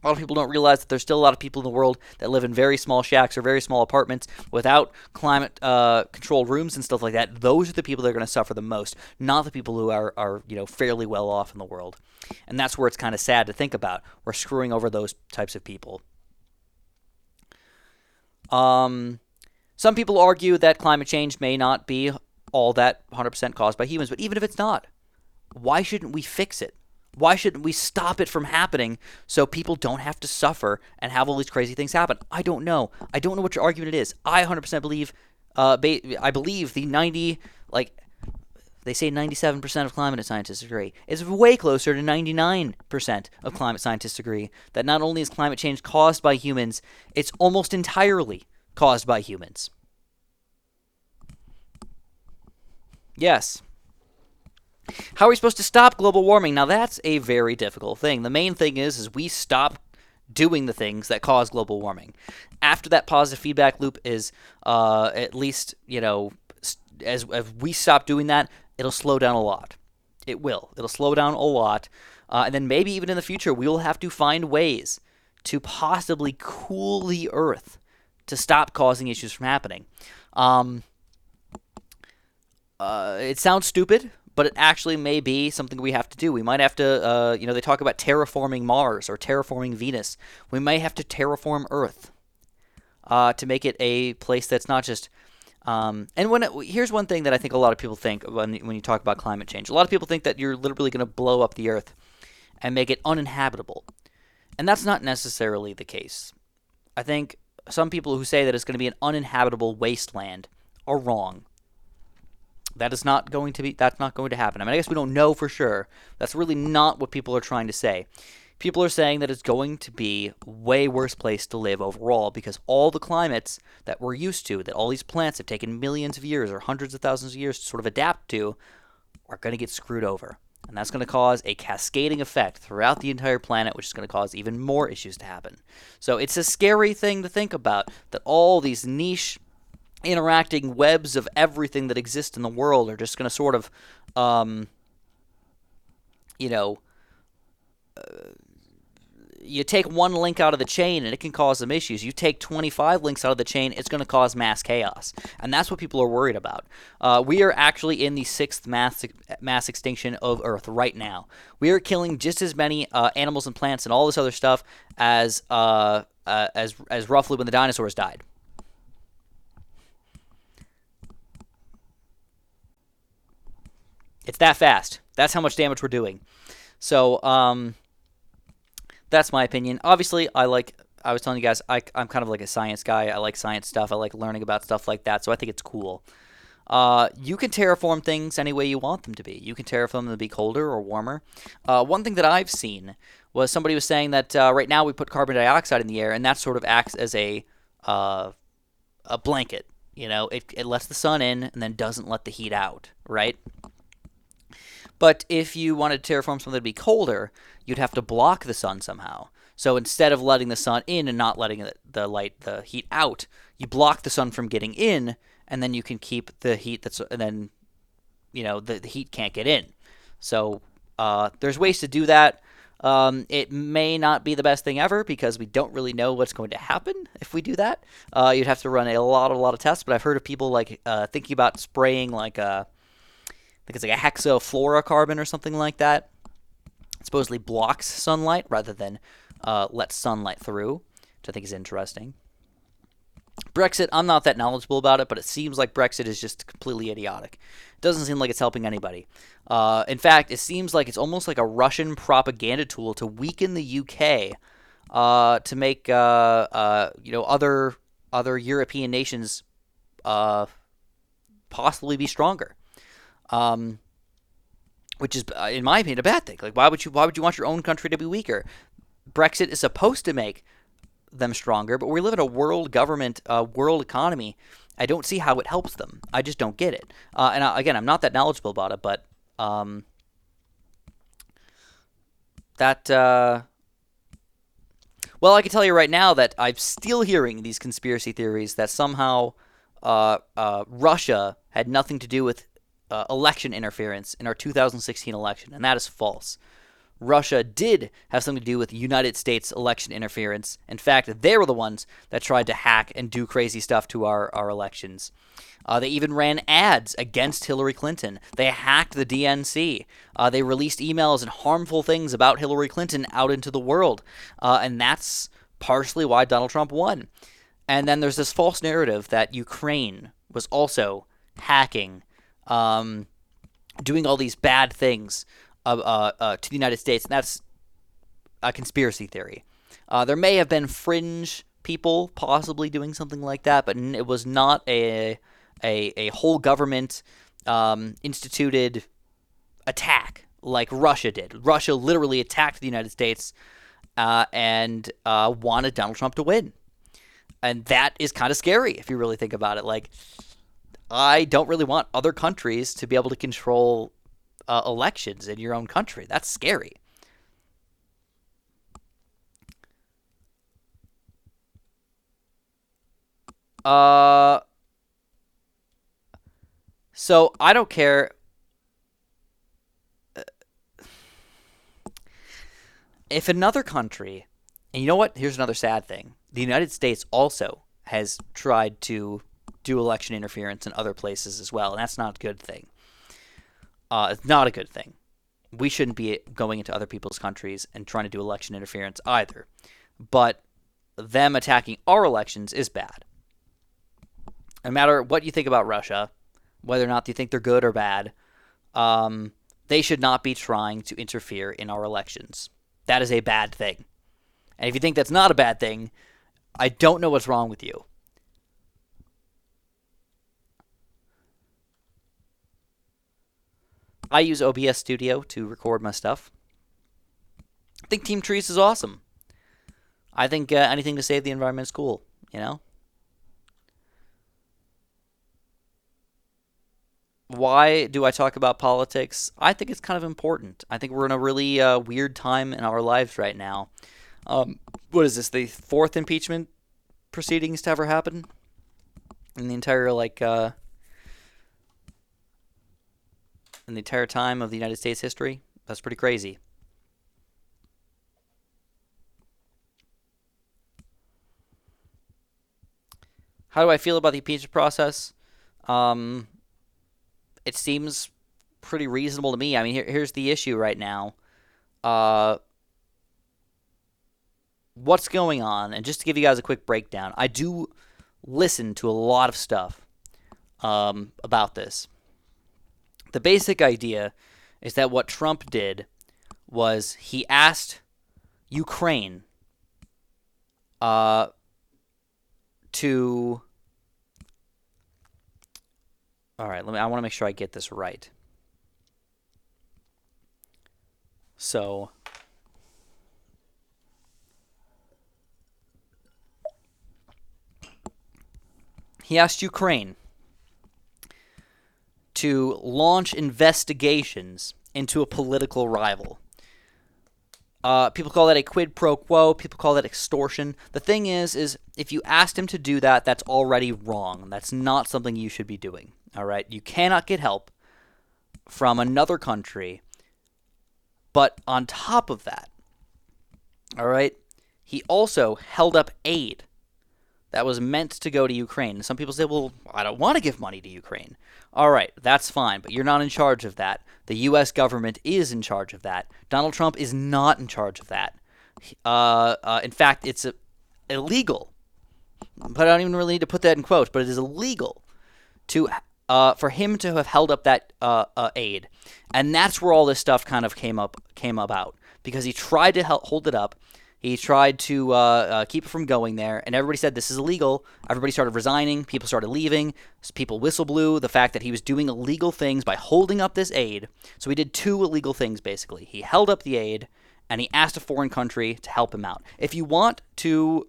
A lot of people don't realize that there's still a lot of people in the world that live in very small shacks or very small apartments without climate controlled rooms and stuff like that. Those are the people that are going to suffer the most, not the people who are fairly well off in the world. And that's where it's kind of sad to think about. We're screwing over those types of people. Some people argue that climate change may not be all that 100% caused by humans, but even if it's not, why shouldn't we fix it? Why shouldn't we stop it from happening so people don't have to suffer and have all these crazy things happen? I don't know. I don't know what your argument is. I 100% believe, I believe the 90, they say 97% of climate scientists agree. It's way closer to 99% of climate scientists agree that not only is climate change caused by humans, it's almost entirely caused by humans. Yes. How are we supposed to stop global warming? Now, that's a very difficult thing. The main thing is we stop doing the things that cause global warming. After that positive feedback loop is at least, as we stop doing that, it'll slow down a lot. It will. It'll slow down a lot. And then maybe even in the future, we will have to find ways to possibly cool the Earth to stop causing issues from happening. It sounds stupid, but it actually may be something we have to do. We might have to, they talk about terraforming Mars or terraforming Venus. We may have to terraform Earth to make it a place that's not just... here's one thing that I think a lot of people think when you talk about climate change. A lot of people think that you're literally going to blow up the Earth and make it uninhabitable. And that's not necessarily the case. I think some people who say that it's going to be an uninhabitable wasteland are wrong. That's not going to happen. I mean, I guess we don't know for sure. That's really not what people are trying to say. People are saying that it's going to be a way worse place to live overall because all the climates that we're used to, that all these plants have taken millions of years or hundreds of thousands of years to sort of adapt to, are going to get screwed over. And that's going to cause a cascading effect throughout the entire planet, which is going to cause even more issues to happen. So it's a scary thing to think about, that all these niche interacting webs of everything that exists in the world are just going to sort of, you take one link out of the chain and it can cause some issues. You take 25 links out of the chain, it's going to cause mass chaos. And that's what people are worried about. We are actually in the 6th mass extinction of Earth right now. We are killing just as many animals and plants and all this other stuff as roughly when the dinosaurs died. It's that fast. That's how much damage we're doing. So, that's my opinion. Obviously, I was telling you guys, I'm kind of like a science guy. I like science stuff. I like learning about stuff like that, so I think it's cool. You can terraform things any way you want them to be. You can terraform them to be colder or warmer. One thing that I've seen was somebody was saying that right now we put carbon dioxide in the air, and that sort of acts as a blanket. It lets the sun in and then doesn't let the heat out, right? But if you wanted to terraform something to be colder, you'd have to block the sun somehow. So instead of letting the sun in and not letting the heat out, you block the sun from getting in, and then you can keep the heat the heat can't get in. So there's ways to do that. It may not be the best thing ever because we don't really know what's going to happen if we do that. You'd have to run a lot of tests, but I've heard of people thinking about spraying I think it's like a hexafluorocarbon or something like that. It supposedly blocks sunlight rather than lets sunlight through, which I think is interesting. Brexit, I'm not that knowledgeable about it, but it seems like Brexit is just completely idiotic. It doesn't seem like it's helping anybody. In fact, it seems like it's almost like a Russian propaganda tool to weaken the UK to make other European nations possibly be stronger. Which is, in my opinion, a bad thing. Why would you want your own country to be weaker? Brexit is supposed to make them stronger, but we live in a world government, world economy, I don't see how it helps them. I just don't get it. Again, I'm not that knowledgeable about it, but well, I can tell you right now that I'm still hearing these conspiracy theories that somehow Russia had nothing to do with election interference in our 2016 election, and that is false. Russia did have something to do with United States election interference. In fact, they were the ones that tried to hack and do crazy stuff to our elections. They even ran ads against Hillary Clinton. They hacked the DNC. They released emails and harmful things about Hillary Clinton out into the world. And that's partially why Donald Trump won. And then there's this false narrative that Ukraine was also hacking, doing all these bad things to the United States, and that's a conspiracy theory. There may have been fringe people possibly doing something like that, but it was not a whole government instituted attack like Russia did. Russia literally attacked the United States and wanted Donald Trump to win. And that is kind of scary if you really think about it. Like, I don't really want other countries to be able to control elections in your own country. That's scary. So I don't care. If another country, and you know what? Here's another sad thing. The United States also has tried to do election interference in other places as well, and that's not a good thing. It's not a good thing. We shouldn't be going into other people's countries and trying to do election interference either. But them attacking our elections is bad. No matter what you think about Russia, whether or not you think they're good or bad, they should not be trying to interfere in our elections. That is a bad thing. And if you think that's not a bad thing, I don't know what's wrong with you. I use OBS Studio to record my stuff. I think Team Trees is awesome. I think anything to save the environment is cool, you know? Why do I talk about politics? I think it's kind of important. I think we're in a really weird time in our lives right now. What is this, the fourth impeachment proceedings to ever happen? In the entire, in the entire time of the United States history? That's pretty crazy. How do I feel about the impeachment process? It seems pretty reasonable to me. I mean, here's the issue right now. What's going on? And just to give you guys a quick breakdown, I do listen to a lot of stuff about this. The basic idea is that what Trump did was he asked Ukraine to... All right, I want to make sure I get this right. So... he asked Ukraine to launch investigations into a political rival. People call that a quid pro quo. People call that extortion. The thing is if you asked him to do that, that's already wrong. That's not something you should be doing. All right? You cannot get help from another country. But on top of that, all right, he also held up aid that was meant to go to Ukraine. Some people say, well, I don't want to give money to Ukraine. All right, that's fine, but you're not in charge of that. The U.S. government is in charge of that. Donald Trump is not in charge of that. In fact, it's illegal. But I don't even really need to put that in quotes, but it is illegal for him to have held up that aid. And that's where all this stuff kind of came about, because he tried to hold it up. He tried to keep it from going there, and everybody said this is illegal. Everybody started resigning. People started leaving. People whistle blew the fact that he was doing illegal things by holding up this aid. So he did two illegal things, basically. He held up the aid, and he asked a foreign country to help him out. If you want to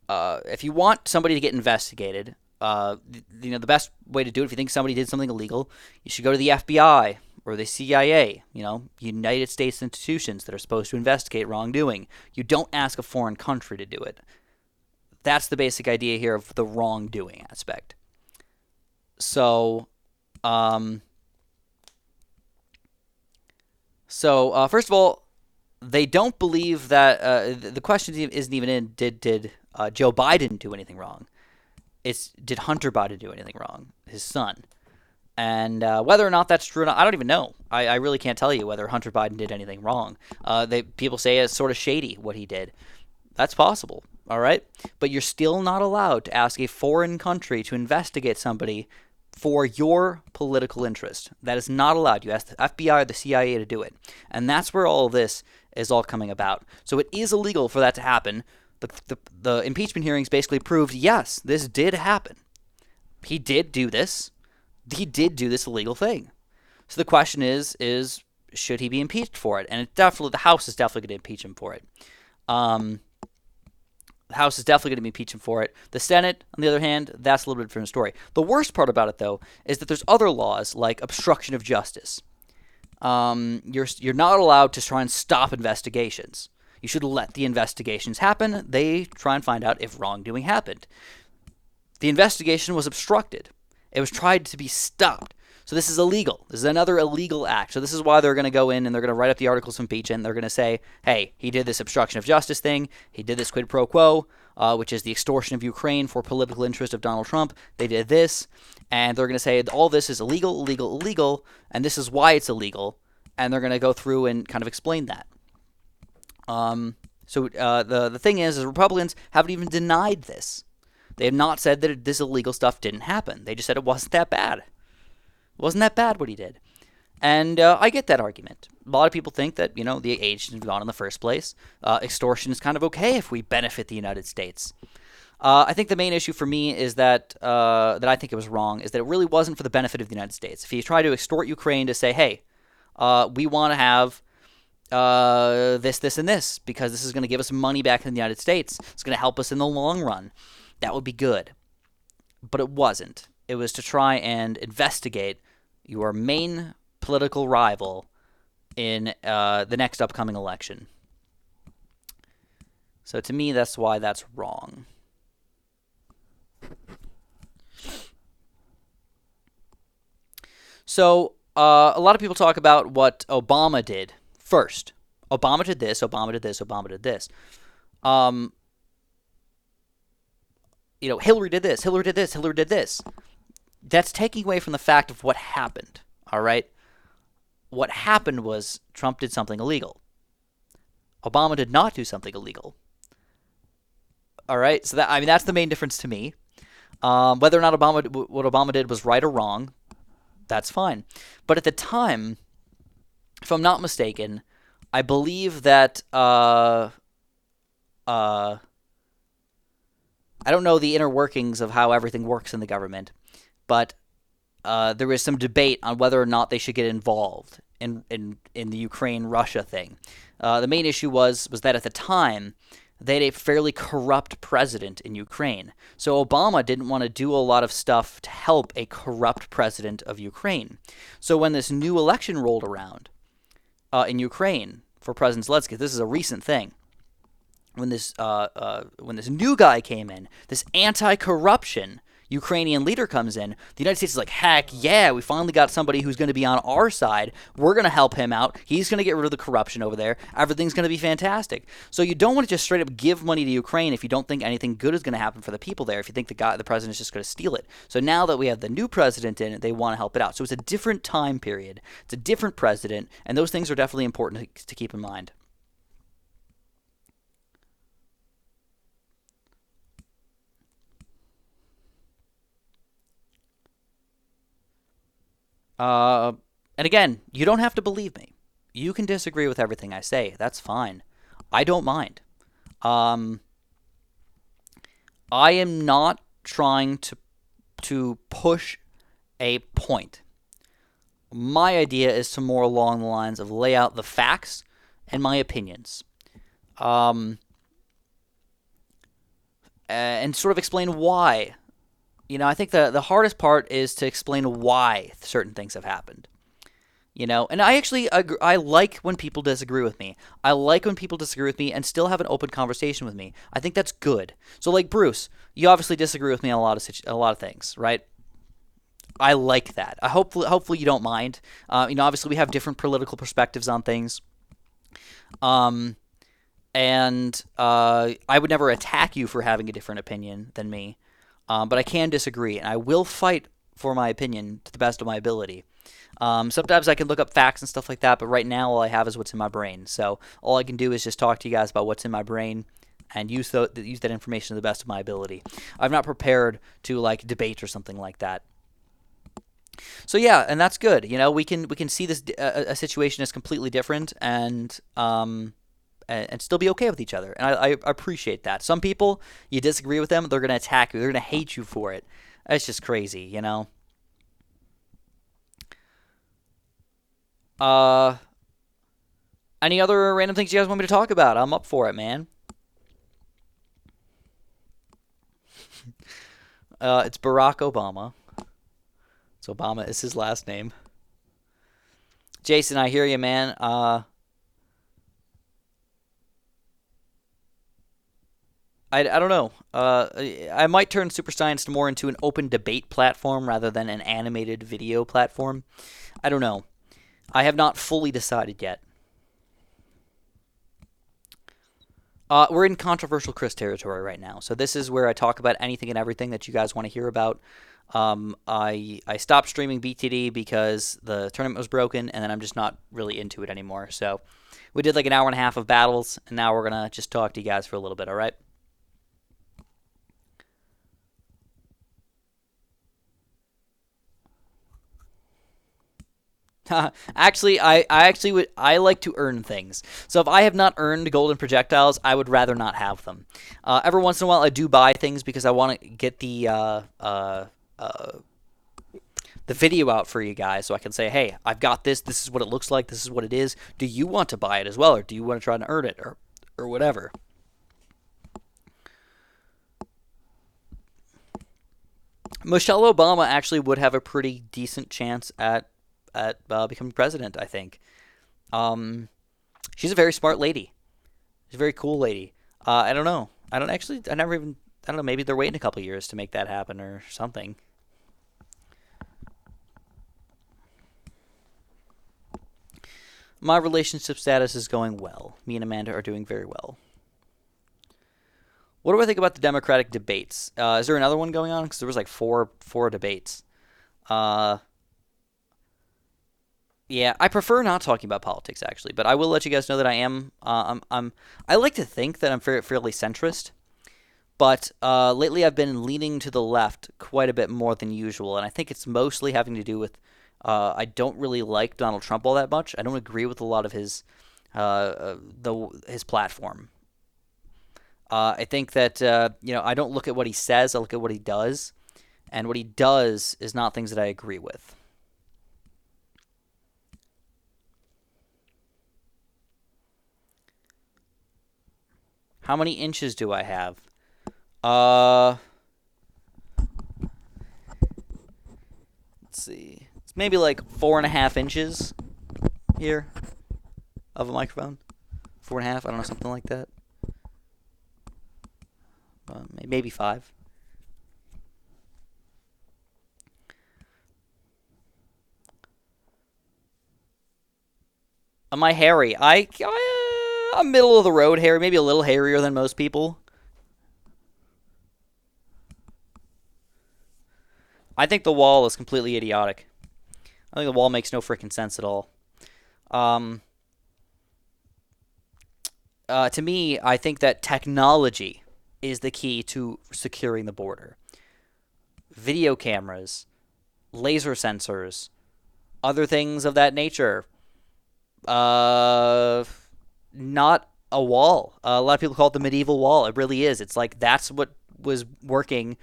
if you want somebody to get investigated, the best way to do it, if you think somebody did something illegal, you should go to the FBI or the CIA, United States institutions that are supposed to investigate wrongdoing. You don't ask a foreign country to do it. That's the basic idea here of the wrongdoing aspect. So, first of all, they don't believe that the question isn't even in did Joe Biden do anything wrong. It's did Hunter Biden do anything wrong, his son. And whether or not that's true or not, I don't even know. I really can't tell you whether Hunter Biden did anything wrong. People say it's sort of shady what he did. That's possible, all right? But you're still not allowed to ask a foreign country to investigate somebody for your political interest. That is not allowed. You ask the FBI or the CIA to do it. And that's where all of this is all coming about. So it is illegal for that to happen. The impeachment hearings basically proved, yes, this did happen. He did do this. He did do this illegal thing. So the question is should he be impeached for it? And the House is definitely going to impeach him for it. The House is definitely going to be impeaching for it. The Senate, on the other hand, that's a little bit different story. The worst part about it, though, is that there's other laws like obstruction of justice. You're not allowed to try and stop investigations. You should let the investigations happen. They try and find out if wrongdoing happened. The investigation was obstructed. It was tried to be stopped. So this is illegal. This is another illegal act. So this is why they're going to go in and they're going to write up the articles of impeachment. They're going to say, hey, he did this obstruction of justice thing. He did this quid pro quo, which is the extortion of Ukraine for political interest of Donald Trump. They did this. And they're going to say all this is illegal, illegal, illegal, and this is why it's illegal. And they're going to go through and kind of explain that. The thing is Republicans haven't even denied this. They have not said that this illegal stuff didn't happen. They just said it wasn't that bad. It wasn't that bad what he did. And I get that argument. A lot of people think that, the aid shouldn't have gone in the first place. Extortion is kind of okay if we benefit the United States. I think the main issue for me is that I think it was wrong, is that it really wasn't for the benefit of the United States. If he tried to extort Ukraine to say, hey, we want to have this, this, and this, because this is going to give us money back in the United States. It's going to help us in the long run. That would be good. But it wasn't. It was to try and investigate your main political rival in the next upcoming election. So to me, that's why that's wrong. So a lot of people talk about what Obama did first. Obama did this, Obama did this, Obama did this. Hillary did this, Hillary did this, Hillary did this. That's taking away from the fact of what happened, all right? What happened was Trump did something illegal. Obama did not do something illegal. All right? So that's the main difference to me. Whether or not what Obama did was right or wrong, that's fine. But at the time, if I'm not mistaken, I believe that I don't know the inner workings of how everything works in the government, but there was some debate on whether or not they should get involved in the Ukraine-Russia thing. The main issue was that at the time, they had a fairly corrupt president in Ukraine. So Obama didn't want to do a lot of stuff to help a corrupt president of Ukraine. So when this new election rolled around in Ukraine for President Zelensky, this is a recent thing, when this new guy came in, this anti-corruption Ukrainian leader comes in, the United States is like, heck yeah, we finally got somebody who's going to be on our side. We're going to help him out. He's going to get rid of the corruption over there. Everything's going to be fantastic. So you don't want to just straight up give money to Ukraine if you don't think anything good is going to happen for the people there, if you think the president is just going to steal it. So now that we have the new president in, they want to help it out. So it's a different time period. It's a different president, and those things are definitely important to keep in mind. And again, you don't have to believe me. You can disagree with everything I say. That's fine. I don't mind. I am not trying to push a point. My idea is to more along the lines of lay out the facts and my opinions. and sort of explain why. I think the hardest part is to explain why certain things have happened. And I actually agree, I like when people disagree with me. I like when people disagree with me and still have an open conversation with me. I think that's good. So, like Bruce, you obviously disagree with me on a lot of things, right? I like that. Hopefully you don't mind. Obviously we have different political perspectives on things. Um, and I would never attack you for having a different opinion than me. But I can disagree, and I will fight for my opinion to the best of my ability. Sometimes I can look up facts and stuff like that, but right now all I have is what's in my brain. So all I can do is just talk to you guys about what's in my brain and use that information to the best of my ability. I'm not prepared to debate or something like that. So yeah, and that's good. We can see this a situation as completely different and still be okay with each other. And I appreciate that. Some people, you disagree with them, they're going to attack you. They're going to hate you for it. It's just crazy, Any other random things you guys want me to talk about? I'm up for it, man. It's Barack Obama. So Obama is his last name. Jason, I hear you, man. I don't know. I might turn Super Science more into an open debate platform rather than an animated video platform. I don't know. I have not fully decided yet. We're in controversial Chris territory right now, so this is where I talk about anything and everything that you guys want to hear about. I stopped streaming BTD because the tournament was broken, and then I'm just not really into it anymore. So we did like an hour and a half of battles, and now we're gonna just talk to you guys for a little bit. All right. Actually, I like to earn things. So if I have not earned golden projectiles, I would rather not have them. Every once in a while, I do buy things because I want to get the video out for you guys, so I can say, hey, I've got this. This is what it looks like. This is what it is. Do you want to buy it as well, or do you want to try to earn it, or whatever? Michelle Obama actually would have a pretty decent chance at becoming president, I think. She's a very smart lady. She's a very cool lady. I don't know. I don't know. Maybe they're waiting a couple years to make that happen or something. My relationship status is going well. Me and Amanda are doing very well. What do I think about the Democratic debates? Is there another one going on? Because there was like four debates. Yeah, I prefer not talking about politics actually, but I will let you guys know that I am. I like to think that I'm fairly centrist, but lately I've been leaning to the left quite a bit more than usual, and I think it's mostly having to do with I don't really like Donald Trump all that much. I don't agree with a lot of his his platform. I think that I don't look at what he says. I look at what he does, and what he does is not things that I agree with. How many inches do I have? Let's see. It's maybe like 4.5 inches here of a microphone. 4.5, I don't know, something like that. Maybe 5. Am I hairy? I'm middle of the road hairy, maybe a little hairier than most people. I think the wall is completely idiotic. I think the wall makes no freaking sense at all. To me, I think that technology is the key to securing the border. Video cameras, laser sensors, other things of that nature. Not a wall. A lot of people call it the medieval wall. It really is. It's like that's what was working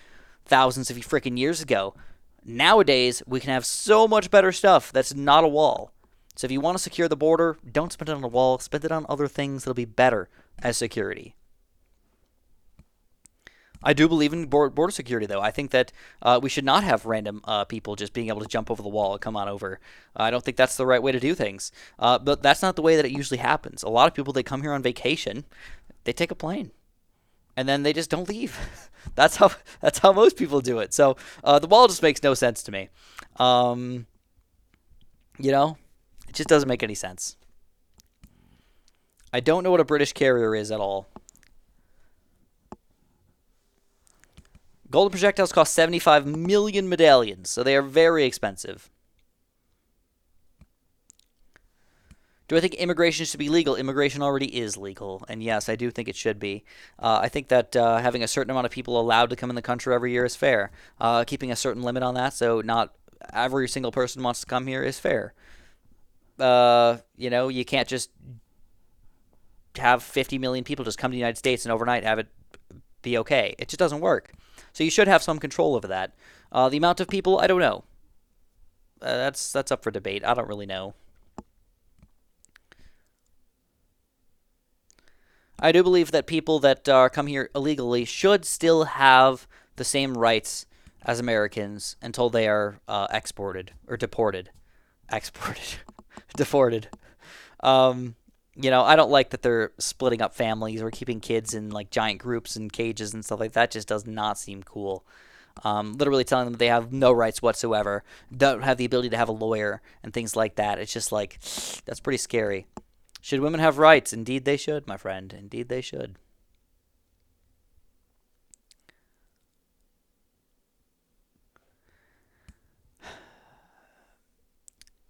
thousands of freaking years ago. Nowadays, we can have so much better stuff that's not a wall. So if you want to secure the border, don't spend it on a wall. Spend it on other things that'll be better as security. I do believe in border security, though. I think that we should not have random people just being able to jump over the wall and come on over. I don't think that's the right way to do things. But that's not the way that it usually happens. A lot of people, they come here on vacation, they take a plane, and then they just don't leave. That's how most people do it. So the wall just makes no sense to me. You know, it just doesn't make any sense. I don't know what a British carrier is at all. Golden projectiles cost 75 million medallions, so they are very expensive. Do I think immigration should be legal? Immigration already is legal, and yes, I do think it should be. I think that having a certain amount of people allowed to come in the country every year is fair. Keeping a certain limit on that, so not every single person wants to come here, is fair. You can't just have 50 million people just come to the United States and overnight have it be okay. It just doesn't work. So you should have some control over that. The amount of people, I don't know. That's up for debate. I don't really know. I do believe that people that come here illegally should still have the same rights as Americans until they are exported or deported. Exported. Deported. I don't like that they're splitting up families or keeping kids in like giant groups and cages and stuff like that. Just does not seem cool. Literally telling them they have no rights whatsoever, don't have the ability to have a lawyer and things like that. It's just like, that's pretty scary. Should women have rights? Indeed they should, my friend. Indeed they should.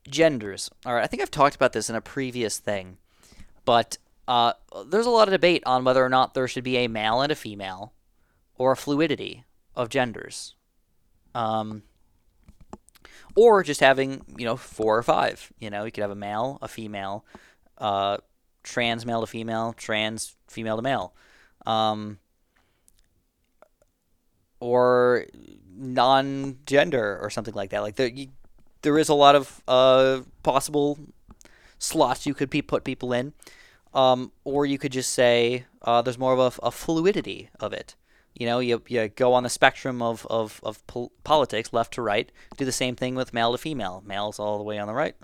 Genders. All right, I think I've talked about this in a previous thing, but there's a lot of debate on whether or not there should be a male and a female or a fluidity of genders. Or just having, 4 or 5. You could have a male, a female, trans male to female, trans female to male, or non-gender or something like that. Like there is a lot of possible slots you could put people in, or you could just say there's more of a fluidity of it. You go on the spectrum of politics, left to right. Do the same thing with male to female. Male's all the way on the right.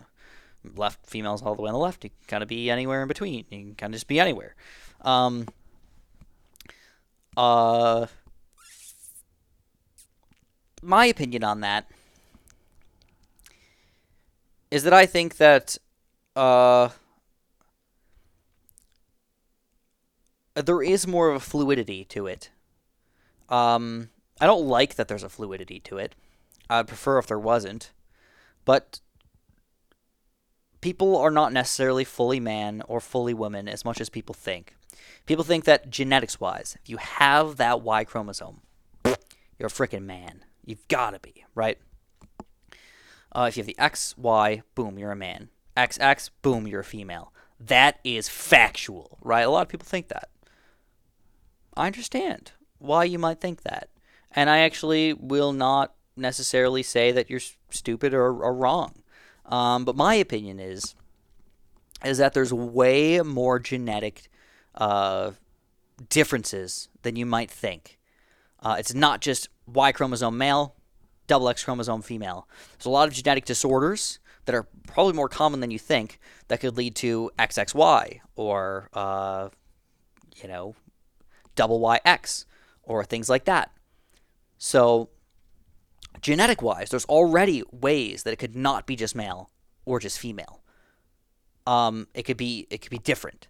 Left, female's all the way on the left. You can kind of be anywhere in between. You can kind of just be anywhere. My opinion on that is that I think that there is more of a fluidity to it. I don't like that there's a fluidity to it. I'd prefer if there wasn't. But people are not necessarily fully man or fully woman as much as people think. People think that genetics-wise, if you have that Y chromosome, you're a freaking man. You've got to be, right? If you have the XY, boom, you're a man. XX, boom, you're a female. That is factual, right? A lot of people think that. I understand why you might think that. And I actually will not necessarily say that you're stupid or wrong. But my opinion is that there's way more genetic differences than you might think. It's not just Y chromosome male, double X chromosome female. There's a lot of genetic disorders that are probably more common than you think that could lead to XXY or, double YX or things like that. So genetic-wise, there's already ways that it could not be just male or just female. It could be different.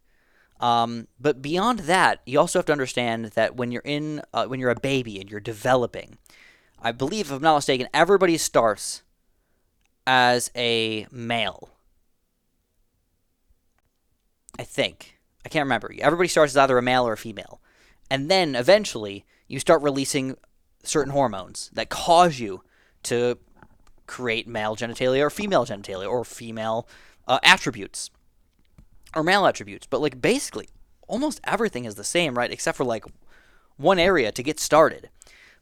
But beyond that, you also have to understand that when you're a baby and you're developing, I believe, if I'm not mistaken, everybody starts as a male. I think. I can't remember. Everybody starts as either a male or a female. And then eventually you start releasing certain hormones that cause you to create male genitalia or female genitalia or female attributes or male attributes. But basically almost everything is the same, right? Except for one area to get started.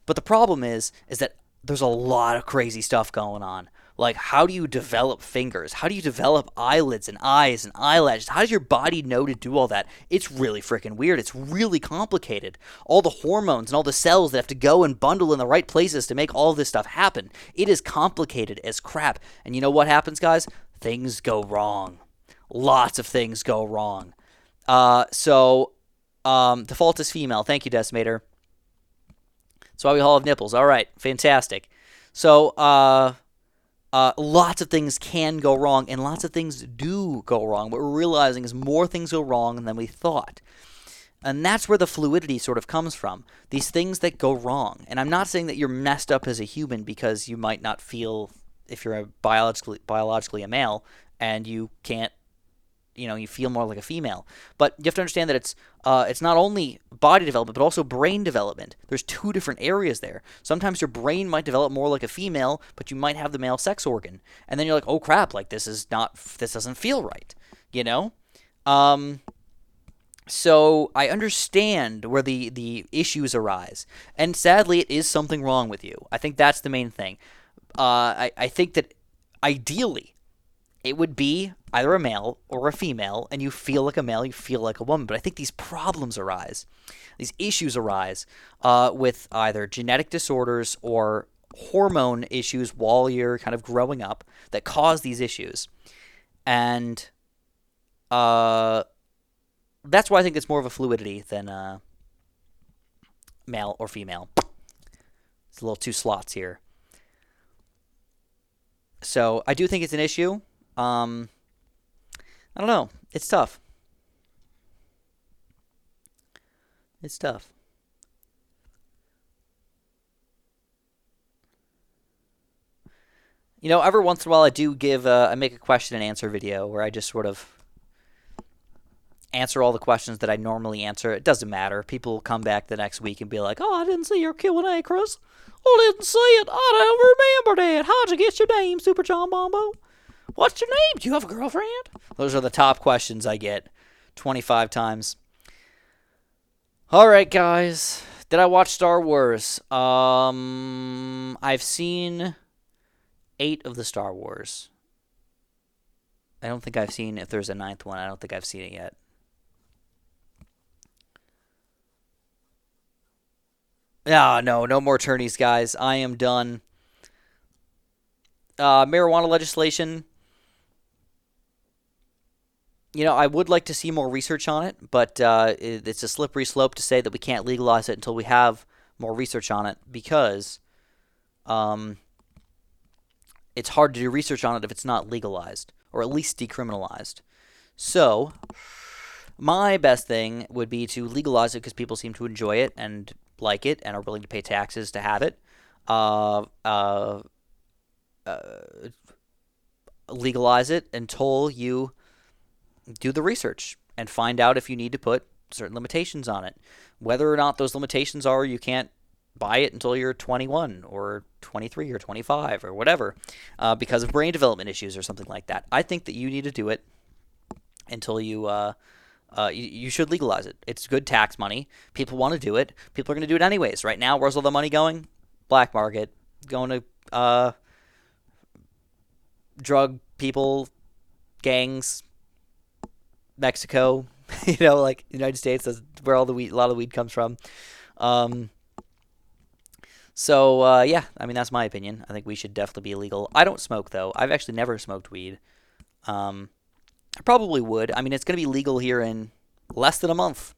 But the problem is that there's a lot of crazy stuff going on. Like, how do you develop fingers? How do you develop eyelids and eyes and eyelashes? How does your body know to do all that? It's really freaking weird. It's really complicated. All the hormones and all the cells that have to go and bundle in the right places to make all this stuff happen. It is complicated as crap. And you know what happens, guys? Things go wrong. Lots of things go wrong. Default is female. Thank you, Decimator. That's why we all have nipples. All right, fantastic. So, lots of things can go wrong, and lots of things do go wrong. What we're realizing is more things go wrong than we thought. And that's where the fluidity sort of comes from. These things that go wrong. And I'm not saying that you're messed up as a human because you might not feel, if you're biologically a male, and you can't, you feel more like a female. But you have to understand that it's not only body development, but also brain development. There's two different areas there. Sometimes your brain might develop more like a female, but you might have the male sex organ. And then you're like, oh crap, like this doesn't feel right, So I understand where the issues arise. And sadly, it is something wrong with you. I think that's the main thing. I think that ideally, it would be either a male or a female, and you feel like a male, you feel like a woman. But I think these problems arise, these issues arise with either genetic disorders or hormone issues while you're kind of growing up that cause these issues. And that's why I think it's more of a fluidity than male or female. It's a little two slots here. So I do think it's an issue. I don't know. It's tough. It's tough. Every once in a while I make a question and answer video where I just sort of answer all the questions that I normally answer. It doesn't matter. People will come back the next week and be like, oh, I didn't see your Q&A, Chris. I didn't see it. I don't remember that. How'd you get your name, Super John Bombo? What's your name? Do you have a girlfriend? Those are the top questions I get 25 times. All right, guys. Did I watch Star Wars? I've seen 8 of the Star Wars. I don't think I've seen, if there's a 9th one, I don't think I've seen it yet. No more turnies, guys. I am done. Marijuana legislation. I would like to see more research on it, but it's a slippery slope to say that we can't legalize it until we have more research on it because it's hard to do research on it if it's not legalized or at least decriminalized. So my best thing would be to legalize it because people seem to enjoy it and like it and are willing to pay taxes to have it. Legalize it until you do the research and find out if you need to put certain limitations on it. Whether or not those limitations are you can't buy it until you're 21 or 23 or 25 or whatever because of brain development issues or something like that. I think that you need to do it until you should legalize it. It's good tax money. People want to do it. People are going to do it anyways. Right now, where's all the money going? Black market. Going to drug people, gangs, Mexico, like the United States. That's where a lot of the weed comes from. Yeah, I mean, that's my opinion. I think we should definitely be illegal. I don't smoke, though. I've actually never smoked weed. I probably would. I mean, it's going to be legal here in less than a month.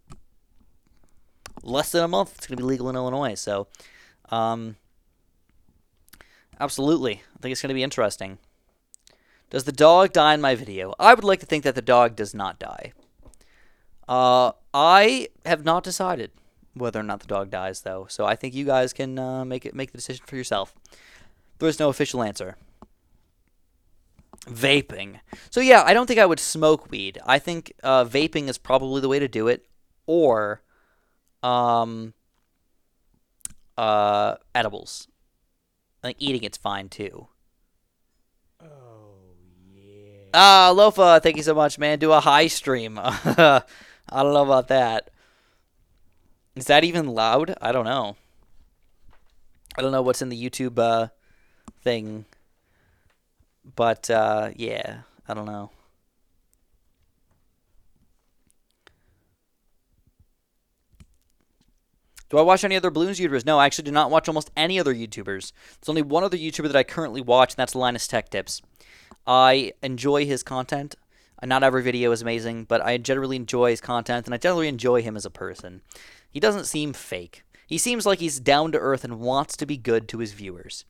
Less than a month, it's going to be legal in Illinois. So, absolutely. I think it's going to be interesting. Does the dog die in my video? I would like to think that the dog does not die. I have not decided whether or not the dog dies, though. So I think you guys can make the decision for yourself. There is no official answer. Vaping. So yeah, I don't think I would smoke weed. I think vaping is probably the way to do it, or edibles. I think eating it's fine too. Lofa, thank you so much, man. Do a high stream. I don't know about that. Is that even loud? I don't know. I don't know what's in the YouTube thing. But yeah, I don't know. Do I watch any other Bloons YouTubers? No, I actually do not watch almost any other YouTubers. There's only one other YouTuber that I currently watch, and that's Linus Tech Tips. I enjoy his content. Not every video is amazing, but I generally enjoy his content, and I generally enjoy him as a person. He doesn't seem fake. He seems like he's down to earth and wants to be good to his viewers.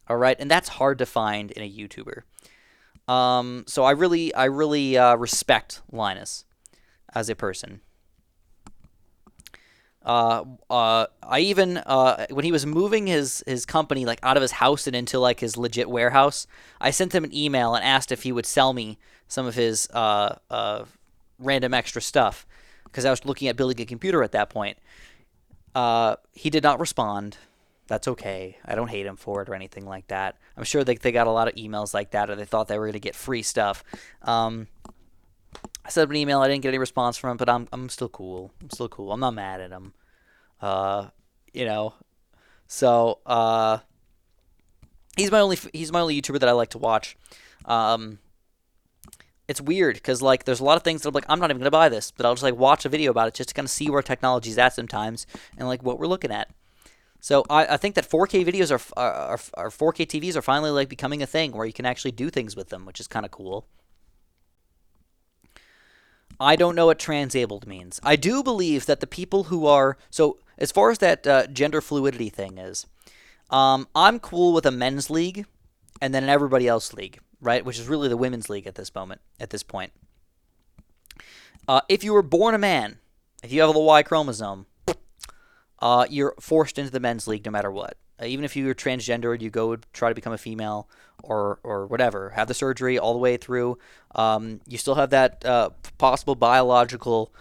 All right, and that's hard to find in a YouTuber. So I really respect Linus as a person. I even when he was moving his company like out of his house and into like his legit warehouse, I sent him an email and asked if he would sell me some of his random extra stuff because I was looking at building a computer at that point. He did not respond. That's okay. I don't hate him for it or anything like that. I'm sure they got a lot of emails like that, or they thought they were going to get free stuff. I sent him an email. I didn't get any response from him, but I'm still cool. I'm still cool. I'm not mad at him. Uh, you know. So he's my only YouTuber that I like to watch. Um, it's weird because like there's a lot of things that I'm like I'm not even gonna buy this, but I'll just like watch a video about it just to kind of see where technology's at sometimes and like what we're looking at. So I think that 4K videos are 4K TVs are finally like becoming a thing where you can actually do things with them, which is kind of cool. I don't know what transabled means. I do believe that the people who are so as far as that gender fluidity thing is, I'm cool with a men's league and then an everybody else league, right? Which is really the women's league at this moment. At this point, if you were born a man, if you have the Y chromosome, you're forced into the men's league no matter what. Even if you're transgender, you go try to become a female or whatever, have the surgery all the way through. You still have that possible biological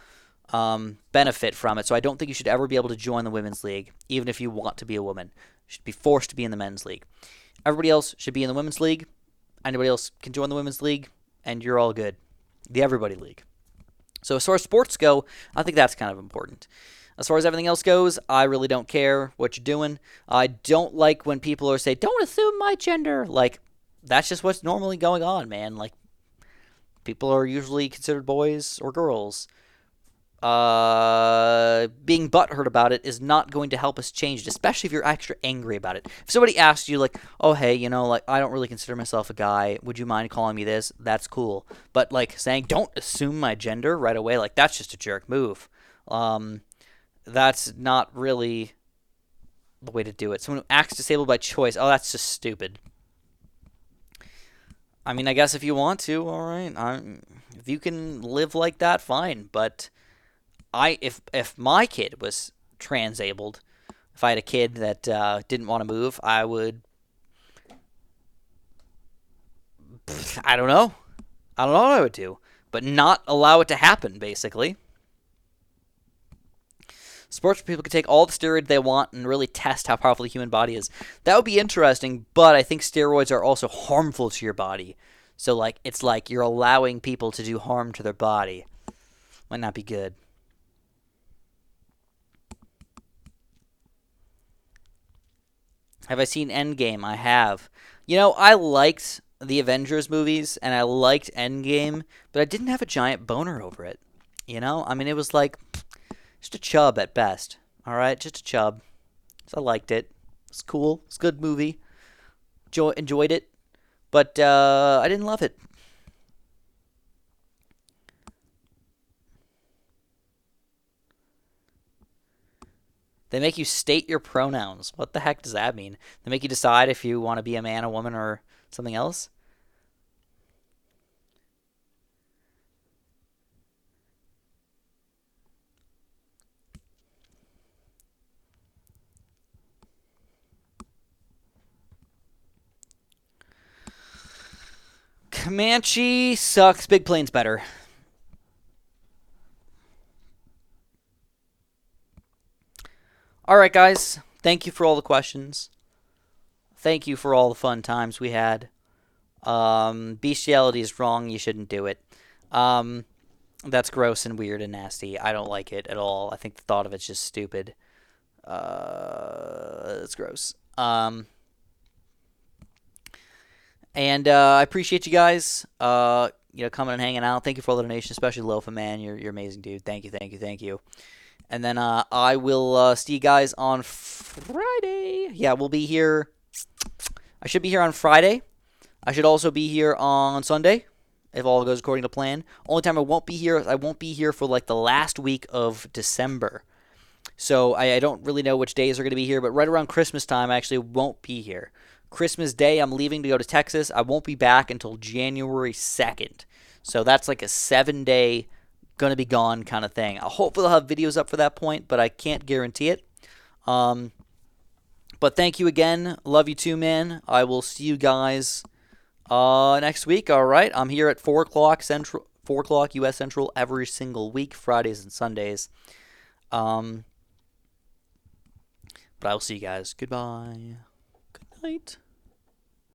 benefit from it. So I don't think you should ever be able to join the women's league, even if you want to be a woman. You should be forced to be in the men's league. Everybody else should be in the women's league. Anybody else can join the women's league, and you're all good. The everybody league. So as far as sports go, I think that's kind of important. As far as everything else goes, I really don't care what you're doing. I don't like when people are saying, "Don't assume my gender." Like, that's just what's normally going on, man. Like, people are usually considered boys or girls. Being butthurt about it is not going to help us change it, especially if you're extra angry about it. If somebody asks you, like, "Oh, hey, like, I don't really consider myself a guy. Would you mind calling me this?" That's cool. But, like, saying, "Don't assume my gender" right away, like, that's just a jerk move. Um, that's not really the way to do it. Someone who acts disabled by choice, oh, that's just stupid. I mean, I guess if you want to, all right. If you can live like that, fine. But if my kid was transabled, if I had a kid that didn't want to move, I would. I don't know. I don't know what I would do, but not allow it to happen. Basically, sports people can take all the steroids they want and really test how powerful the human body is. That would be interesting, but I think steroids are also harmful to your body. So like it's like you're allowing people to do harm to their body. Might not be good. Have I seen Endgame? I have. I liked the Avengers movies and I liked Endgame, but I didn't have a giant boner over it. I mean, it was like just a chub at best. All right, just a chub. So I liked it. It's cool. It's a good movie. Enjoyed it, but I didn't love it. They make you state your pronouns. What the heck does that mean? They make you decide if you want to be a man, a woman, or something else? Comanche sucks. Big Plane's better. All right, guys. Thank you for all the questions. Thank you for all the fun times we had. Bestiality is wrong. You shouldn't do it. Um, that's gross and weird and nasty. I don't like it at all. I think the thought of it's just stupid. It's gross. And I appreciate you guys, coming and hanging out. Thank you for all the donations, especially Lofa, man. You're amazing, dude. Thank you, thank you, thank you. And then I will see you guys on Friday. Yeah, we'll be here. I should be here on Friday. I should also be here on Sunday, if all goes according to plan. Only time I won't be here for like the last week of December. So I don't really know which days are going to be here, but right around Christmas time, I actually won't be here. Christmas Day, I'm leaving to go to Texas. I won't be back until January 2nd. So that's like a 7-day, going to be gone kind of thing. Hopefully I'll have videos up for that point, but I can't guarantee it. But thank you again. Love you too, man. I will see you guys next week. All right. I'm here at 4 o'clock Central, 4 o'clock U.S. Central every single week, Fridays and Sundays. But I will see you guys. Goodbye. Good night.